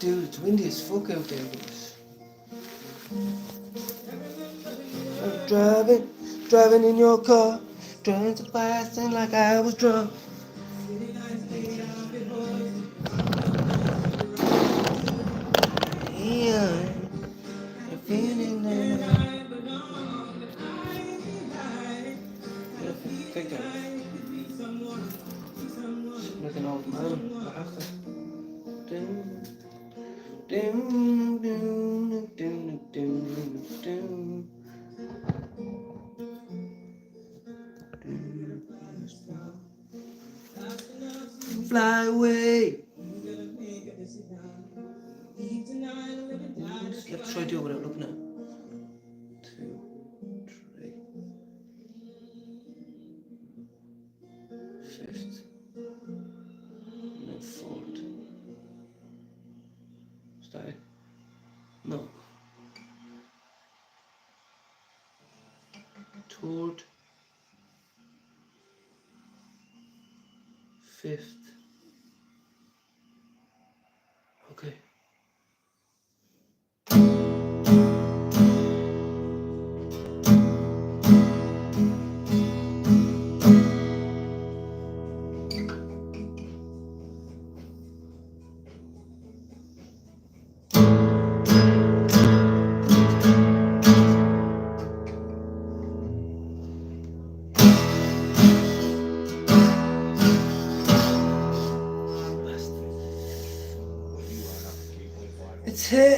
It's windy as fuck out there, guys. I'm driving in your car, trying to pass in like I was drunk. Yeah, I'm feeling that. I think I'm like an old man. I have to. Fly away. Let's try to do it without looking at it. 2, 3. 5th. No, 4th. Is that it? No. 3rd. 5th. Okay.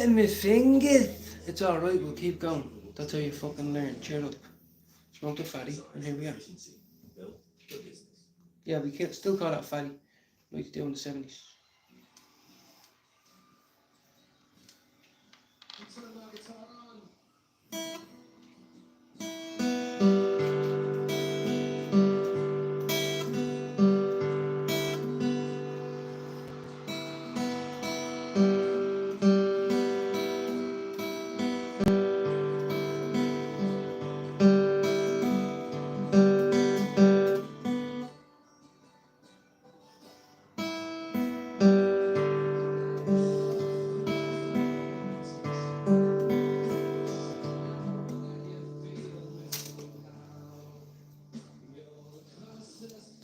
sweating my fingers. It's alright, we'll keep going. That's how you fucking learn. Cheer up. Smoke the fatty, and here we are. Yeah, we can still call that fatty, like they do in the 70s.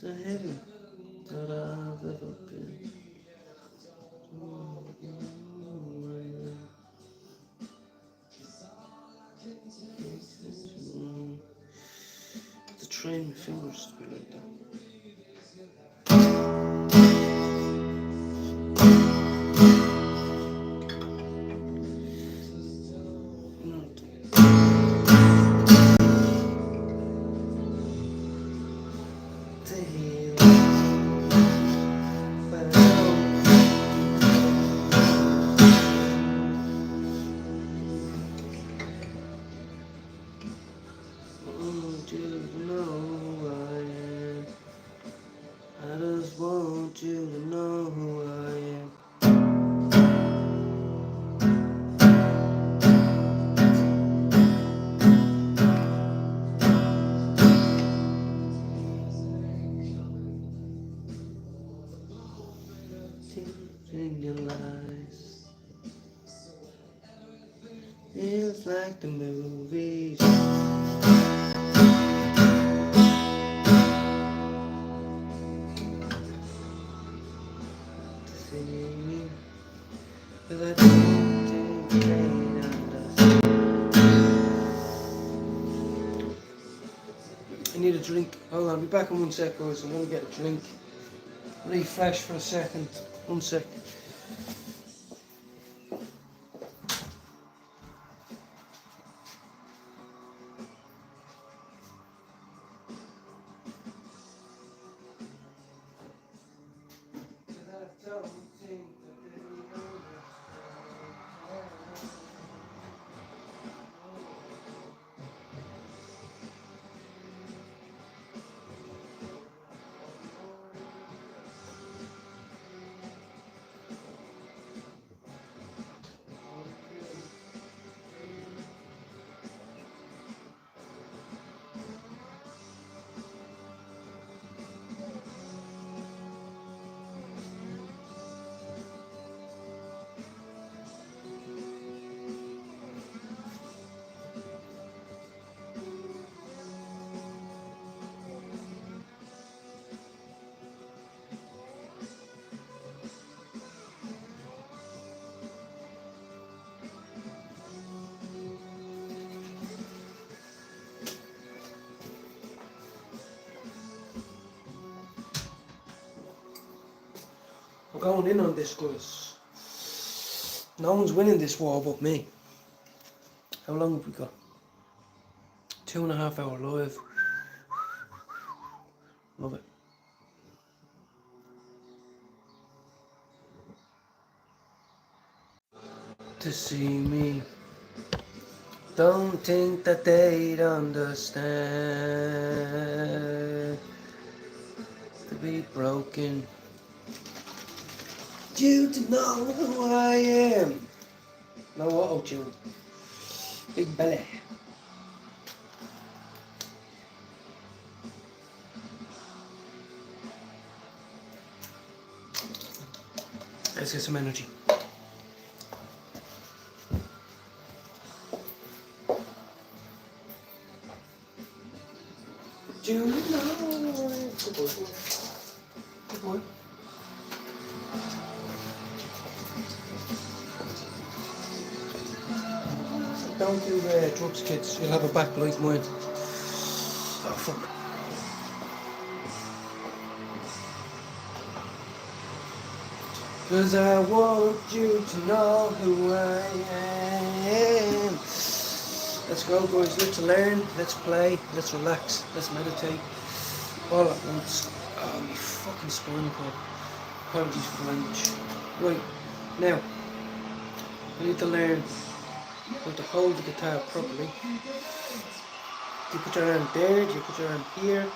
The heaven that I've ever been. To train my fingers to be like that. I just want you to know who I am. In your lies, it's like the movies. But I don't think they understand. I need a drink. Hold on, I'll be back in 1 sec, guys. I'm gonna get a drink. Refresh for a second. 1 sec. I'm going in on this, guys. No one's winning this war but me. How long have we got? 2.5 hour live. Love it. To see me. Don't think that they'd understand. To be broken. You to know who I am. No auto-tune. Big belly. Let's get some energy. Do you know? Good boy. Good boy. Don't do drugs, kids. You'll have a back like mine. Oh, fuck. 'Cause I want you to know who I am. Let's go, boys. Let's learn. Let's play. Let's relax. Let's meditate. All at once. Oh, my fucking spinal cord. Apologies for the language. Right, now, I need to learn how to hold the guitar properly. You put your arm there, you put your arm here,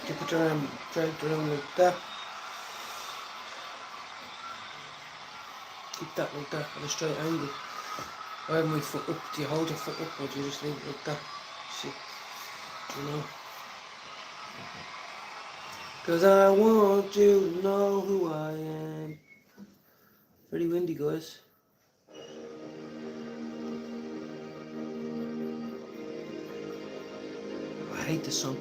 you put your arm dragged around like that. Keep that like that at a straight angle. I have my foot up. Do you hold your foot up or do you just leave it like that? See? You know? Cause I want you to know who I am. Pretty windy, guys. I hate this song.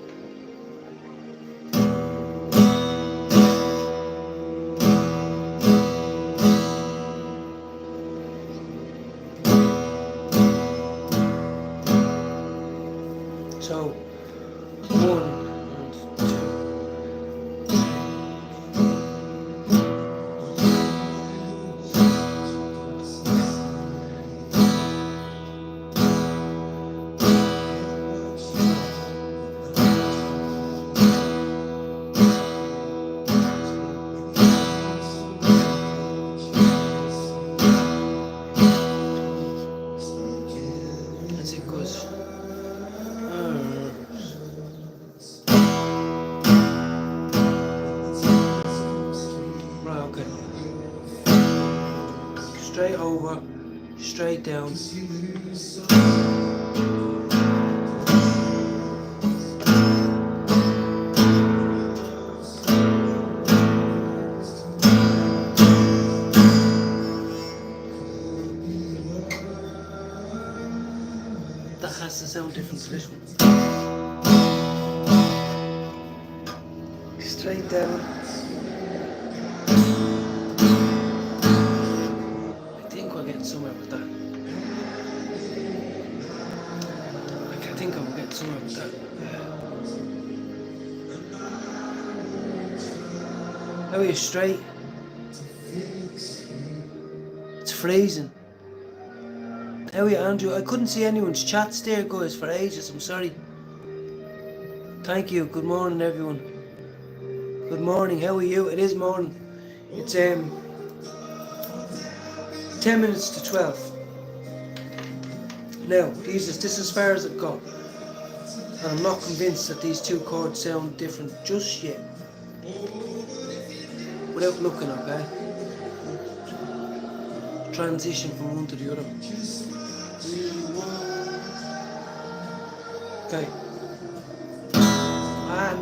So, 1 and 2. That's it, guys. Right, okay. Straight over, straight down. That has to sound different to this one. Straight down. I think we're getting somewhere with that. I think I'm getting somewhere with that. How are you? Straight? It's freezing. How are you, Andrew? I couldn't see anyone's chats there, guys, for ages. I'm sorry. Thank you. Good morning, everyone. Good morning. How are you? It is morning. It's 10 minutes to 12. Now, this is as far as I've got. And I'm not convinced that these two chords sound different just yet. Without looking, okay? Transition from one to the other. Okay.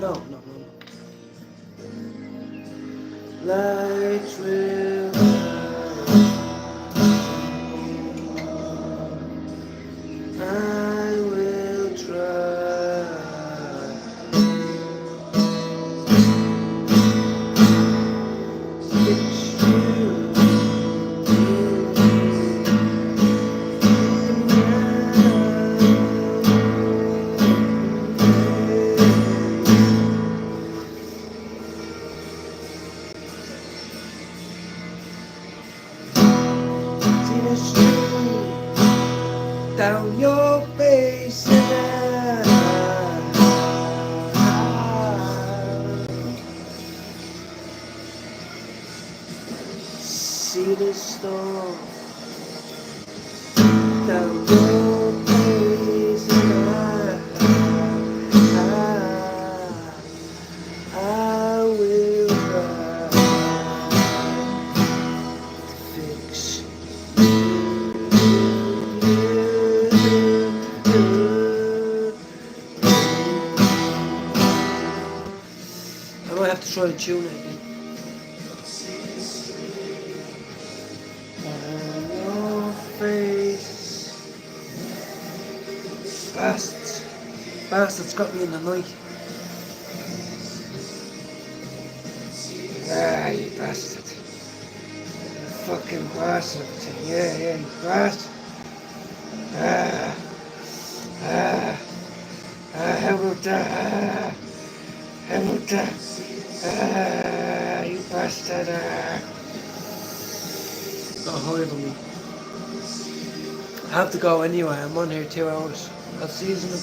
No. Lights will I will try. It's you. Down your face see the storm down your face I will try to fix I might have to try to tune it again. On your face. Bastards got me in the night. You bastard. You fucking bastard. Yeah, you bastard. How about that? How about that? You Bastard. Got hive on me. I have to go anyway. I'm on here 2 hours. I'll see you in a bit.